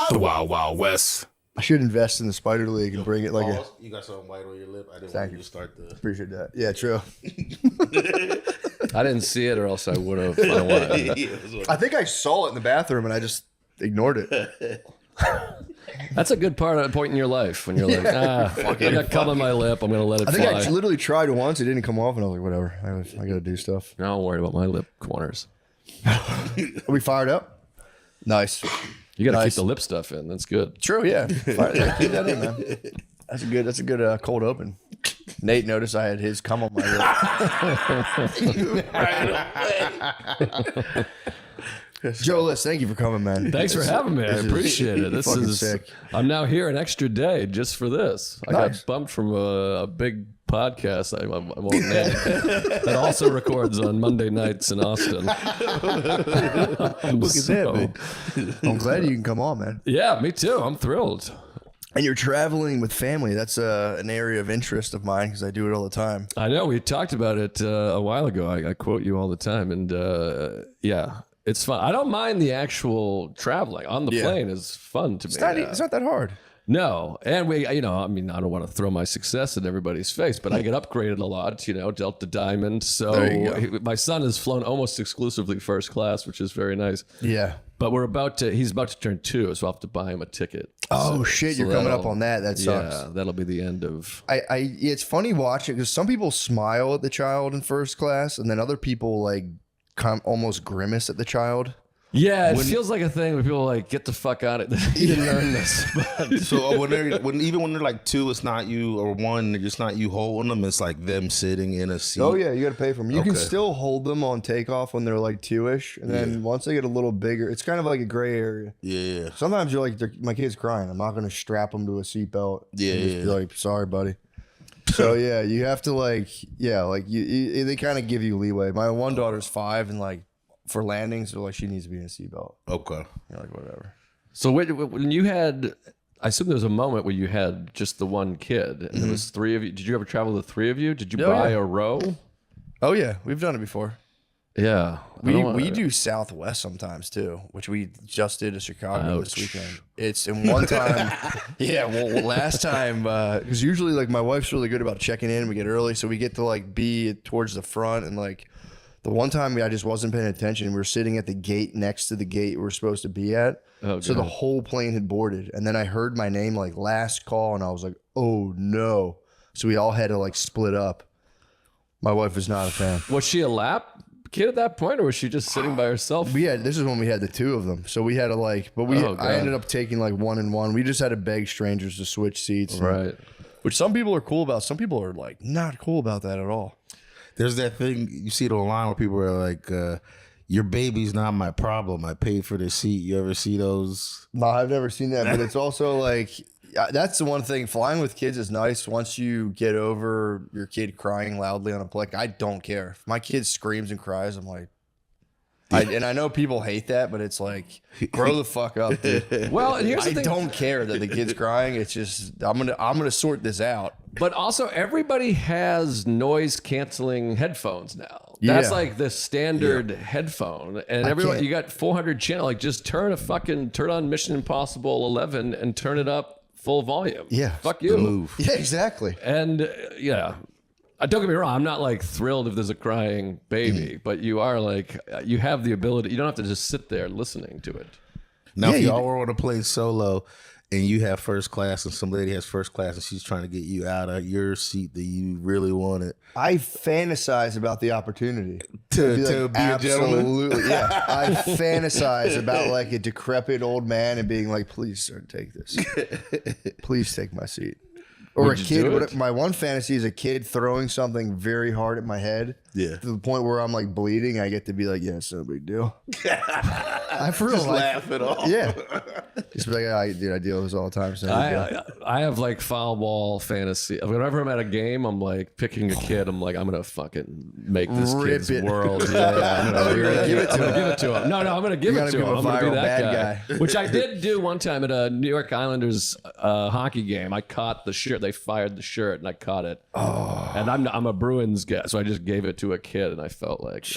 The Wild Wild West. I should invest in the Spider League and bring it like a... You got something white on your lip. I didn't want you to start the... Appreciate that. Yeah, true. I didn't see it, or else I would have. I think I saw it in the bathroom and I just ignored it. That's a good point in your life when you're like, I got cum on my lip. I'm going to let it I fly. think I literally tried it once. It didn't come off and I was like, whatever. I got to do stuff. Now don't worry about my lip corners. Are we fired up? Nice. You got to keep the lip stuff in. That's good. True, yeah. Keep that in, man. That's a good cold open. Nate noticed I had his cum on my lip. Joe List, thank you for coming, man. Thanks for having me. I appreciate it. This is sick. I'm now here an extra day just for this. I got bumped from a big podcast I won't name that also records on Monday nights in Austin. Look at that, man. I'm glad you can come on, man. Yeah, me too. I'm thrilled. And you're traveling with family. That's an area of interest of mine because I do it all the time. I know. We talked about it a while ago. I quote you all the time. And yeah, it's fun. I don't mind the actual traveling. On the plane is fun to me. It's not that hard. No. And I don't want to throw my success in everybody's face, but I get upgraded a lot, Delta Diamond. So my son has flown almost exclusively first class, which is very nice. Yeah. But he's about to turn 2, so I'll have to buy him a ticket. Oh, shit. You're coming up on that. That sucks. Yeah, that'll be the end of... It's funny watching because some people smile at the child in first class and then other people like almost grimace at the child. Yeah, it feels like a thing where people are like, get the fuck out of it. You didn't earn this. So when they're like 2, it's not you, or 1, it's not you holding them. It's like them sitting in a seat. Oh yeah, you got to pay for them. You can still hold them on takeoff when they're like 2-ish, and then once they get a little bigger, it's kind of like a gray area. Yeah. Sometimes you're like, my kid's crying. I'm not going to strap them to a seatbelt. Yeah. Just be like, sorry, buddy. So yeah, you have to they kind of give you leeway. My one daughter's 5 and for landings, so she needs to be in a seatbelt. Okay. You're like, whatever. So when you had, I assume there was a moment where you had just the one kid, and there was 3 of you. Did you ever travel the 3 of you? Did you buy a row? Oh yeah, we've done it before. Yeah. We do Southwest sometimes too, which we just did to Chicago this weekend. It's in one time. Yeah, well, last time, because usually my wife's really good about checking in. We get early, so we get to be towards the front, and the one time I just wasn't paying attention. We were sitting at the gate next to the gate we were supposed to be at. Oh, so the whole plane had boarded, and then I heard my name last call, and I was like, oh no. So we all had to split up. My wife was not a fan. Was she a lap kid at that point, or was she just sitting by herself? This is when we had the 2 of them, so we had to I ended up taking 1 and 1. We just had to beg strangers to switch seats, right? Which some people are cool about. Some people are not cool about that at all. There's that thing you see it online where people are like, your baby's not my problem. I paid for the seat. You ever see those? No, I've never seen that, but it's also that's the one thing. Flying with kids is nice once you get over your kid crying loudly on a plane. I don't care. If my kid screams and cries, I'm like, and I know people hate that, but it's grow the fuck up, dude. Well, and here's the thing. I don't care that the kid's crying. It's just I'm gonna sort this out. But also, everybody has noise canceling headphones now. That's the standard headphone, and everyone you got 400 channel. Just turn on Mission Impossible 11 and turn it up full volume. Yeah, fuck you. Move. Yeah, exactly. And don't get me wrong. I'm not thrilled if there's a crying baby, but you are you have the ability. You don't have to just sit there listening to it. Now, if y'all were on a plane solo and you have first class and some lady has first class and she's trying to get you out of your seat that you really wanted, I fantasize about the opportunity to be a gentleman. Absolutely, yeah. I fantasize about a decrepit old man and being like, "Please, sir, take this. Please take my seat." Or a kid. My one fantasy is a kid throwing something very hard at my head. Yeah. To the point where I'm bleeding. I get to be yeah, it's no big deal. I for real just laugh it off. Yeah. Just be I deal with this all the time. So I have foul ball fantasy. Whenever I'm at a game, I'm picking a kid. I'm I'm gonna fucking make this kid's world. Yeah, I'm gonna give it to him. No, I'm gonna give it to him. I'm gonna be that guy. Which I did do one time at a New York Islanders hockey game. I caught the shirt. They fired the shirt, and I caught it. Oh. And I'm a Bruins guy, so I just gave it to a kid, and I felt like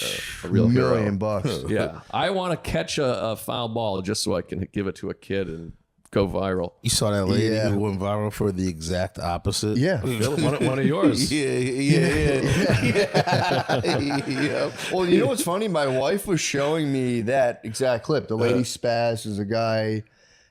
a real hero. $1 million. Yeah, I want to catch a foul ball just so I can give it to a kid and go viral. You saw that lady who went viral for the exact opposite? Yeah. One of yours. Yeah. Well, you know what's funny? My wife was showing me that exact clip. The lady spaz is a guy.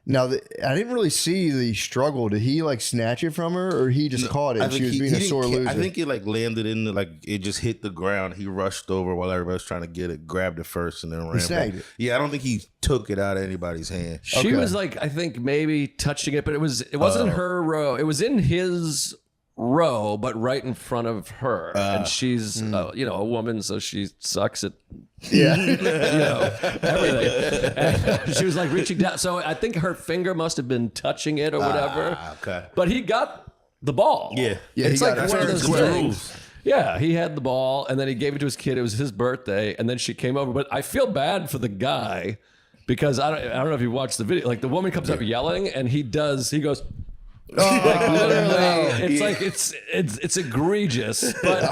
Now, I didn't really see the struggle. Did he like snatch it from her, or he just caught it? And she was being a sore loser. I think it like landed in the, like it just hit the ground. He rushed over while everybody was trying to get it, grabbed it first, and then ran back. It. Yeah, I don't think he took it out of anybody's hand. She was like, I think maybe touching it, but it wasn't her row. It was in his row, but right in front of her, and she's a woman, so she sucks at everything. And she was like reaching down, so I think her finger must have been touching it or whatever. Okay, but he got the ball. It's like one of those things. Yeah, he had the ball, and then he gave it to his kid. It was his birthday, and then she came over. But I feel bad for the guy because I don't know if you watched the video. Like the woman comes up yelling, and he goes. Like literally, it's like it's egregious, but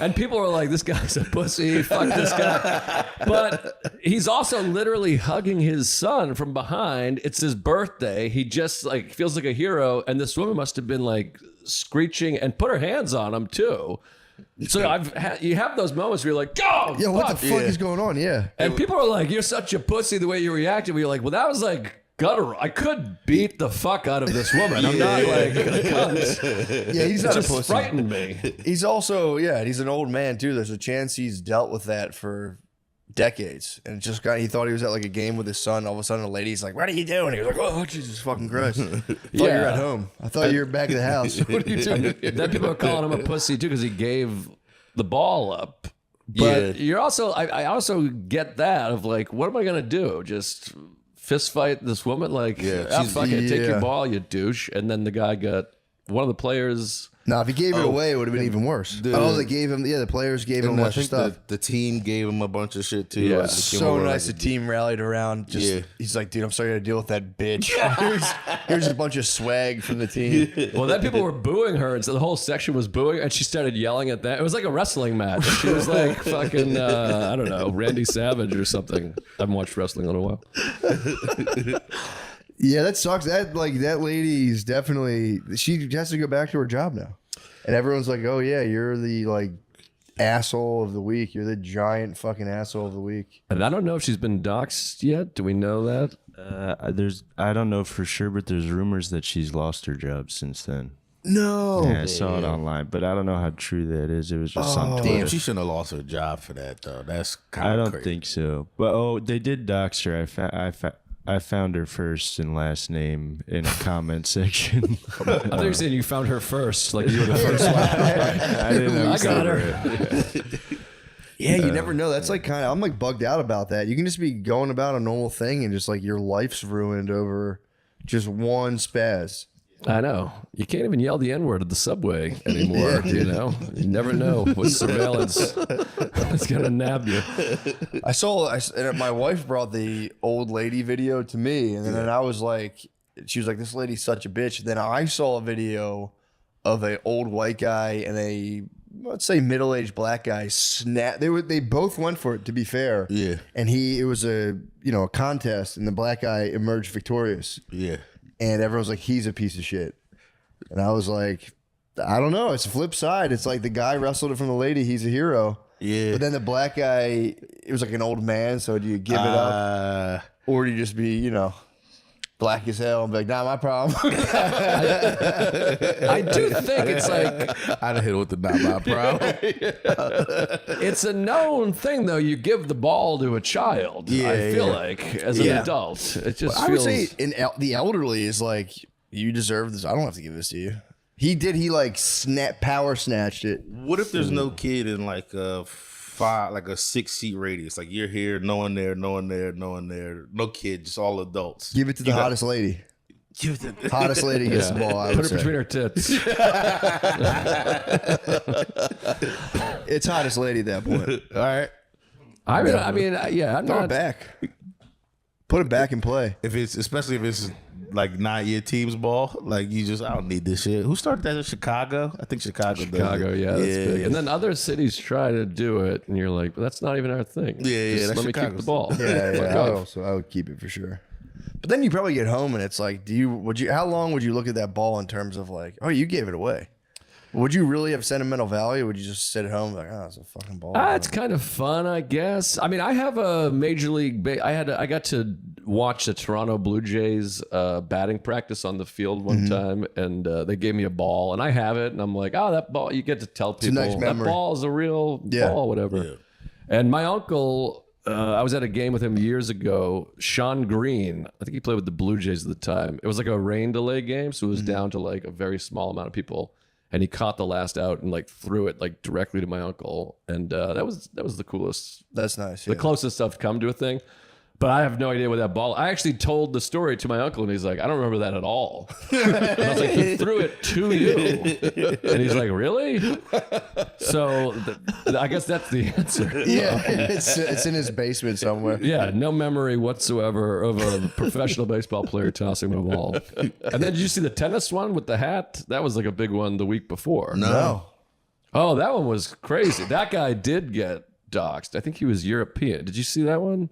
and people are like, this guy's a pussy, fuck this guy. But he's also literally hugging his son from behind. It's his birthday. He just like feels like a hero, and this woman must have been like screeching and put her hands on him too. So you have those moments where you're like, oh, yeah, what the fuck is going on? Yeah, and people are like, you're such a pussy the way you reacted. But you're like, well, that was like. I could beat the fuck out of this woman. I'm not like a cunt. Yeah, he's not just a pussy. Frightened me. He's also he's an old man too. There's a chance he's dealt with that for decades, and just he thought he was at like a game with his son. All of a sudden, a lady's like, "What are you doing?" He was like, "Oh, Jesus fucking Christ! I thought you were at home. I thought you were back at the house. What are you doing?" Then people are calling him a pussy too because he gave the ball up. But you're also, I also get that of like, what am I gonna do? Just fist fight this woman? Like, fuck it, take your ball, you douche. And then the guy got one of the players. No, if he gave it away, it would have been even worse. They gave him. Yeah, the players gave him a bunch of stuff. The team gave him a bunch of shit too. Yeah, so nice. The team rallied around. He's like, dude, I'm sorry to deal with that bitch. here's a bunch of swag from the team. Well, then people were booing her, and so the whole section was booing, and she started yelling at that. It was like a wrestling match. She was like fucking, I don't know, Randy Savage or something. I haven't watched wrestling in a while. Yeah, that sucks. That lady's definitely, she has to go back to her job now. And everyone's like, oh yeah, you're the like asshole of the week. You're the giant fucking asshole of the week. And I don't know if she's been doxxed yet. Do we know that? I don't know for sure, but there's rumors that she's lost her job since then. No. Yeah, I saw it online, but I don't know how true that is. It was just on Twitter. Damn, she shouldn't have lost her job for that though. That's kind of crazy. I don't think so. But they did dox her. I found her first and last name in a comment section. I thought you were saying you found her first, like you were the first one. I didn't know. I got her. Yeah, you never know. That's like kind of, I'm like bugged out about that. You can just be going about a normal thing and just like your life's ruined over just one spaz. I know. You can't even yell the N-word at the subway anymore, you know? You never know what surveillance is going to nab you. And my wife brought the old lady video to me, and then I was like, she was like, this lady's such a bitch. Then I saw a video of an old white guy and a, let's say, middle-aged black guy snap. They both went for it, to be fair. Yeah. And it was a contest, and the black guy emerged victorious. Yeah. And everyone's like, he's a piece of shit. And I was like, I don't know. It's a flip side. It's like the guy wrestled it from the lady. He's a hero. Yeah. But then the black guy, it was like an old man. So do you give it up? Or do you just be, black as hell and be like, not my problem? I do think it's like... I'd have hit it with the not my problem. It's a known thing, though. You give the ball to a child, I feel like, as an adult. It just feels... I would say the elderly is like, you deserve this. I don't have to give this to you. He like power snatched it. What if there's no kid in like a 6-seat radius? Like you're here, no one there, no one there, no one there, no kid, just all adults. Give it to the hottest lady. Hottest lady gets the ball. Put it between her tits. It's hottest lady at that point. All right. I mean, I'm Throw not it back. Put it back in play. Especially if it's like not your team's ball, like I don't need this shit. Who started that in Chicago? I think Chicago does it. Yeah, that's big. And then other cities try to do it, and you're like, but that's not even our thing. Yeah, Just let me keep the ball. Yeah. I would keep it for sure. But then you probably get home and it's like, how long would you look at that ball in terms of like, oh, you gave it away? Would you really have sentimental value? Or would you just sit at home like, oh, it's a fucking ball? It's kind of fun, I guess. I mean, I have a major league. I got to watch the Toronto Blue Jays batting practice on the field one time, and they gave me a ball, and I have it, and I'm like, oh, that ball. You get to tell people nice that memory. ball is a real ball, whatever. Yeah. And my uncle. I was at a game with him years ago. Sean Green, I think he played with the Blue Jays at the time. It was like a rain delay game, so it was down to like a very small amount of people. And he caught the last out and like threw it like directly to my uncle, and that was the coolest. That's nice. The closest I've come to a thing. But I have no idea where that ball. I actually told the story to my uncle, and he's like, "I don't remember that at all." And I was like, "He threw it to you," and he's like, "Really?" So I guess that's the answer. Yeah, it's in his basement somewhere. Yeah, no memory whatsoever of a professional baseball player tossing the ball. And then did you see the tennis one with the hat? That was like a big one the week before. No. Oh, that one was crazy. That guy did get doxxed. I think he was European. Did you see that one?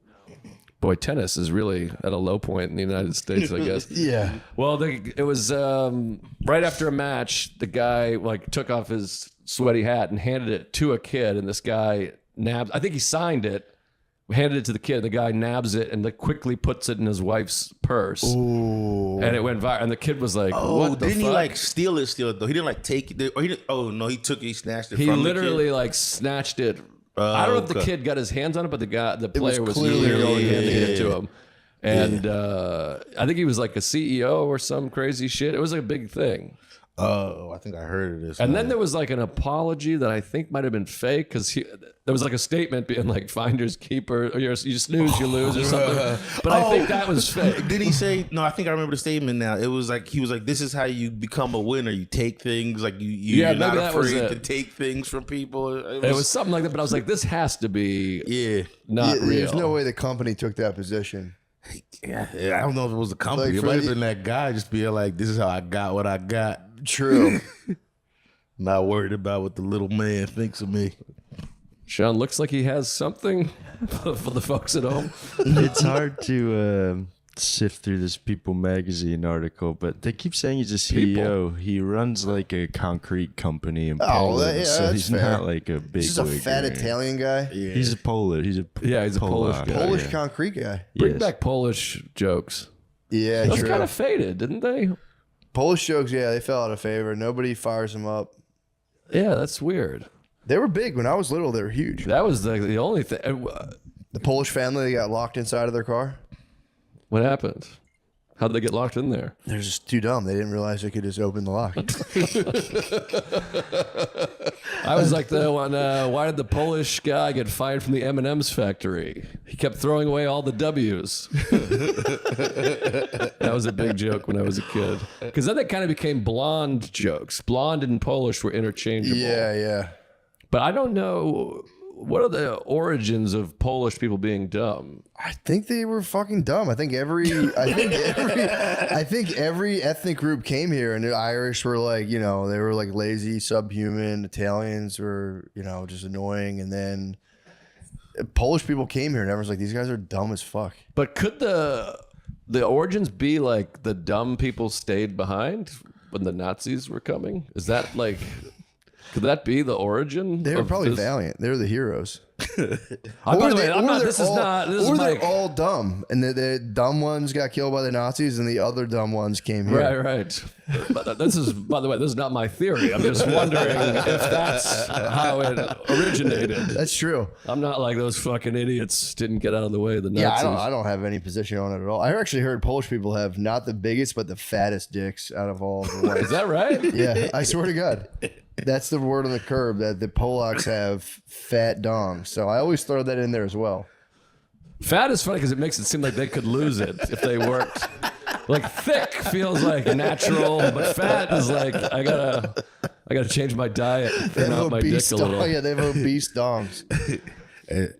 Boy, tennis is really at a low point in the United States, I guess. Yeah. Well, it was right after a match. The guy like took off his sweaty hat and handed it to a kid, and this guy nabbed. I think he signed it, handed it to the kid. The guy nabs it and like quickly puts it in his wife's purse. Ooh. And it went viral. And the kid was like, Oh, "What the didn't fuck?" he like steal it though? He didn't like take it, or he didn't. Oh no, he took it. He snatched it. He from literally the kid. like snatched it. I don't know if the okay. kid got his hands on it, but the player was clearly literally going handing it yeah. to him. And I think he was like a CEO or some crazy shit. It was a big thing. Oh, I think I heard of this. And then there was like an apology that I think might have been fake because there was like a statement being like finders keeper, or you snooze, you lose or something. But I think that was fake. Did he say no? I think I remember the statement now. It was like he was like, "This is how you become a winner. You take things like you're not maybe that was afraid it. to take things from people." It was something like that. But I was like, this has to be not real. There's no way the company took that position. Yeah, I don't know if it was the company. Like, It might have been that guy just being like, "This is how I got what I got." True. Not worried about what the little man thinks of me. Sean looks like he has something for the folks at home. It's hard to sift through this People magazine article, but they keep saying he's a CEO. He runs like a concrete company in Poland, so that's he's fair. not like a big. He's just a fat Italian guy. Yeah. He's a Polish. He's a Polish guy. Polish yeah. concrete guy. Bring Yes. back Polish jokes. Yeah, Those true. kind of faded, didn't they? Polish jokes, yeah, they fell out of favor. Nobody fires them up. Yeah, that's weird. They were big when I was little. They were huge. That was the only thing. The Polish family, they got locked inside of their car. What happened? How'd they get locked in there? They're just too dumb. They didn't realize they could just open the lock. I was like the one. Why did the Polish guy get fired from the M&M's factory? He kept throwing away all the W's. That was a big joke when I was a kid. Because then they kind of became blonde jokes. Blonde and Polish were interchangeable. Yeah. But I don't know. What are the origins of Polish people being dumb? I think they were fucking dumb. I think every ethnic group came here, and the Irish were like, they were like lazy, subhuman. Italians were, just annoying, and then Polish people came here, and everyone's like, these guys are dumb as fuck. But could the origins be like the dumb people stayed behind when the Nazis were coming? Is that like... Could that be the origin? They were probably valiant. They were the heroes. I'm not. This is they're all dumb, and the dumb ones got killed by the Nazis, and the other dumb ones came here. Right. But this is, by the way, this is not my theory. I'm just wondering if that's how it originated. That's true. I'm not like those fucking idiots didn't get out of the way of the Nazis. Yeah, I don't have any position on it at all. I actually heard Polish people have not the biggest, but the fattest dicks out of all of the whites. Is that right? Yeah, I swear to God. That's the word on the curb, that the Polacks have fat dongs. So I always throw that in there as well. Fat is funny because it makes it seem like they could lose it if they worked. Like thick feels like natural, but fat is like I gotta change my diet, thin out my dick a little. Yeah, they have obese dongs.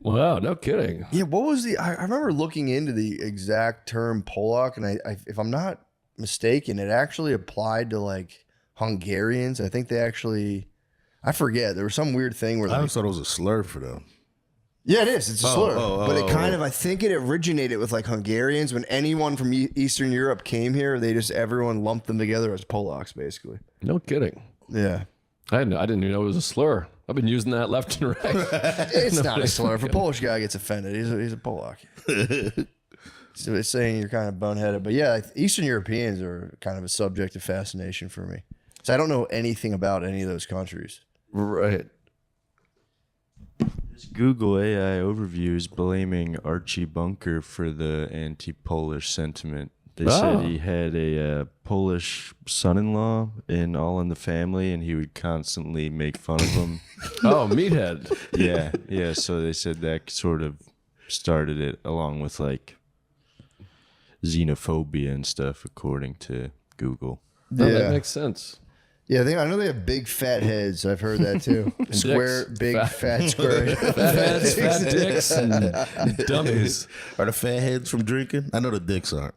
Wow, no kidding. Yeah, what was I remember looking into the exact term Polak, and I if I'm not mistaken, it actually applied to like Hungarians. I think they actually, I forget. There was some weird thing where I always thought it was a slur for them. Yeah, it is. It's a slur. But it kind of, I think it originated with like Hungarians. When anyone from Eastern Europe came here, everyone lumped them together as Polacks, basically. No kidding. Yeah. I didn't even know it was a slur. I've been using that left and right. It's not a slur. If a Polish guy gets offended, he's a Polak. So it's saying you're kind of boneheaded. But yeah, Eastern Europeans are kind of a subject of fascination for me. So I don't know anything about any of those countries. Right. Google AI overviews blaming Archie Bunker for the anti-Polish sentiment. They said he had a Polish son-in-law in All in the Family, and he would constantly make fun of him. Meathead. Yeah. So they said that sort of started it, along with like xenophobia and stuff, according to Google. Oh, that makes sense. Yeah, I know they have big fat heads. I've heard that too. Square, big, fat, square. Fat heads, fat dicks, and dummies. Are the fat heads from drinking? I know the dicks aren't.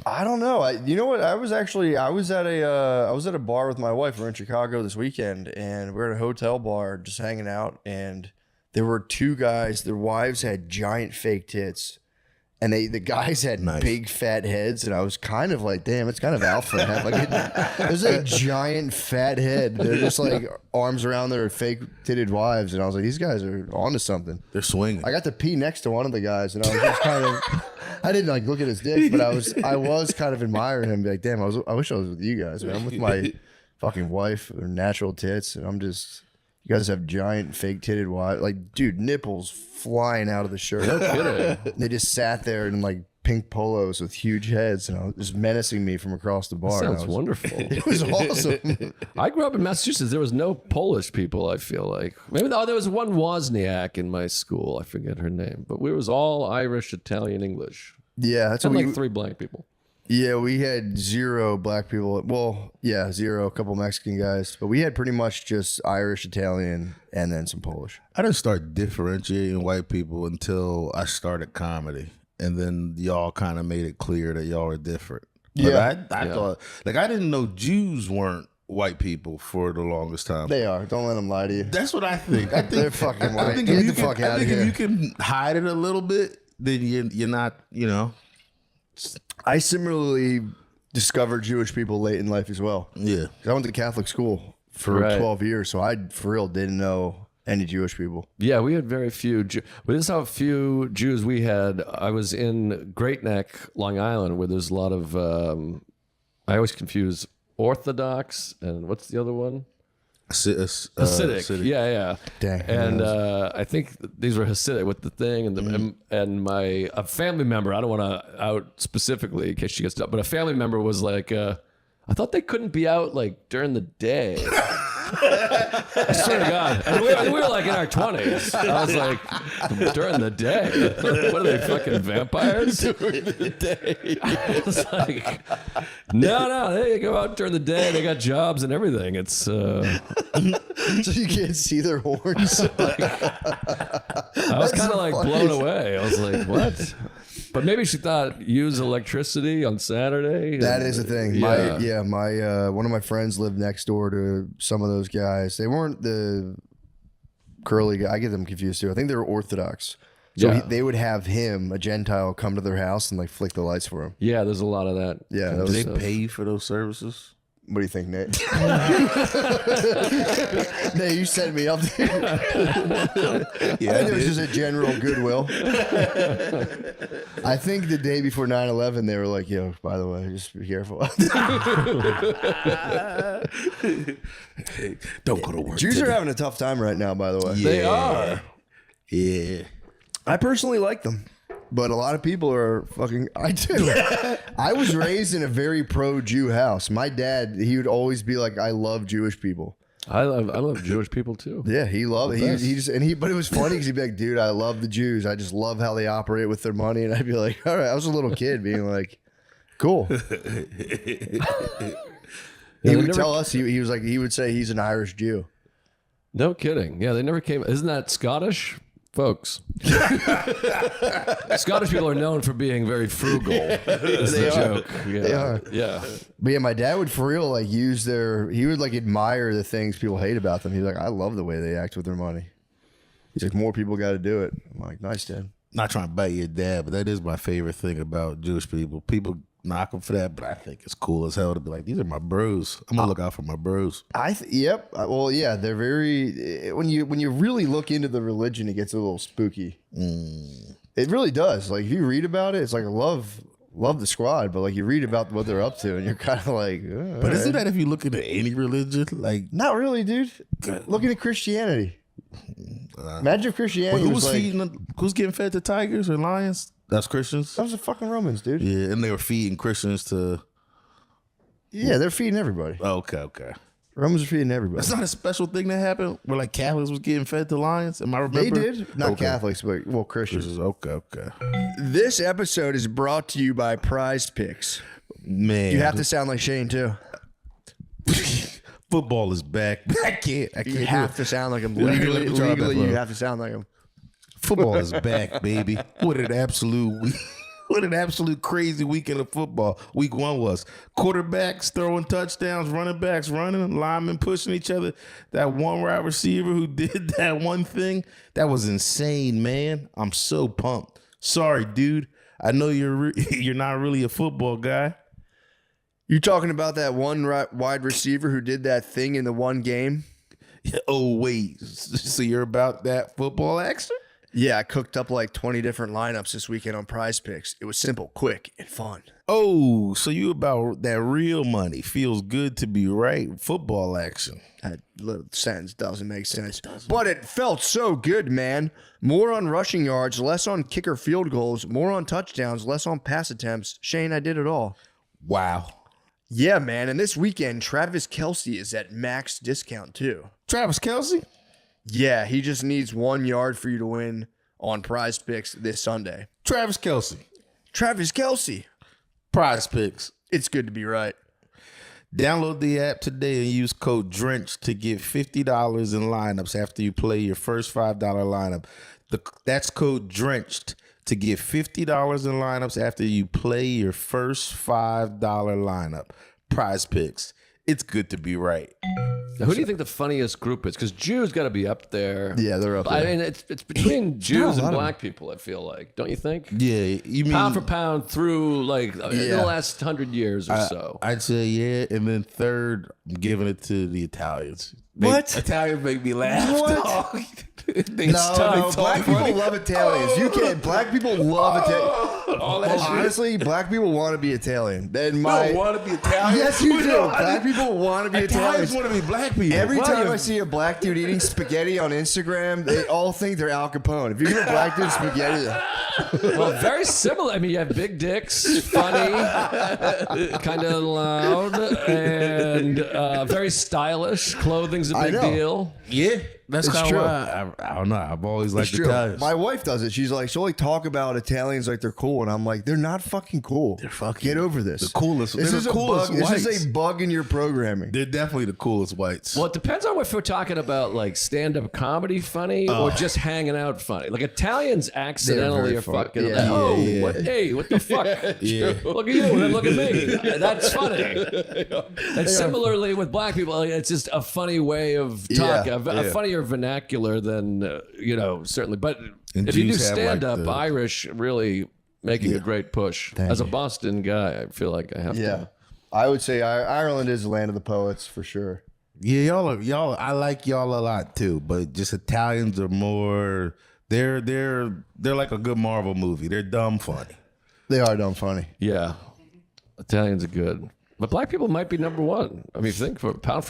I don't know. You know what? I was at a bar with my wife. We're in Chicago this weekend, and we're at a hotel bar just hanging out. And there were two guys. Their wives had giant fake tits. And the guys had big fat heads, and I was kind of like, damn, it's kind of alpha to have like there's a giant fat head. They're just like arms around their fake titted wives, and I was like, these guys are onto something. They're swinging. I got to pee next to one of the guys, and I was just kind of, I didn't like look at his dick, but I was kind of admiring him. Be like, damn, I wish I was with you guys, man. I'm with my fucking wife, their natural tits, and you guys have giant fake titted wives, like dude, nipples flying out of the shirt. No kidding. They just sat there in like pink polos with huge heads, and just menacing me from across the bar. Sounds wonderful. It was awesome. I grew up in Massachusetts. There was no Polish people, I feel like. Maybe there was one Wozniak in my school. I forget her name. But we was all Irish, Italian, English. Yeah, that's and what like 3 blank people. Yeah, we had 0 black people. Well, yeah, 0, a couple Mexican guys. But we had pretty much just Irish, Italian, and then some Polish. I didn't start differentiating white people until I started comedy. And then y'all kind of made it clear that y'all are different. But I thought, like, I didn't know Jews weren't white people for the longest time. They are. Don't let them lie to you. That's what I think. I think they're fucking white. I think Get if the fuck out of if here. you can hide it a little bit, then you're not, you know. I similarly discovered Jewish people late in life as well. Yeah. I went to Catholic school for 12 years, so I, for real, didn't know any Jewish people. Yeah, we had very few. This is how few Jews we had. I was in Great Neck, Long Island, where there's a lot of, I always confuse Orthodox and what's the other one? Hasidic. Yeah. Dang. And I think these were Hasidic with the thing, and a family member. I don't want to out specifically in case she gets up, but a family member was like, I thought they couldn't be out like during the day. I swear to God. And we were like in our 20s. I was like, during the day? What are they, fucking vampires? During the day. I was like, no, they go out during the day. They got jobs and everything. It's so you can't see their horns. I was kind of like blown away. I was like, what? But maybe she thought use electricity on Saturday. That is a thing. My one of my friends lived next door to some of those guys. They weren't the curly guy. I get them confused too. I think they were Orthodox. So they would have him, a Gentile, come to their house and like flick the lights for him. Yeah, there's a lot of that. Yeah. Do they pay for those services? What do you think, Nate? Nate, you set me up there. Yeah, I think it was just a general goodwill. I think the day before 9/11, they were like, yo, by the way, just be careful. Don't go to work. Jews are having a tough time right now, by the way. Yeah. They are. Yeah. I personally like them. But a lot of people are fucking. I do. I was raised in a very pro-Jew house. My dad, he would always be like, "I love Jewish people." I love Jewish people too. Yeah, he loved it. He just but it was funny because he'd be like, "Dude, I love the Jews. I just love how they operate with their money." And I'd be like, "All right." I was a little kid being like, "Cool." He would tell us he would say he's an Irish Jew. No kidding. Yeah, they never came. Isn't that Scottish? Folks, Scottish people are known for being very frugal. Is the joke? Yeah. They are. Yeah. But yeah, my dad would for real like he would like admire the things people hate about them. He's like, I love the way they act with their money. He's like, more people got to do it. I'm like, nice, Dad. Not trying to bite your dad, but that is my favorite thing about Jewish people. People knock them for that, but I think it's cool as hell to be like, these are my bros. I'm gonna look out for my bros. Yep. Well, yeah, they're very. When you really look into the religion, it gets a little spooky. It really does. Like if you read about it, it's like I love the squad, but like you read about what they're up to, and you're kind of like. But isn't that if you look into any religion, like not really, dude? Looking at Christianity. Imagine if Christianity who's getting fed to tigers or lions? That's Christians. That was the fucking Romans, dude. Yeah, and they were feeding Christians to. Yeah, they're feeding everybody. Okay. Romans are feeding everybody. That's not a special thing that happened where like Catholics was getting fed to lions. Am I remembering? They did. Not Catholics, but Christians. Okay. This episode is brought to you by Prize Picks. Man, you have to sound like Shane too. Football is back. I can't. You have to sound like him. Legally, you have to sound like him. Football is back, baby. What an absolute crazy weekend of football. Week 1 was quarterbacks throwing touchdowns, running backs running, linemen pushing each other. That one wide receiver who did that one thing, that was insane, man. I'm so pumped. Sorry, dude. I know you're not really a football guy. You talking about that one wide receiver who did that thing in the one game? Oh, wait. So you're about that football action? Yeah, I cooked up like 20 different lineups this weekend on Prize Picks. It was simple, quick, and fun. Oh, so you about that real money. Feels good to be right. Football action. That little sentence doesn't make sense. But it felt so good, man. More on rushing yards, less on kicker field goals, more on touchdowns, less on pass attempts. Shane, I did it all. Wow. Yeah, man. And this weekend, Travis Kelce is at max discount, too. Travis Kelce? Yeah, he just needs 1 yard for you to win on Prize Picks this Sunday. Travis Kelce. Travis Kelce. Prize Picks. It's good to be right. Download the app today and use code DRENCH to get $50 in lineups after you play your first $5 lineup. That's code DRENCHED to get $50 in lineups after you play your first $5 lineup. Prize Picks. It's good to be right. Now, who do you think the funniest group is? Because Jews got to be up there. Yeah, they're up there. I mean, it's between Jews and black people, I feel like. Don't you think? Yeah. You mean pound for pound through like the last 100 years or so. I'd say yeah. And then third, I'm giving it to the Italians. What? Italians make me laugh. What? No, black people love Italians. You can't. Black people love Italian. Honestly, black people want to be Italian. Then I don't want to be Italian. Yes, you do. Black people want to be Italians. Italians want to be black people. Every time I see a black dude eating spaghetti on Instagram, they all think they're Al Capone. If you give a black dude spaghetti, well, very similar. I mean, you have big dicks, funny, kind of loud, and very stylish. Clothing's a big deal. Yeah. That's It's kind true. of why I don't know. I've always liked true. Italians. My wife does it. She's like, she'll like talk about Italians like they're cool, and I'm like, they're not fucking cool. They're fucking Get over this. the coolest. This They're is the a coolest bug. whites. This is a bug in your programming. They're definitely the coolest whites. Well, it depends on if we're talking about like stand-up comedy funny or just hanging out funny. Like Italians accidentally very are funny. fucking. Yeah. Oh, Yeah. What, hey, what the fuck? Yeah. Look at you and look at me. That's funny. And similarly with black people, like, it's just a funny way of talking, a funnier vernacular than certainly. But And if you do Jews have, stand-up, like, the- Irish really making a great push. As a Boston guy, I feel like I have to. I would say Ireland is the land of the poets for sure. Yeah, y'all. I like y'all a lot too, but just Italians are more. They're like a good Marvel movie. They're dumb funny. They are dumb funny. Yeah, Italians are good, but black people might be number one. I mean, think for pound.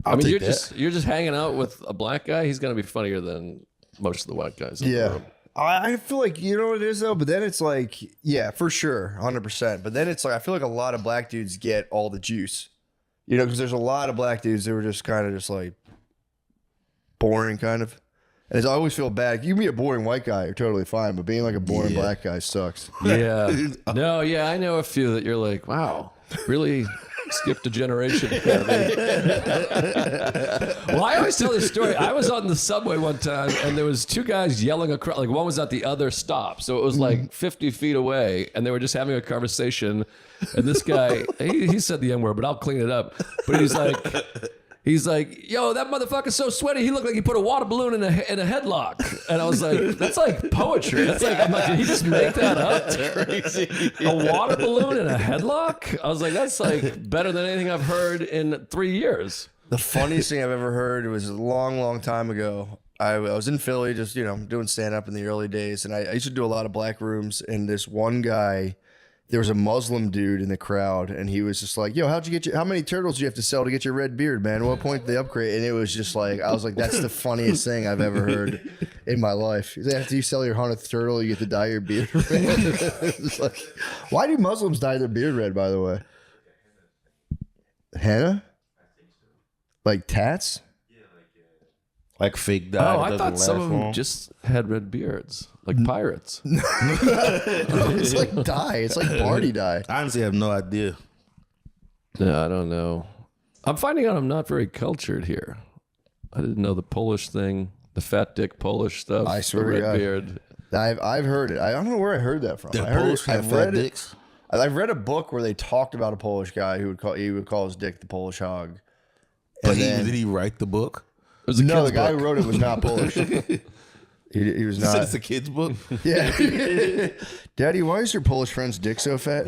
I mean, take Oh, you're just hanging out with a black guy. He's going to be funnier than most of the white guys. in the Yeah. room. I feel like, you know what it is though, but then it's like, yeah, for sure, 100%. But then it's like, I feel like a lot of black dudes get all the juice, because there's a lot of black dudes that were just kind of just like boring kind of. And I always feel bad. You can be a boring white guy, you're totally fine, but being like a boring black guy sucks. Yeah. No, yeah, I know a few that you're like, wow, really skipped a generation. Well, I always tell this story. I was on the subway one time, and there was two guys yelling across. Like one was at the other stop, so it was like 50 feet away, and they were just having a conversation. And this guy, he said the N word, but I'll clean it up. But he's like, He's like, yo, that motherfucker's so sweaty. He looked like he put a water balloon in a headlock. And I was like, that's like poetry. That's like, I'm like, did he just make that up? That's crazy. A water balloon in a headlock? I was like, that's like better than anything I've heard in 3 years. The funniest thing I've ever heard was a long, long time ago. I was in Philly, just, doing stand-up in the early days. And I used to do a lot of black rooms. And this one guy, there was a Muslim dude in the crowd, and he was just like, yo, how many turtles do you have to sell to get your red beard, man? At what point did they upgrade? And it was just like, I was like, that's the funniest thing I've ever heard in my life. He's like, after you sell your 100th turtle, you get to dye your beard red. It's like, why do Muslims dye their beard red, by the way? Henna? Like tats? Like fake dye. Oh, I thought some of them just had red beards, like pirates. It's like dye. It's like party dye. I honestly have no idea. No, I don't know. I'm finding out I'm not very cultured here. I didn't know the Polish thing, the fat dick Polish stuff. I swear the to red God. beard. I've heard it. I don't know where I heard that from. The I heard Polish it, have fat dicks. I've read a book where they talked about a Polish guy who would call his dick the Polish hog. But did he write the book? It was a No, kid's the guy book. who wrote it was not Polish. He was You said not. it's a kid's book? Yeah. Daddy, why is your Polish friend's dick so fat?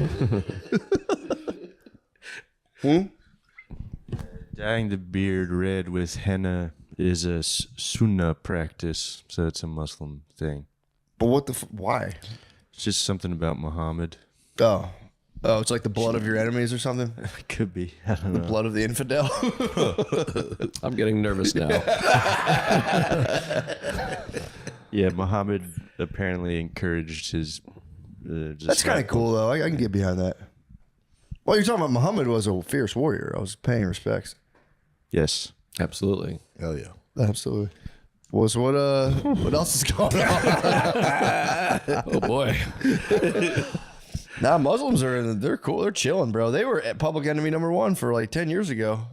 Dyeing the beard red with henna is a sunnah practice, so it's a Muslim thing. But what the? Why? It's just something about Muhammad. Oh, it's like the blood of your enemies or something. Could be. I don't know. Blood of the infidel. I'm getting nervous now. Yeah, Muhammad apparently encouraged his. That's kind of cool, though. I can get behind that. Well, you're talking about Muhammad was a fierce warrior. I was paying respects. Yes. Absolutely. Hell yeah. Absolutely. Well, so what else is going on? Oh boy. Nah, Muslims they're cool. They're chilling, bro. They were at public enemy number one for like 10 years ago.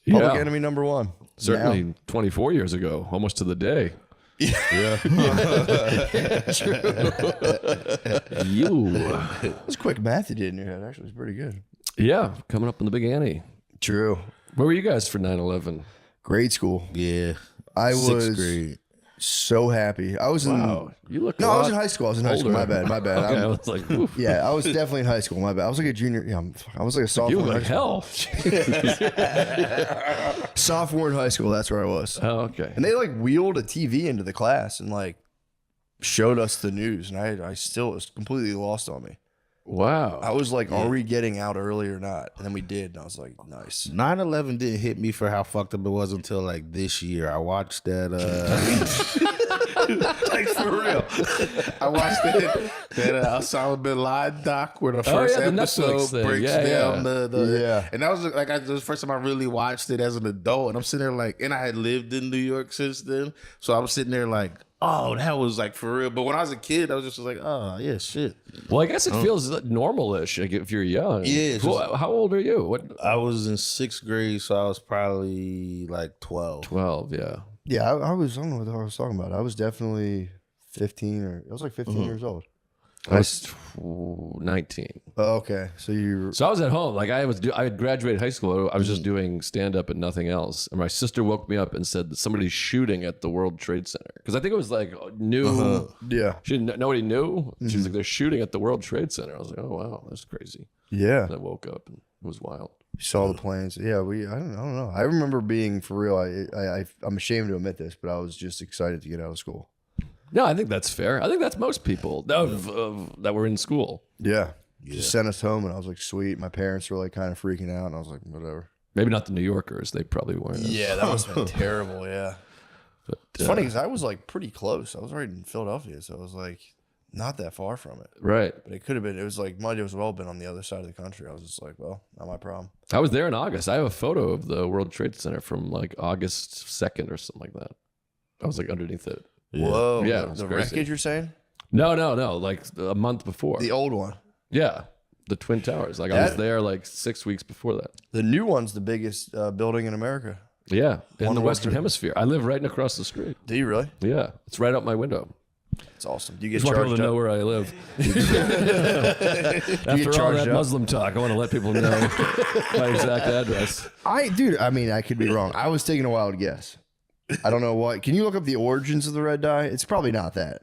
Public Yeah. enemy number one. Certainly Now, 24 years ago, almost to the day. Yeah. You. that's quick math you did in your head. Actually, it's pretty good. Yeah, coming up in the Big Annie. True. Where were you guys for 9/11? Grade school. Yeah. I Sixth was grade. so happy. I was in. Wow, you look. No, I was in high school. I was in high school. My older. bad. My bad. Okay, I I'm- was like, oof. yeah, I was definitely in high school. My bad. I was like a junior. Yeah, I was like a sophomore. You look in like high hell. sophomore in high school. That's where I was. Oh, okay. And they like wheeled a TV into the class and like showed us the news, and I still was completely lost on me. Wow. I was like, are we getting out early or not? And then we did, and I was like, nice. 9/11 didn't hit me for how fucked up it was until like this year. I watched that like for real. I watched that Osama bin Laden doc where the first yeah, the episode Netflix thing. breaks Yeah, down yeah. the and that was like it was the first time I really watched it as an adult, and I'm sitting there like, and I had lived in New York since then, so I was sitting there like, oh, that was like for real. But when I was a kid, I was just like, oh yeah, shit. Well, I guess it feels normal-ish like, if you're young. Yeah, it's Well, how old are you? What? I was in 6th grade, so I was probably like 12. 12. Yeah. Yeah, I was. I don't know what the hell I was talking about. I was definitely 15 or I was like 15 years old. I was 19. Oh, okay, so you. So I was at home. Like I had graduated high school. I was just doing stand up and nothing else. And my sister woke me up and said that somebody's shooting at the World Trade Center. Because I think it was like new. Yeah. Nobody knew. She was like, they're shooting at the World Trade Center. I was like, oh wow, that's crazy. Yeah. And I woke up and it was wild. You saw the planes. Yeah, I don't know. I remember being for real. I'm ashamed to admit this, but I was just excited to get out of school. No, I think that's fair. I think that's most people that were in school. Yeah. Just sent us home, and I was like, sweet. My parents were like kind of freaking out, and I was like, whatever. Maybe not the New Yorkers. They probably weren't. Yeah, that must have been terrible. Yeah. But, It's funny because I was like pretty close. I was right in Philadelphia, so I was like not that far from it. right. But it could have been. It was like might as well been on the other side of the country. I was just like, well, not my problem. I was there in August. I have a photo of the World Trade Center from like August 2nd or something like that. I was like underneath it. Whoa. Yeah, it was The crazy. wreckage you're saying? No. Like a month before. The old one. Yeah. The Twin Towers. Like I was there like 6 weeks before that. The new one's the biggest building in America. Yeah. In the Wonder Western Woman. Hemisphere. I live right across the street. Do you really? Yeah. It's right out my window. It's awesome. Do you get Just want people charged to know up? where I live. After all that Muslim talk, I want to let people know my exact address. I mean, I could be wrong. I was taking a wild guess. I don't know what. Can you look up the origins of the red dye? It's probably not that.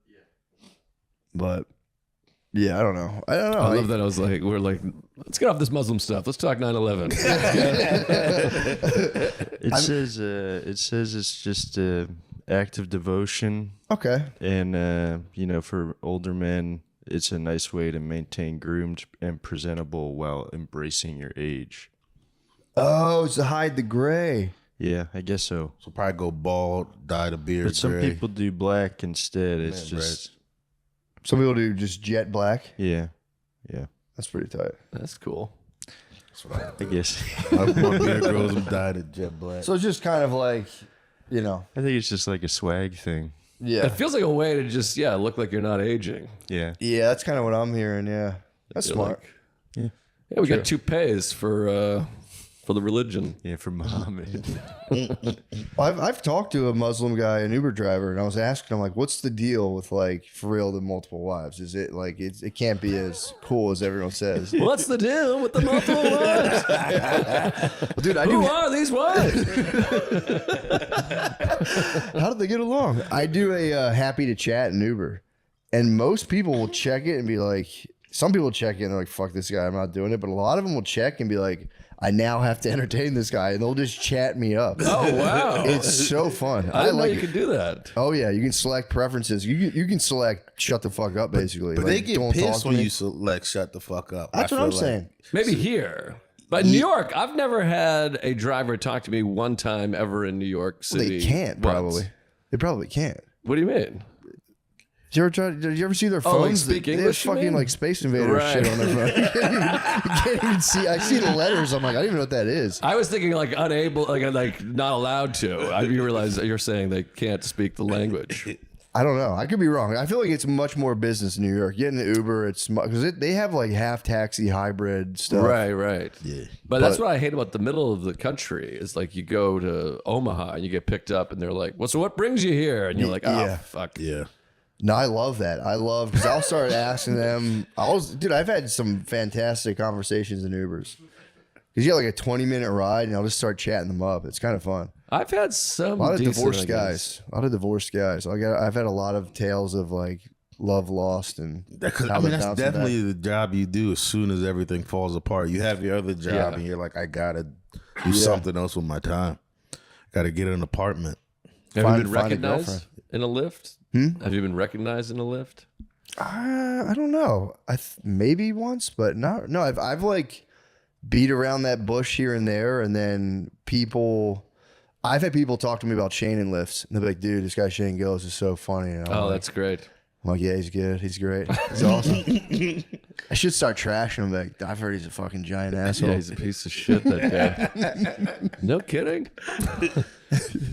Yeah. But yeah, I don't know. I love that. I was like, we're like, let's get off this Muslim stuff. Let's talk 9/11. It says it's just act of devotion. Okay. And, for older men, it's a nice way to maintain groomed and presentable while embracing your age. Oh, it's to hide the gray. Yeah, I guess so. So probably go bald, dye the beard. But some gray. people do black instead. It's Man, just... Some people do just jet black. Yeah. That's pretty tight. That's cool. That's what I guess. my beard grows and dyed it jet black. So it's just kind of like, I think it's just like a swag thing. yeah. It feels like a way to just look like you're not aging. Yeah. Yeah, that's kind of what I'm hearing. Yeah. That's You're smart. Yeah, we got toupees for the religion. Yeah, for Muhammad. I've talked to a Muslim guy, an Uber driver, and I was asking him, like, what's the deal with, like, for real, the multiple wives? Is it like it can't be as cool as everyone says? What's the deal with the multiple wives? Well, dude, Who are these wives? How did they get along? I do a happy to chat in Uber, and most people will check it and be like, some people check it and they're like, fuck this guy, I'm not doing it. But a lot of them will check and be like, I now have to entertain this guy, and they'll just chat me up. Oh wow, It's so fun. I didn't know like you could do that. Oh yeah, you can select preferences. You can select shut the fuck up, basically. But like, they get don't talk pissed to when me. you select shut the fuck up. That's I what I'm feel saying. Maybe here. But in New York, I've never had a driver talk to me one time ever in New York City. They can't once. probably. They probably can't. What do you mean? Did you ever see their Oh, like phones? speak They have English, you fucking mean? like Space Invader Right. shit on their phone. You can't even see. I see the letters. I'm like, I don't even know what that is. I was thinking like unable, like not allowed to. You realize you're saying they can't speak the language. I don't know. I could be wrong. I feel like it's much more business in New York. Getting the Uber, it's because they have like half taxi hybrid stuff. Right. Yeah. But that's what I hate about the middle of the country. Is like you go to Omaha and you get picked up and they're like, "Well, so what brings you here?" And you're like, "Oh, Yeah. fuck." Yeah. No, I love that. I love because I'll start asking them. I've had some fantastic conversations in Ubers. Because you get like a 20-minute ride, and I'll just start chatting them up. It's kind of fun. I've had some A lot of decent, divorced I guess. guys. A lot of divorced guys. I've had a lot of tales of like love lost and how they That's bouncing definitely back. the job you do as soon as everything falls apart. You have your other job, Yeah. and you're like, I gotta do something else with my time. Gotta get an apartment. Have Find- you been find a recognized girlfriend. in a lift? Have you been recognized in a lift? I don't know. Maybe once, but not. No, I've like beat around that bush here and there, and then I've had people talk to me about Shane in lifts, and they'll be like, "Dude, this guy Shane Gillis is so funny." And I'm Oh, like, that's great. I'm like, yeah, he's good. He's great. He's awesome. I should start trashing him. Like, I've heard he's a fucking giant asshole. Yeah, he's a piece of shit, that guy. No kidding.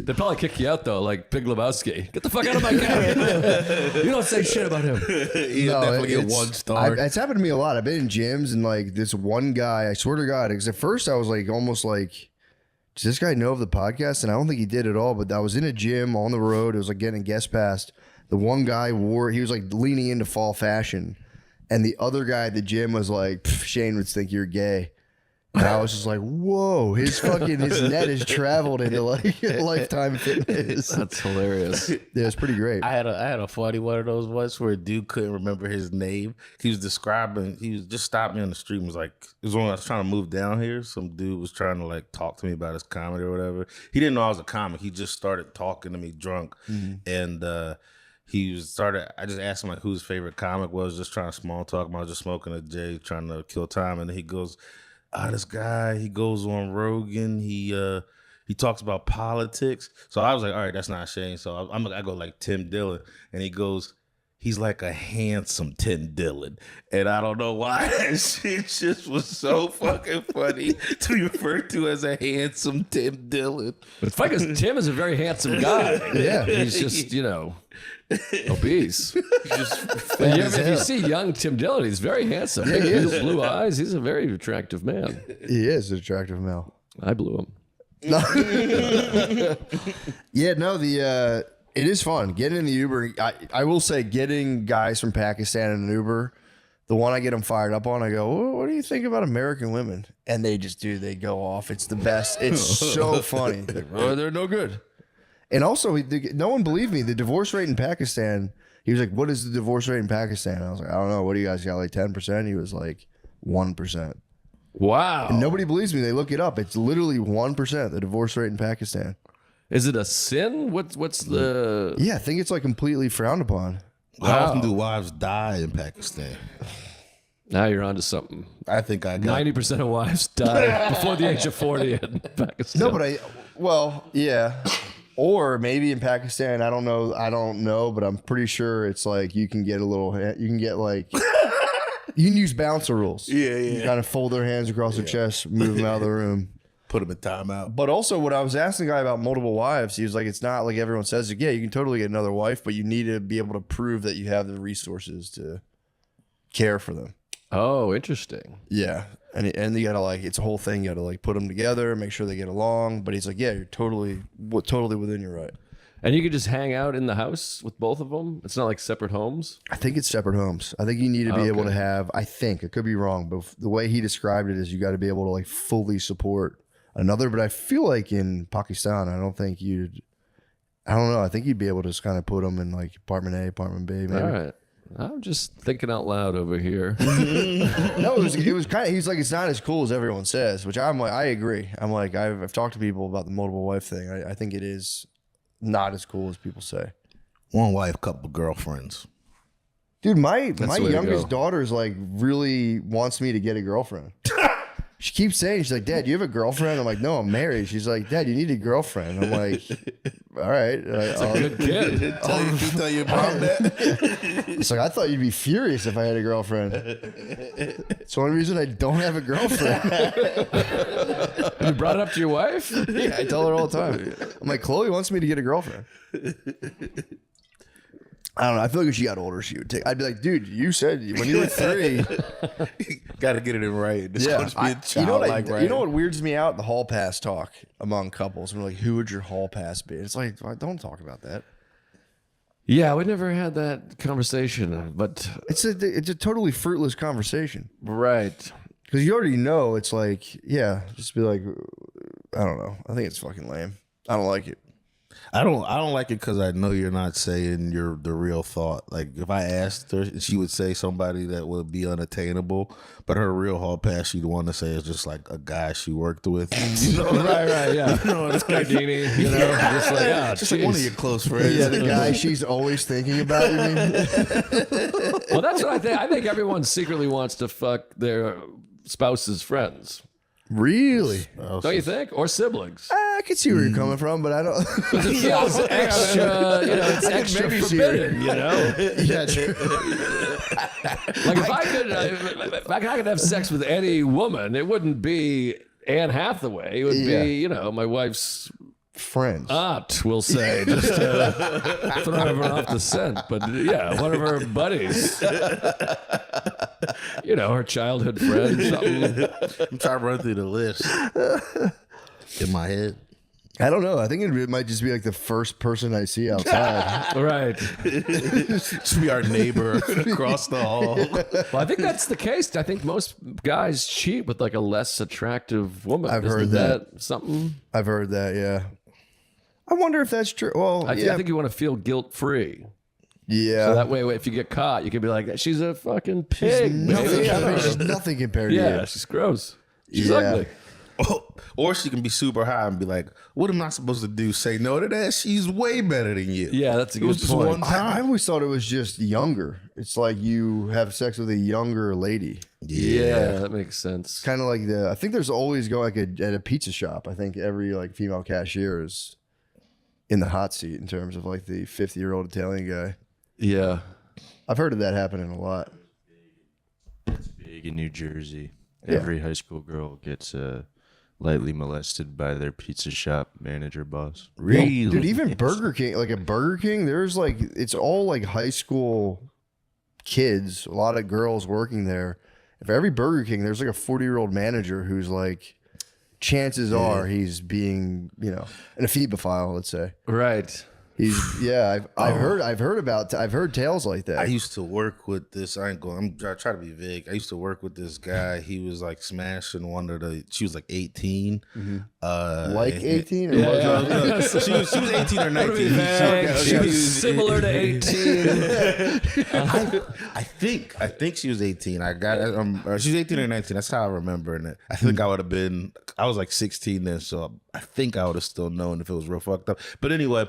They'd probably kick you out, though, like Big Lebowski. Get the fuck out of my car. You don't say shit about him. He'll definitely get it's- 1 star. It's happened to me a lot. I've been in gyms and like this one guy, I swear to God, because at first I was like almost like, does this guy know of the podcast? And I don't think he did at all, but I was in a gym on the road. It was like getting a guest pass. The one guy he was like leaning into fall fashion. And the other guy at the gym was like, Shane would think you're gay. And I was just like, whoa, his net has traveled into like Lifetime Fitness. That's hilarious. Yeah, it's pretty great. I had a funny one of those ones where a dude couldn't remember his name. He was just stopped me on the street and was like, it was when I was trying to move down here. Some dude was trying to like talk to me about his comedy or whatever. He didn't know I was a comic. He just started talking to me drunk. And I just asked him like who his favorite comic was, just trying to small talk him. I was just smoking a J, trying to kill time. And then he goes, this guy, he goes on Rogan. He talks about politics. So I was like, all right, that's not Shane. So I go like Tim Dillon, and he goes, he's like a handsome Tim Dillon. And I don't know why that shit just was so fucking funny to be referred to as a handsome Tim Dillon. It's funny because Tim is a very handsome guy. Yeah. He's just, obese. If you see young Tim Dillon, he's very handsome. Yeah, he is. Blue eyes. He's a very attractive man. He is an attractive male. I blew him. Yeah, no, It is fun. Getting in the Uber. I will say getting guys from Pakistan in an Uber, the one I get them fired up on, I go, what do you think about American women? And they go off. It's the best. It's so funny. They're no good. And also, no one believed me. The divorce rate in Pakistan, he was like, what is the divorce rate in Pakistan? I was like, I don't know. What do you guys got, like 10%? He was like, 1%. Wow. And nobody believes me. They look it up. It's literally 1%, the divorce rate in Pakistan. Is it a sin? What's the... Yeah, I think it's like completely frowned upon. How often do wives die in Pakistan? Now you're onto something. I think I got 90% of wives die before the age of 40 in Pakistan. No, but yeah. Or maybe in Pakistan, I don't know, but I'm pretty sure it's like you can get you can use bouncer rules. Yeah. You kind of fold their hands across their chest, move them out of the room. put them in timeout. But also, when I was asking the guy about multiple wives, he was like, it's not like everyone says, like, yeah, you can totally get another wife, but you need to be able to prove that you have the resources to care for them. Oh, interesting. Yeah. And you got to like, it's a whole thing. You got to like put them together, make sure they get along. But he's like, yeah, you're totally within your right. And you could just hang out in the house with both of them? It's not like separate homes? I think it's separate homes. I think you need to be able to have, I could be wrong, but the way he described it is you got to be able to like fully support another. But I feel like in Pakistan, I don't know. I think you'd be able to just kind of put them in like apartment A, apartment B, maybe. All right. I'm just thinking out loud over here. No, it was kind of, he's like, it's not as cool as everyone says, which I'm like, I agree. I'm like, I've talked to people about the multiple wife thing. I think it is not as cool as people say. One wife, couple girlfriends. Dude, my youngest daughter's like really wants me to get a girlfriend. She keeps saying, she's like, Dad, you have a girlfriend? I'm like, no, I'm married. She's like, Dad, you need a girlfriend. I'm like, all right. It's a good kid. Tell your mom that. It's like, I thought you'd be furious if I had a girlfriend. It's the only reason I don't have a girlfriend. You brought it up to your wife? Yeah, I tell her all the time. I'm like, Chloe wants me to get a girlfriend. I don't know. I feel like if she got older, she would take. I'd be like, dude, you said when you were 3, got to get it in right. This yeah. be a child You know what weirds me out? The hall pass talk among couples. We're like, who would your hall pass be? It's like, don't talk about that. Yeah, we never had that conversation, but It's a totally fruitless conversation. right. Because you already know. It's like, yeah, just be like, I don't know. I think it's fucking lame. I don't like it. I don't like it because I know you're not saying the real thought. Like if I asked her, she would say somebody that would be unattainable, but her real hall pass she'd want to say is just like a guy she worked with. You know? Right, yeah. You know, it's Gardini, you know, just like, just like one of your close friends. Yeah, the guy she's always thinking about. You mean? Well, that's what I think. I think everyone secretly wants to fuck their spouse's friends. Really? Don't you think? Or siblings. I can see where you're coming from, but I don't. It feels extra, it's extra forbidden, you know? Yeah, true. Like if I could have sex with any woman, it wouldn't be Anne Hathaway. It would be, my wife's Friends. aunt, we'll say, just to throw everyone off the scent. But yeah, one of her buddies. Her childhood friend, something. I'm trying to run through the list in my head. I don't know. I think it might just be like the first person I see outside. Right. Just be our neighbor across the hall. Well, I think that's the case. I think most guys cheat with like a less attractive woman. I've heard Isn't that something? I've heard that, yeah. I wonder if that's true. Well, I think you want to feel guilt-free. Yeah. So that way, if you get caught, you can be like, she's a fucking pig. She's nothing compared to you. Yeah, she's gross. She's ugly. Or she can be super high and be like, what am I supposed to do? Say no to that? She's way better than you. Yeah, that's a good just point. one time. I always thought it was just younger. It's like you have sex with a younger lady. Yeah, that makes sense. Kind of like I think there's always at a pizza shop. I think every like female cashier is in the hot seat in terms of like the 50-year-old Italian guy. Yeah. I've heard of that happening a lot. It's big in New Jersey. Every high school girl gets lightly molested by their pizza shop manager boss. Really? Dude, even Burger King, like a Burger King, there's like, it's all like high school kids, a lot of girls working there. If every Burger King, there's like a 40-year-old manager who's like, chances are he's being, an ephebophile, let's say. Right. I've heard tales like that. I used to work with this. I try to be vague. I used to work with this guy. He was like smashing one of the. She was like 18. Like 18? Or no. She was 18 or 19. She was similar to 18. I think she was 18. She was 18 or 19. That's how I remember it. I think I would have been. I was like 16 then, so I think I would have still known if it was real fucked up. But anyway.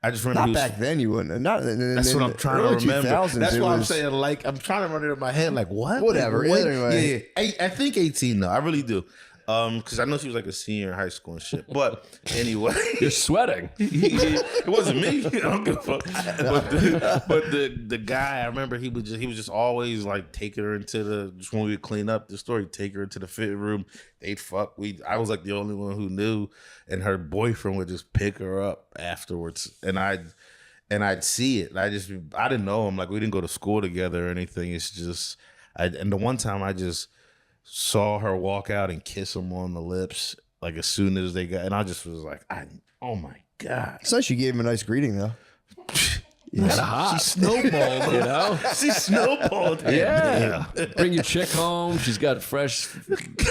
I just remember not back then. You wouldn't. Not. That's what I'm trying to remember. That's why I'm saying. Like I'm trying to run it in my head. Like what? Whatever. Like, anyway, I think 18 though. I really do. Because I know she was like a senior in high school and shit. But anyway, you're sweating. It wasn't me. I don't give a fuck. But the guy, I remember he was just always like taking her into just when we would clean up the store, he'd take her into the fit room. They'd fuck. I was like the only one who knew, and her boyfriend would just pick her up afterwards, and I'd see it. I didn't know him. Like we didn't go to school together or anything. It's just and the one time I just saw her walk out and kiss him on the lips, like as soon as they got, and I just was like, oh my God. It's nice you gave him a nice greeting though. She snowballed, She snowballed. Yeah. Bring your chick home. She's got fresh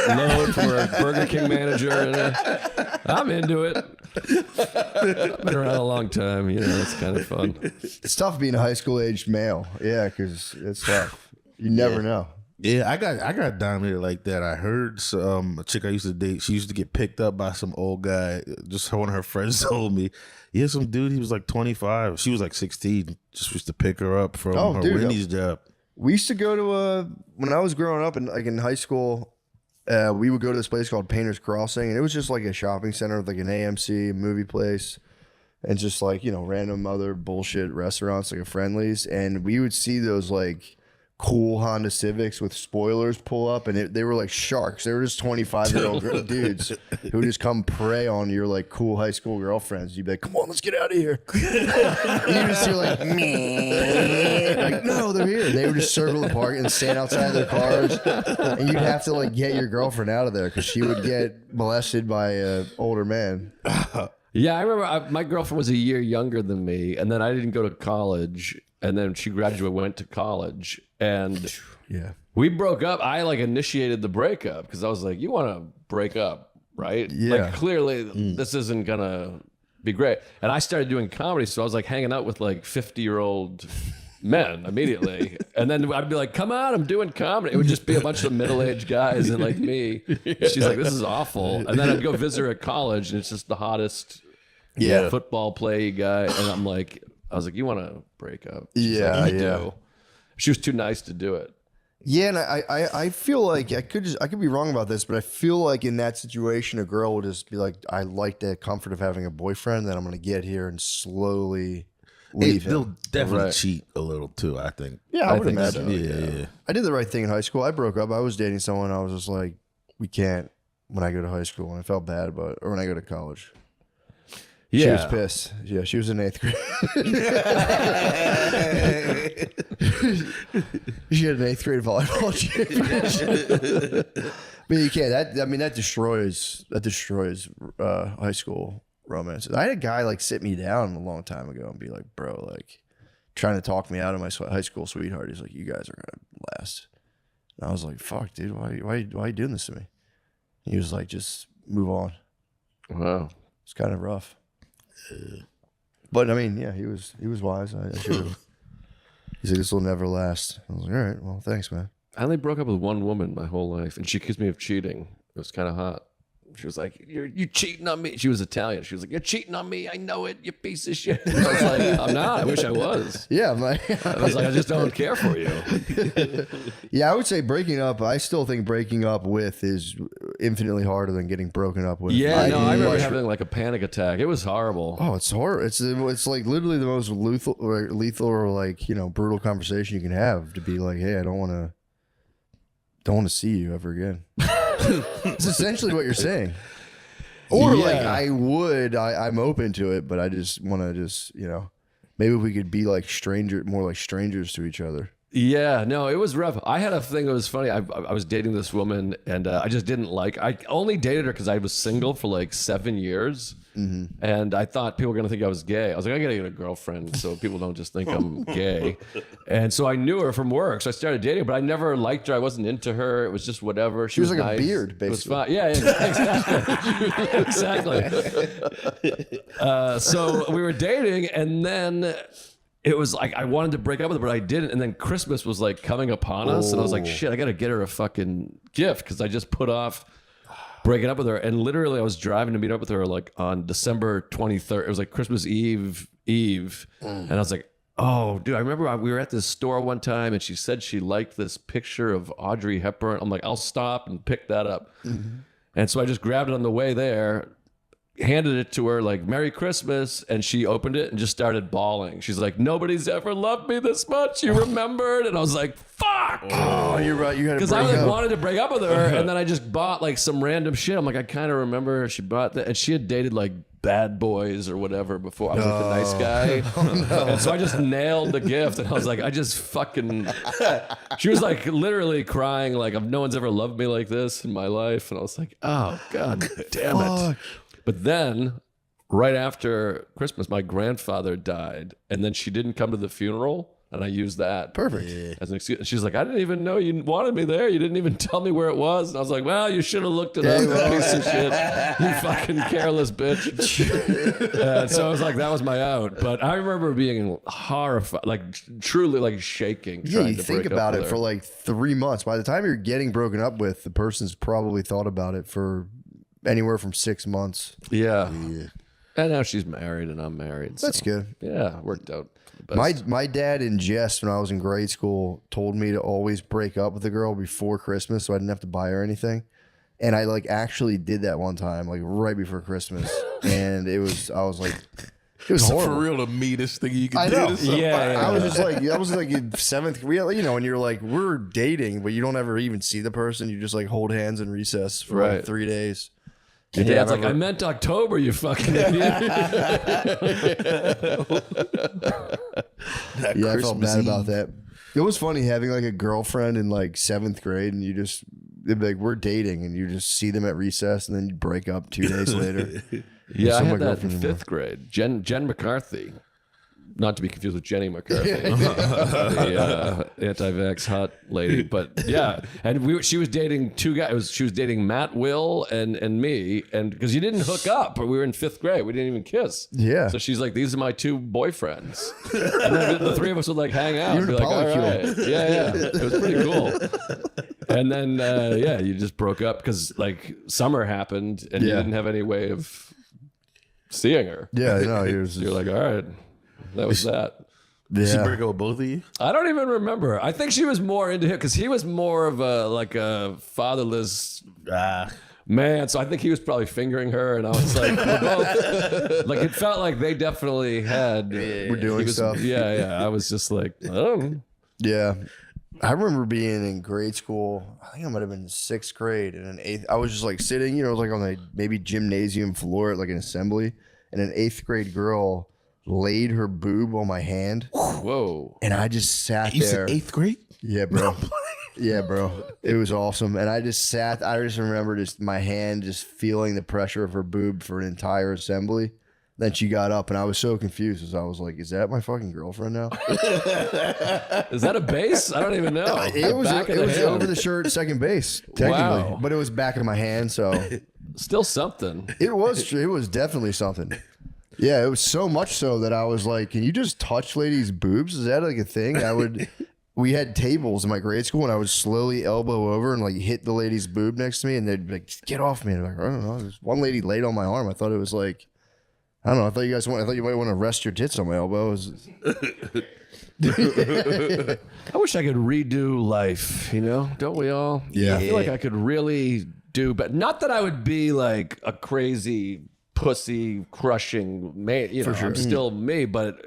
load from her Burger King manager. And I'm into it. I've been around a long time. It's kind of fun. It's tough being a high school aged male. Yeah, because it's tough. You never know. Yeah, I got down there like that. I heard a chick I used to date. She used to get picked up by some old guy. Just one of her friends told me, yeah, some dude. He was like 25. She was like 16. Just used to pick her up from her Wendy's job. We used to go to when I was growing up in high school. We would go to this place called Painter's Crossing, and it was just like a shopping center with like an AMC, a movie place, and just like random other bullshit restaurants like a Friendly's, and we would see those like cool Honda Civics with spoilers pull up, and they were like sharks. They were just 25-year-old dudes who just come prey on your like cool high school girlfriends. You'd be like, come on, let's get out of here. And you just hear like, like, no, they're here. And they would just circle the park and stand outside their cars, and you'd have to like get your girlfriend out of there because she would get molested by an older man. Yeah, I remember my girlfriend was a year younger than me, and then I didn't go to college, and then she graduated, went to college, and we broke up. I like initiated the breakup because I was like, you want to break up, right? Yeah. Like clearly this isn't going to be great. And I started doing comedy, so I was like hanging out with like 50-year-old men immediately. And then I'd be like, come on, I'm doing comedy. It would just be a bunch of middle-aged guys and like me. She's like, this is awful. And then I'd go visit her at college, and it's just the hottest football play guy. And I'm like, I was like, you want to break up? She's like, do. She was too nice to do it. Yeah, and I feel like I could be wrong about this, but I feel like in that situation, a girl would just be like, I like the comfort of having a boyfriend that I'm going to get here and slowly leave him. They'll definitely cheat a little too, I think. Yeah, I would imagine. So, yeah. I did the right thing in high school. I broke up. I was dating someone. I was just like, we can't when I go to high school, and I felt bad about it, or when I go to college. Yeah. She was pissed. Yeah, she was in 8th grade. She had an 8th grade volleyball championship. But you can't. That destroys high school romance. I had a guy like sit me down a long time ago and be like, bro, like trying to talk me out of my high school sweetheart. He's like, you guys are gonna last. And I was like, fuck, dude, why are you doing this to me? He was like, just move on. Wow, it's kind of rough. But I mean, yeah, he was wise. I should have. He's like, this will never last. I was like, all right, well, thanks, man. I only broke up with one woman my whole life, and she accused me of cheating. It was kind of hot. She was like, you're cheating on me. She was Italian. She was like, you're cheating on me. I know it, you piece of shit. I was like, I'm not. I wish I was. Yeah, I was like, I just don't care for you. Yeah, I would say breaking up. I still think breaking up with is infinitely harder than getting broken up with. Yeah, I remember having like a panic attack. It was horrible. Oh, it's horrible. It's like literally the most lethal or like, brutal conversation you can have, to be like, hey, I don't want to see you ever again. It's essentially what you're saying. Or like I'm open to it, but I just want to maybe we could be like more like strangers to each other. Yeah, no, it was rough. I had a thing that was funny. I was dating this woman, and I just didn't like. I only dated her because I was single for like 7 years. And I thought people were going to think I was gay. I was like, I got to get a girlfriend so people don't just think I'm gay. And so I knew her from work. So I started dating, but I never liked her. I wasn't into her. It was just whatever. She was like nice. a beard, basically. It was fine. Yeah, exactly. So we were dating, and then it was like I wanted to break up with her, but I didn't. And then Christmas was like coming upon us, and I was like, shit, I got to get her a fucking gift because I just put off breaking up with her. And literally I was driving to meet up with her like on December 23rd. It was like Christmas Eve. And I was like, oh, dude, I remember we were at this store one time and she said she liked this picture of Audrey Hepburn. I'm like, I'll stop and pick that up. And so I just grabbed it on the way there, handed it to her like, Merry Christmas. And she opened it and just started bawling. She's like, nobody's ever loved me this much. You remembered? And I was like, fuck. Oh, you're right. You had to because I like wanted to break up with her, and then I just bought like some random shit. I'm like, I kind of remember she bought that, and she had dated like Bad Boys or whatever before. I was like the nice guy, and so I just nailed the gift, and I was like, I just fucking. She was like literally crying, like no one's ever loved me like this in my life, and I was like, oh god damn it. But then, right after Christmas, my grandfather died, and then she didn't come to the funeral. And I used that as an excuse. And she's like, I didn't even know you wanted me there. You didn't even tell me where it was. And I was like, well, you should have looked it up, you piece of shit. You fucking careless bitch. So I was like, that was my out. But I remember being horrified, like truly like shaking. Yeah, you think about it for like 3 months. By the time you're getting broken up with, the person's probably thought about it for anywhere from 6 months. Yeah. And now she's married and I'm married. That's good. Yeah, it worked out. My dad in jest when I was in grade school told me to always break up with a girl before Christmas so I didn't have to buy her anything. And I like actually did that one time, like right before Christmas. And I was like, it was horrible. For real, the meanest thing you I could know. do to somebody. I was just like, I was like in seventh grade, you know, and you're like, we're dating, but you don't ever even see the person. You just like hold hands in recess for like 3 days. Your dad's like, I meant October, you fucking idiot. I felt bad about that. It was funny having like a girlfriend in like 7th grade, and they'd be like, we're dating, and you just see them at recess, and then you break up 2 days later. Yeah, I had that in 5th grade. Jen McCarthy. Not to be confused with Jenny McCarthy, the anti-vax hot lady, but yeah, and she was dating 2 guys. She was dating Matt, Will, and me, and because you didn't hook up, or we were in 5th grade, we didn't even kiss. Yeah. So she's like, "These are my 2 boyfriends," and then the 3 of us would like hang out, and be like, "All right, yeah." It was pretty cool. And then you just broke up because like summer happened, and you didn't have any way of seeing her. Yeah, no, you're like, all right. That was that. Did she break up with both of you? I don't even remember. I think she was more into him because he was more of a fatherless man. So I think he was probably fingering her, and I was like, we're both, like it felt like they definitely had. We're doing stuff. Yeah. I was just like, oh. Yeah. I remember being in grade school. I think I might have been in 6th grade, and in 8th, I was just like sitting, you know, like on the maybe gymnasium floor at like an assembly, and an 8th grade girl laid her boob on my hand. Whoa. And I just sat You there. said 8th grade? Yeah, bro. Yeah, bro. It was awesome. And I just remember just my hand just feeling the pressure of her boob for an entire assembly. Then she got up, and I was so confused because I was like, is that my fucking girlfriend now? Is that a base? I don't even know. It was over the shirt, second base, technically. Wow. But it was back of my hand, so. Still something. It was definitely something. Yeah, it was so much so that I was like, can you just touch ladies' boobs? Is that like a thing? We had tables in my grade school, and I would slowly elbow over and like hit the lady's boob next to me, and they'd be like, get off me. And I'm like, I don't know. There's one lady laid on my arm. I thought it was like, I don't know. I thought you might want to rest your tits on my elbows. I wish I could redo life, you know? Don't we all? Yeah. I feel like I could really do, but not that I would be like a crazy pussy crushing man. You know, I'm still me, but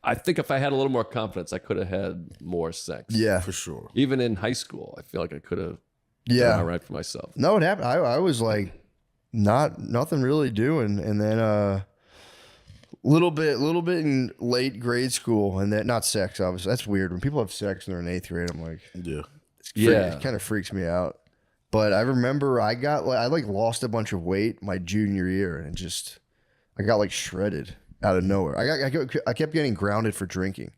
I think if I had a little more confidence, I could have had more sex. Yeah, for sure. Even in high school, I feel like I could have done all right for myself. No, it happened. I was like, nothing really doing, and then little bit in late grade school, and then not sex. Obviously, that's weird. When people have sex and they're in 8th grade, I'm like, it kind of freaks me out. But I remember I lost a bunch of weight my junior year, and I got like shredded out of nowhere. I kept getting grounded for drinking.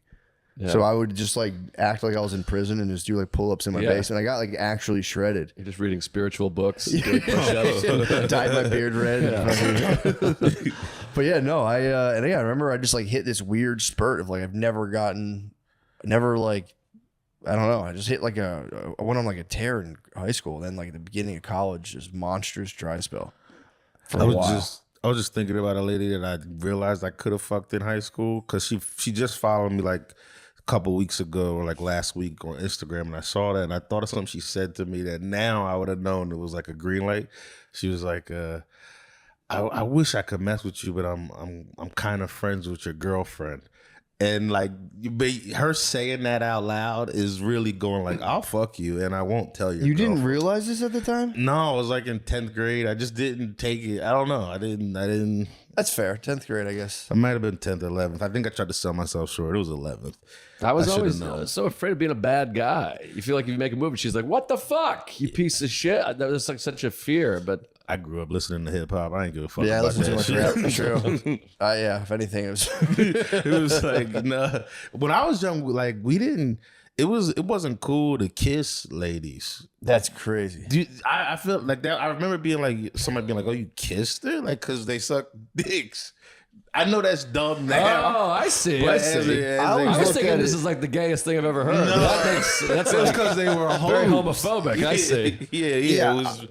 Yeah. So I would just like act like I was in prison and just do like pull-ups in my basement. I got like actually shredded. You're just reading spiritual books, doing push-ups. Dyed my beard red. Yeah. But yeah, no, I remember I just like hit this weird spurt of like I've never like, I don't know. I just hit like I went on like a tear in high school. Then like at the beginning of college, just monstrous dry spell for a while. I was just thinking about a lady that I realized I could have fucked in high school because she just followed me like a couple weeks ago or like last week on Instagram, and I saw that and I thought of something she said to me that now I would have known it was like a green light. She was like, I wish I could mess with you, but I'm kind of friends with your girlfriend. And like her saying that out loud is really going like, I'll fuck you and I won't tell you. You didn't realize this at the time? No, I was like in 10th grade. I just didn't take it. I don't know. I didn't. That's fair. 10th grade, I guess. I might have been 10th or 11th. I think I tried to sell myself short. It was 11th. I was always so afraid of being a bad guy. You feel like if you make a move, and she's like, "What the fuck, you piece of shit." That was like such a fear. But I grew up listening to hip hop. I ain't give a fuck. Yeah, I about listened to that much shit. rap. True. Yeah, if anything, it was. It was like, nah. When I was young, like we didn't. It wasn't cool to kiss ladies. That's crazy. Dude, I feel like that. I remember being like, somebody being like, "Oh, you kissed her?" Like, because they suck dicks. I know that's dumb now. oh, I see. But I see. I was thinking this is like the gayest thing I've ever heard. No. That's It was like because they were very hoes. homophobic. I see. Yeah. It was.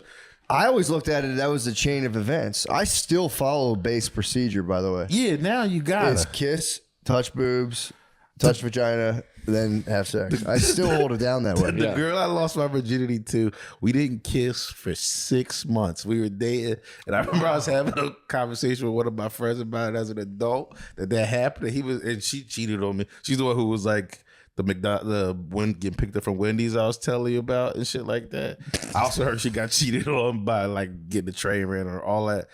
I always looked at it that was a chain of events. I still follow base procedure, by the way. Yeah, now you got It's it. kiss, touch boobs, touch vagina, then have sex. I still hold it down that way. The girl I lost my virginity to, we didn't kiss for 6 months. We were dating, and I remember I was having a conversation with one of my friends about it as an adult that happened. And she cheated on me. She's the one who was like getting picked up from Wendy's I was telling you about and shit like that. I also heard she got cheated on by like getting the train ran or all that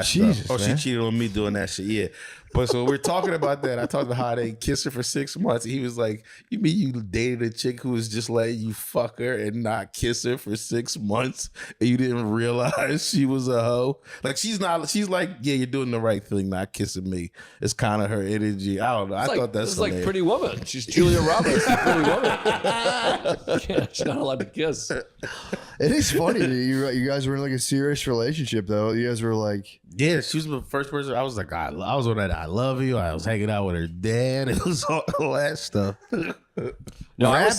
Jesus, stuff. Oh, man. she cheated on me doing that shit. Yeah. But so we're talking about that. I talked about how they kissed her for 6 months. He was like, "You mean you dated a chick who was just letting you fuck her and not kiss her for 6 months, and you didn't realize she was a hoe? Like she's like, yeah, you're doing the right thing, not kissing me. It's kind of her energy. I don't know. I thought that's it's like Pretty Woman. She's Julia Roberts, Pretty Woman. Yeah, she's not allowed to kiss. It is funny. You guys were in like a serious relationship, though. You guys were like, yeah, she was the first person. I was like, I was on that. I love you. I was hanging out with her dad. It was all that stuff. No, rap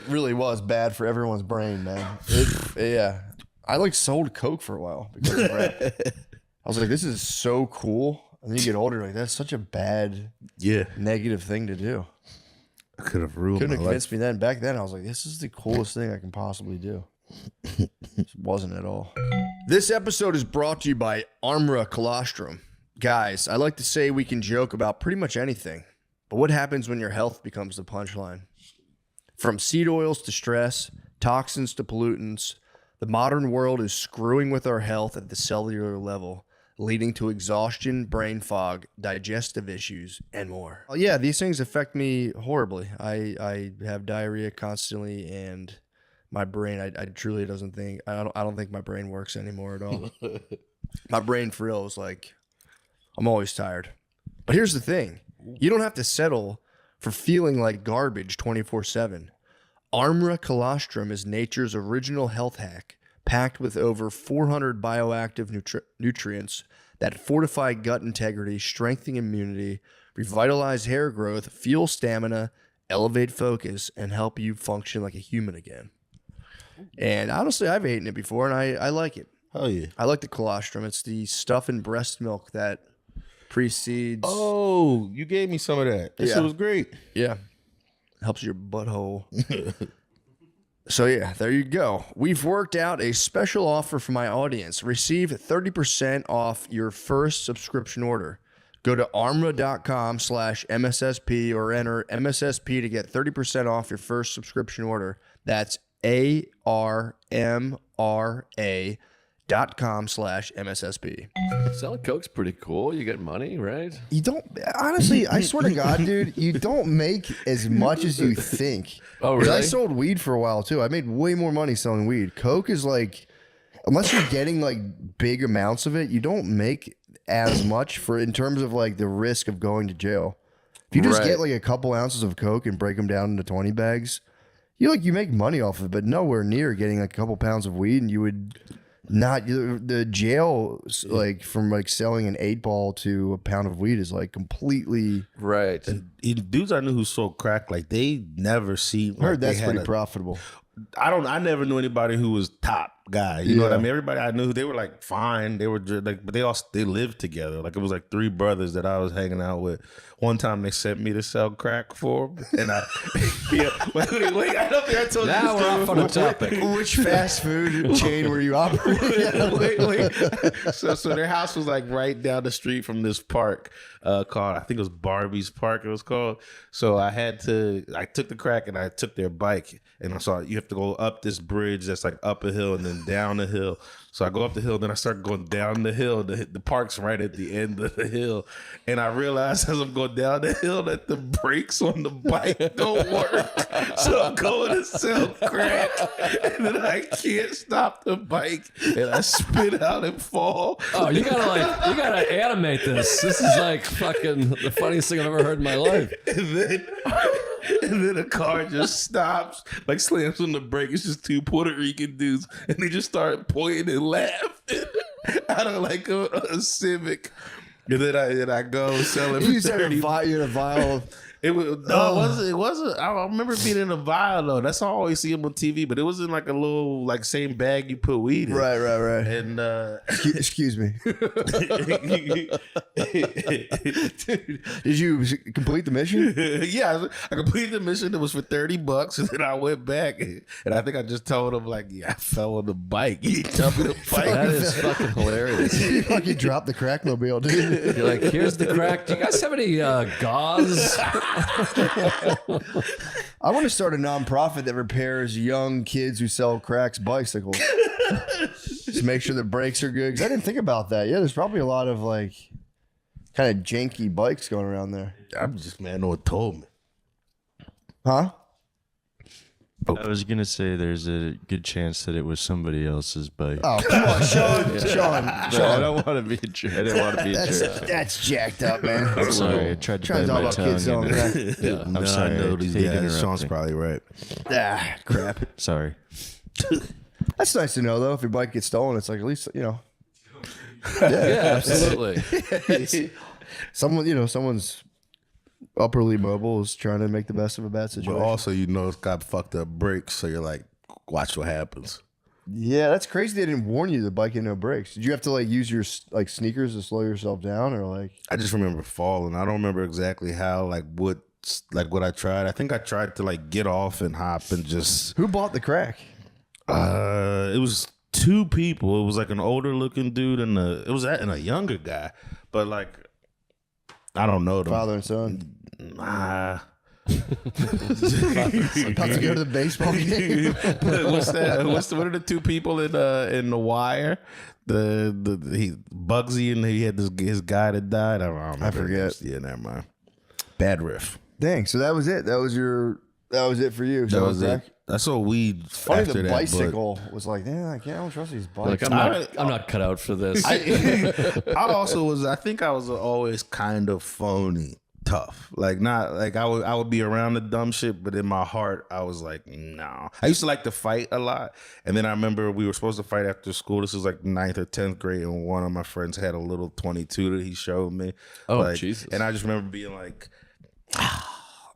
really was bad for everyone's brain, man. Yeah. I like sold coke for a while because of rap. I was like, this is so cool. And then you get older, you're like, that's such a bad, negative thing to do. I could have ruined Couldn't my have life. convinced me then. Back then, I was like, this is the coolest thing I can possibly do. It wasn't at all. This episode is brought to you by Armra Colostrum. Guys, I like to say we can joke about pretty much anything, but what happens when your health becomes the punchline? From seed oils to stress, toxins to pollutants, the modern world is screwing with our health at the cellular level, leading to exhaustion, brain fog, digestive issues, and more. Well, yeah, these things affect me horribly. I have diarrhea constantly, and my brain, I truly doesn't think, I don't think my brain works anymore at all. My brain for real is like, I'm always tired. But here's the thing. You don't have to settle for feeling like garbage 24/7. Armra Colostrum is nature's original health hack, packed with over 400 bioactive nutrients that fortify gut integrity, strengthen immunity, revitalize hair growth, fuel stamina, elevate focus, and help you function like a human again. And honestly, I've eaten it before, and I like it. Oh yeah. I like the colostrum. It's the stuff in breast milk that precedes. Oh, you gave me some of that. That shit was great. Yeah. Helps your butthole. So yeah, there you go. We've worked out a special offer for my audience. Receive 30% off your first subscription order. Go to armra.com/MSSP or enter MSSP to get 30% off your first subscription order. That's ARMRA.com/MSSP. Selling coke's pretty cool. You get money, right? You don't, honestly, I swear to God, dude, you don't make as much as you think. Oh, 'Cause really? I sold weed for a while too. I made way more money selling weed. Coke is like, unless you're getting like big amounts of it, you don't make as much for in terms of like the risk of going to jail. If you just get like a couple ounces of coke and break them down into 20 bags, you make money off of it, but nowhere near getting like a couple pounds of weed. And you would not the jail like from like selling an 8-ball to a pound of weed is like completely right. And dudes I knew who sold crack, like they never see. I heard that's pretty profitable. I never knew anybody who was top guy. You know what I mean? Everybody I knew, they were like fine. They were just, like, but they lived together. Like it was like 3 brothers that I was hanging out with. One time they sent me to sell crack for them, and I wait, I don't think I told you. Now we're off on a topic. Which fast food chain were you operating? wait. So their house was like right down the street from this park called, I think it was Barbie's Park. It was called. So I took the crack and I took their bike, and I saw you have to go up this bridge that's like up a hill and then down the hill. So I go up the hill, then I start going down the hill. The park's right at the end of the hill. And I realized as I'm going down the hill that the brakes on the bike don't work. So I'm going to sell crack. And then I can't stop the bike. And I spin out and fall. Oh, you gotta animate this. This is like fucking the funniest thing I've ever heard in my life. And then a car just stops, like slams on the brake. It's just 2 Puerto Rican dudes, and they just start pointing and laughing out of like a Civic. And then I go sell it for 30. You had a vial of... It wasn't. I remember being in a vial though. That's how I always see them on TV. But it was in like a little like same bag you put weed in. Right. And excuse me. Dude, did you complete the mission? Yeah, I completed the mission. It was for $30, and then I went back, and I think I just told him like, "Yeah, I fell on the bike." He jumped on the bike. That is fucking hilarious. You fucking dropped the crack mobile, dude. You're like, here's the crack. Do you guys have any gauze? I want to start a nonprofit that repairs young kids who sell cracks bicycles. Just make sure the brakes are good. 'Cause I didn't think about that. Yeah, there's probably a lot of like kind of janky bikes going around there. I'm just man, no one told me. Huh? I was gonna say there's a good chance that it was somebody else's bike. Oh, come on, Sean. I don't want to be a jerk. I didn't want to be a jerk. That's jacked up, man. I'm sorry. I tried to Trying bite to talk my about kids tongue. selling crack. Yeah, I'm sorry. I know these hate guys. interrupting. Sean's probably right. Ah, crap. Sorry. That's nice to know, though. If your bike gets stolen, it's like at least, you know. Yeah, absolutely. Someone's upperly mobile is trying to make the best of a bad But situation. also, you know, it's got fucked up brakes, so you're like, watch what happens. Yeah, that's crazy. They didn't warn you the bike had no brakes. Did you have to like use your like sneakers to slow yourself down, or like? I just remember falling. I don't remember exactly how, like what I tried. I think I tried to like get off and hop and just. Who bought the crack? It was 2 people. It was like an older looking dude and a younger guy, but like I don't know them. Father and son. Nah. About to go to the baseball game. What's that? What are the 2 people in The Wire? Bugsy and he had his guy that died. I don't remember. I forget. Yeah, never mind. Bad riff. Dang. So that was it. That was it for you. That was it. I saw weed Funny after the that. bicycle was like, damn, I don't trust these bikes. Like I'm not cut out for this. I think I was always kind of phony tough. Like not like I would be around the dumb shit, but in my heart I was like, no. I used to like to fight a lot. And then I remember we were supposed to fight after school. This was like 9th or 10th grade, and one of my friends had a little 22 that he showed me. Oh, like, Jesus. And I just remember being like,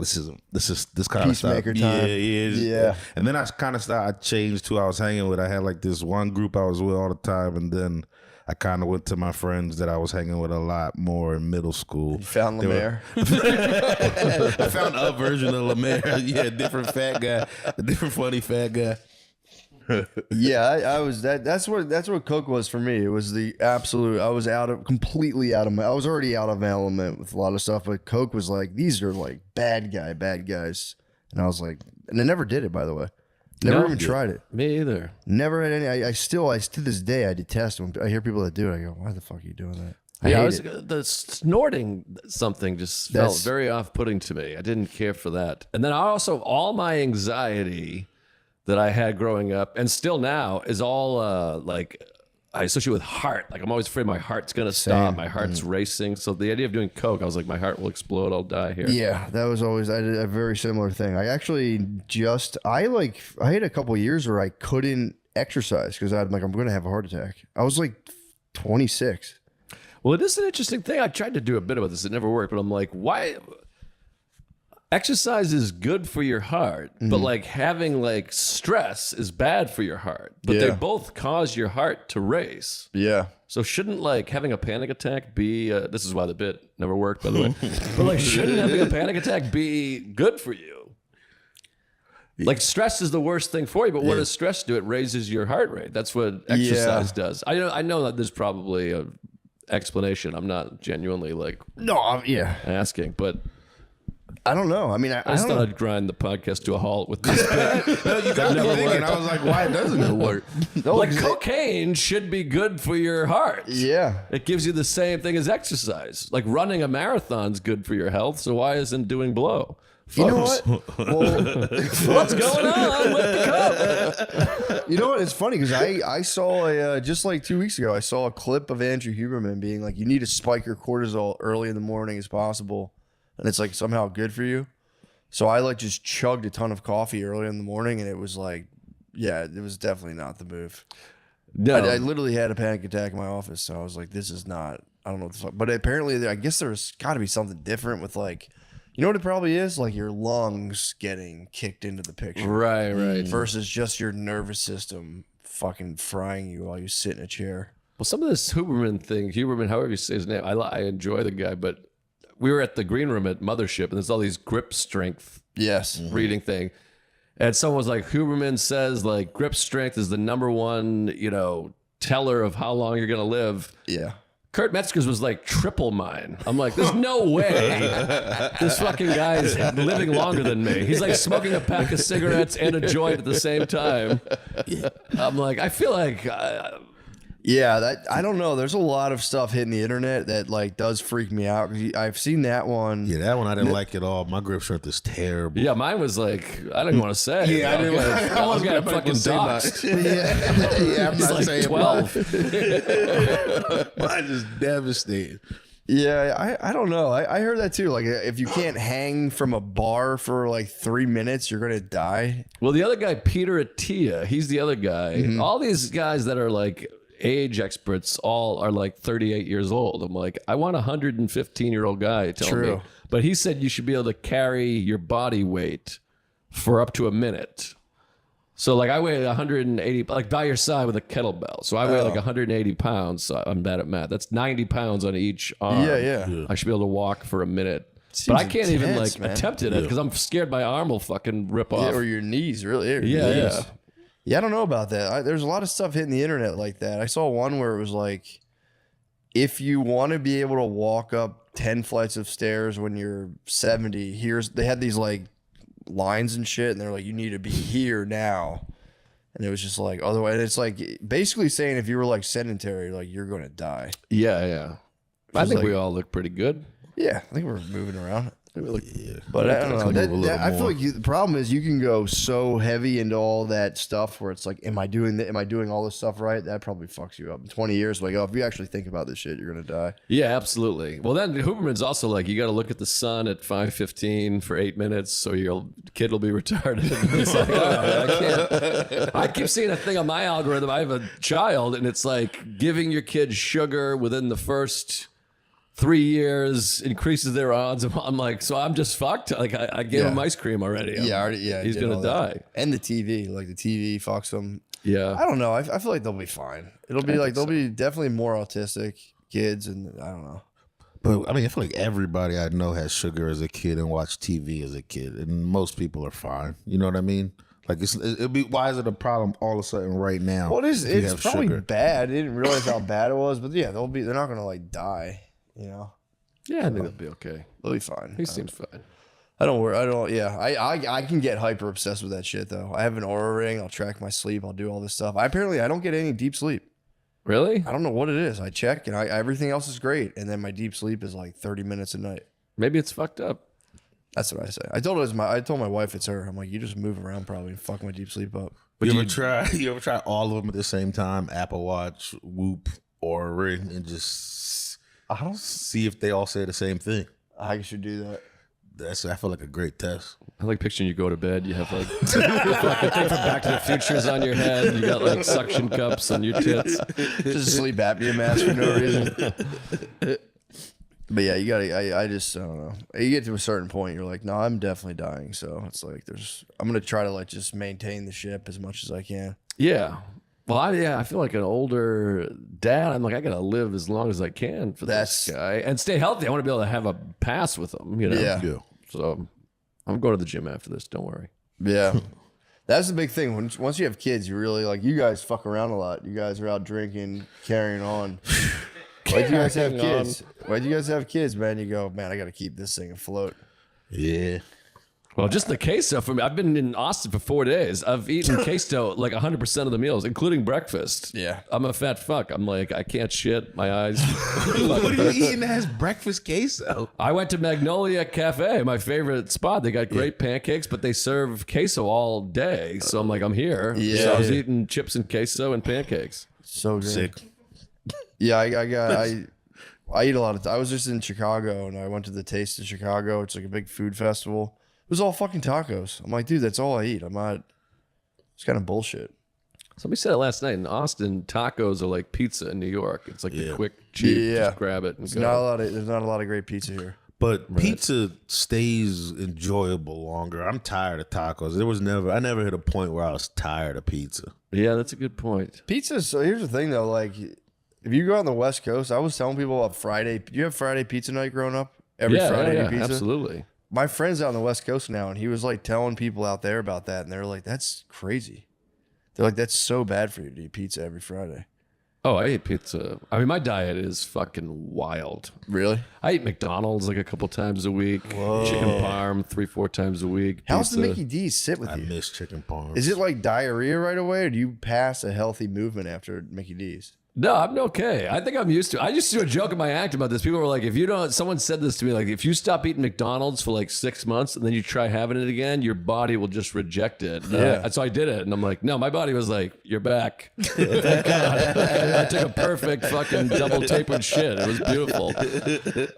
this kind of stuff. Peacemaker time. Yeah. And then I kind of started. I changed who I was hanging with. I had like this one group I was with all the time, and then I kind of went to my friends that I was hanging with a lot more in middle school. You found Lemaire. I found a version of Lemaire. Yeah, different fat guy, a different funny fat guy. Yeah, I was that's what coke was for me. It was the absolute. I was completely out of I was already out of my element with a lot of stuff, but coke was like, these are like bad guys, and I was like, and I never did it, by the way. Never even tried it. Me either. Never had any. I still to this day I detest when I hear people that do it. I go, why the fuck are you doing that? I hate it. The snorting something just felt very off-putting to me. I didn't care for that. And then all my anxiety that I had growing up and still now is all like I associate with heart. Like I'm always afraid my heart's gonna stop. My heart's racing. So the idea of doing coke, I was like, my heart will explode. I'll die here. Yeah, that was always I did a very similar thing. I actually I had a couple of years where I couldn't exercise because I'm gonna have a heart attack. I was like 26. Well, it is an interesting thing. I tried to do a bit about this. It never worked. But I'm like, why? Exercise is good for your heart, but like having like stress is bad for your heart. But they both cause your heart to race. Yeah. So shouldn't like having a panic attack be? This is why the bit never worked, by the way. But like, shouldn't having a panic attack be good for you? Like stress is the worst thing for you, but what does stress do? It raises your heart rate. That's what exercise does. I know that there's probably a explanation. I'm not genuinely like asking, but. I don't know. I mean, I just thought I'd grind the podcast to a halt with this bit. No, you got me thinking. I was like, why doesn't it work? Like cocaine should be good for your heart. Yeah. It gives you the same thing as exercise. Like running a marathon's good for your health, so why isn't doing blow? Folks. You know what? Well, what's going on with the cup? You know what? It's funny because I saw just like 2 weeks ago, I saw a clip of Andrew Huberman being like, you need to spike your cortisol early in the morning as possible. And it's like somehow good for you. So I like just chugged a ton of coffee early in the morning, and it was like, yeah, it was definitely not the move. No, I literally had a panic attack in my office. So I was like, this is not, I don't know what the fuck. But apparently, I guess there's got to be something different with like, you know what it probably is? Like your lungs getting kicked into the picture. Right. Versus just your nervous system fucking frying you while you sit in a chair. Well, some of this Huberman, however you say his name, I enjoy the guy, but we were at the green room at Mothership, and there's all these grip strength reading thing. And someone was like, Huberman says like grip strength is the number one, teller of how long you're going to live. Yeah. Kurt Metzger's was like triple mine. I'm like, there's no way this fucking guy's living longer than me. He's like smoking a pack of cigarettes and a joint at the same time. I'm like, I feel like... I don't know. There's a lot of stuff hitting the internet that like does freak me out. I've seen that one. Yeah, that one I didn't like at all. My grip strength is terrible. Yeah, mine was like, I didn't want to say. Yeah, I was gonna fucking doxed. Yeah, I'm He's not like saying 12. Mine is devastating. Yeah, I don't know. I heard that too. Like if you can't hang from a bar for like 3 minutes, you're gonna die. Well, the other guy, Peter Attia, he's the other guy. All these guys that are like age experts all are like 38 years old. I'm like, I want a 115-year-old guy telling me. But he said you should be able to carry your body weight for up to a minute. So like I weigh 180, like by your side with a kettlebell. So I weigh like 180 pounds. So I'm bad at math. That's 90 pounds on each arm. Yeah. I should be able to walk for a minute. Seems but I can't even intense, like man. attempt it because I'm scared my arm will fucking rip off. Or your knees, really. Yeah. Yeah, I don't know about that. There's a lot of stuff hitting the internet like that. I saw one where it was like, if you want to be able to walk up 10 flights of stairs when you're 70, they had these like lines and shit, and they're like, you need to be here now. And it was just like, otherwise, it's like basically saying if you were like sedentary, like you're going to die. Yeah. I think we all look pretty good. Yeah, I think we're moving around. Yeah. But I don't know. I feel like the problem is you can go so heavy into all that stuff where it's like, am I doing all this stuff right? That probably fucks you up. In 20 years, like, if you actually think about this shit, you're gonna die. Yeah, absolutely. Well, then Huberman's also like, you got to look at the sun at 5:15 for 8 minutes, so your kid will be retarded. It's like, all right, I can't. I keep seeing a thing on my algorithm. I have a child, and it's like giving your kid sugar within the first 3 years increases their odds. I'm like, so I'm just fucked. Like I gave him ice cream already. He's gonna die. And the TV, like the TV fucks them. Yeah, I don't know. I feel like they'll be fine. It'll be like they'll be definitely more autistic kids, and I don't know. But I mean, I feel like everybody I know has sugar as a kid and watched TV as a kid, and most people are fine. You know what I mean? Like it'll be. Why is it a problem all of a sudden right now? Well, it's probably bad. They didn't realize how bad it was, but yeah, they're not gonna like die. You know? Yeah, I think they'll be okay. They'll be fine. He seems fine. I don't worry. Yeah, I can get hyper obsessed with that shit though. I have an Oura ring. I'll track my sleep. I'll do all this stuff. I don't get any deep sleep. Really? I don't know what it is. I check and everything else is great, and then my deep sleep is like 30 minutes a night. Maybe it's fucked up. That's what I say. I told my wife it's her. I'm like, you just move around probably and fuck my deep sleep up. But you ever try all of them at the same time? Apple Watch, Whoop, or Ring, and just see if they all say the same thing. I should do that. I feel like a great test. I like picturing you go to bed. You have like the fucking thing from Back to the Future's on your head. You got like suction cups on your tits. Just a sleep apnea mask for no reason. But yeah, you gotta. I don't know. You get to a certain point, you're like, no, I'm definitely dying. So it's like I'm gonna try to like just maintain the ship as much as I can. Yeah. Well, I feel like an older dad. I'm like, I gotta live as long as I can for this guy and stay healthy. I want to be able to have a pass with him. You know. Yeah. So I'm going to the gym after this. Don't worry. Yeah. That's the big thing. Once you have kids, you really like. You guys fuck around a lot. You guys are out drinking, carrying on. Why'd you guys have kids? Why'd you guys have kids, man? You go, man, I got to keep this thing afloat. Yeah. Well, just the queso for me. I've been in Austin for 4 days. I've eaten queso like 100% of the meals, including breakfast. Yeah. I'm a fat fuck. I'm like, I can't shit. My eyes. What are you eating that has breakfast queso? I went to Magnolia Cafe, my favorite spot. They got great pancakes, but they serve queso all day. So I'm like, I'm here. Yeah. So I was eating chips and queso and pancakes. So good. Sick. Yeah, I eat a lot of. I was just in Chicago and I went to the Taste of Chicago. It's like a big food festival. It was all fucking tacos. I'm like, dude, that's all I eat. I'm not. It's kind of bullshit. Somebody said it last night in Austin. Tacos are like pizza in New York. It's like the quick, cheap. Yeah. Just grab it. And There's not a lot of great pizza here. But pizza stays enjoyable longer. I'm tired of tacos. I never hit a point where I was tired of pizza. Yeah, that's a good point. Pizza. So here's the thing though, like if you go on the West Coast, I was telling people about Friday. You have Friday pizza night growing up? Every Friday yeah, pizza? absolutely. My friend's out on the West Coast now, and he was like telling people out there about that, and they're like, that's crazy. They're like, that's so bad for you to eat pizza every Friday. Oh, I eat pizza. I mean, my diet is fucking wild. Really? I eat McDonald's like a couple times a week. Whoa. Chicken parm 3-4 times a week. How's the pizza. Mickey D's sit with I you? miss chicken parm. Is it like diarrhea right away, or do you pass a healthy movement after Mickey D's? No, I'm okay. I think I'm used to it. I used to do a joke in my act about this. People were like, if you don't, someone said this to me, like, if you stop eating McDonald's for like 6 months and then you try having it again, your body will just reject it. Yeah. So I did it. And I'm like, no, my body was like, you're back. Thank God. I took a perfect fucking double tapered shit. It was beautiful.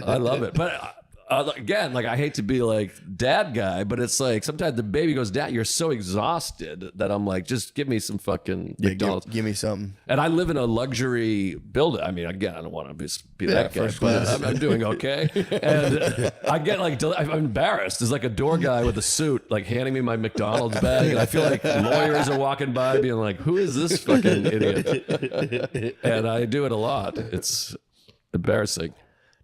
I love it. But again, like, I hate to be like dad guy, but it's like sometimes the baby goes, Dad, you're so exhausted that I'm like, just give me some fucking McDonald's. Give me something. And I live in a luxury building. I mean, again, I don't want to be that guy, first class. but I'm doing okay. And I get like, I'm embarrassed. There's like a door guy with a suit, like handing me my McDonald's bag. And I feel like lawyers are walking by being like, who is this fucking idiot? And I do it a lot. It's embarrassing.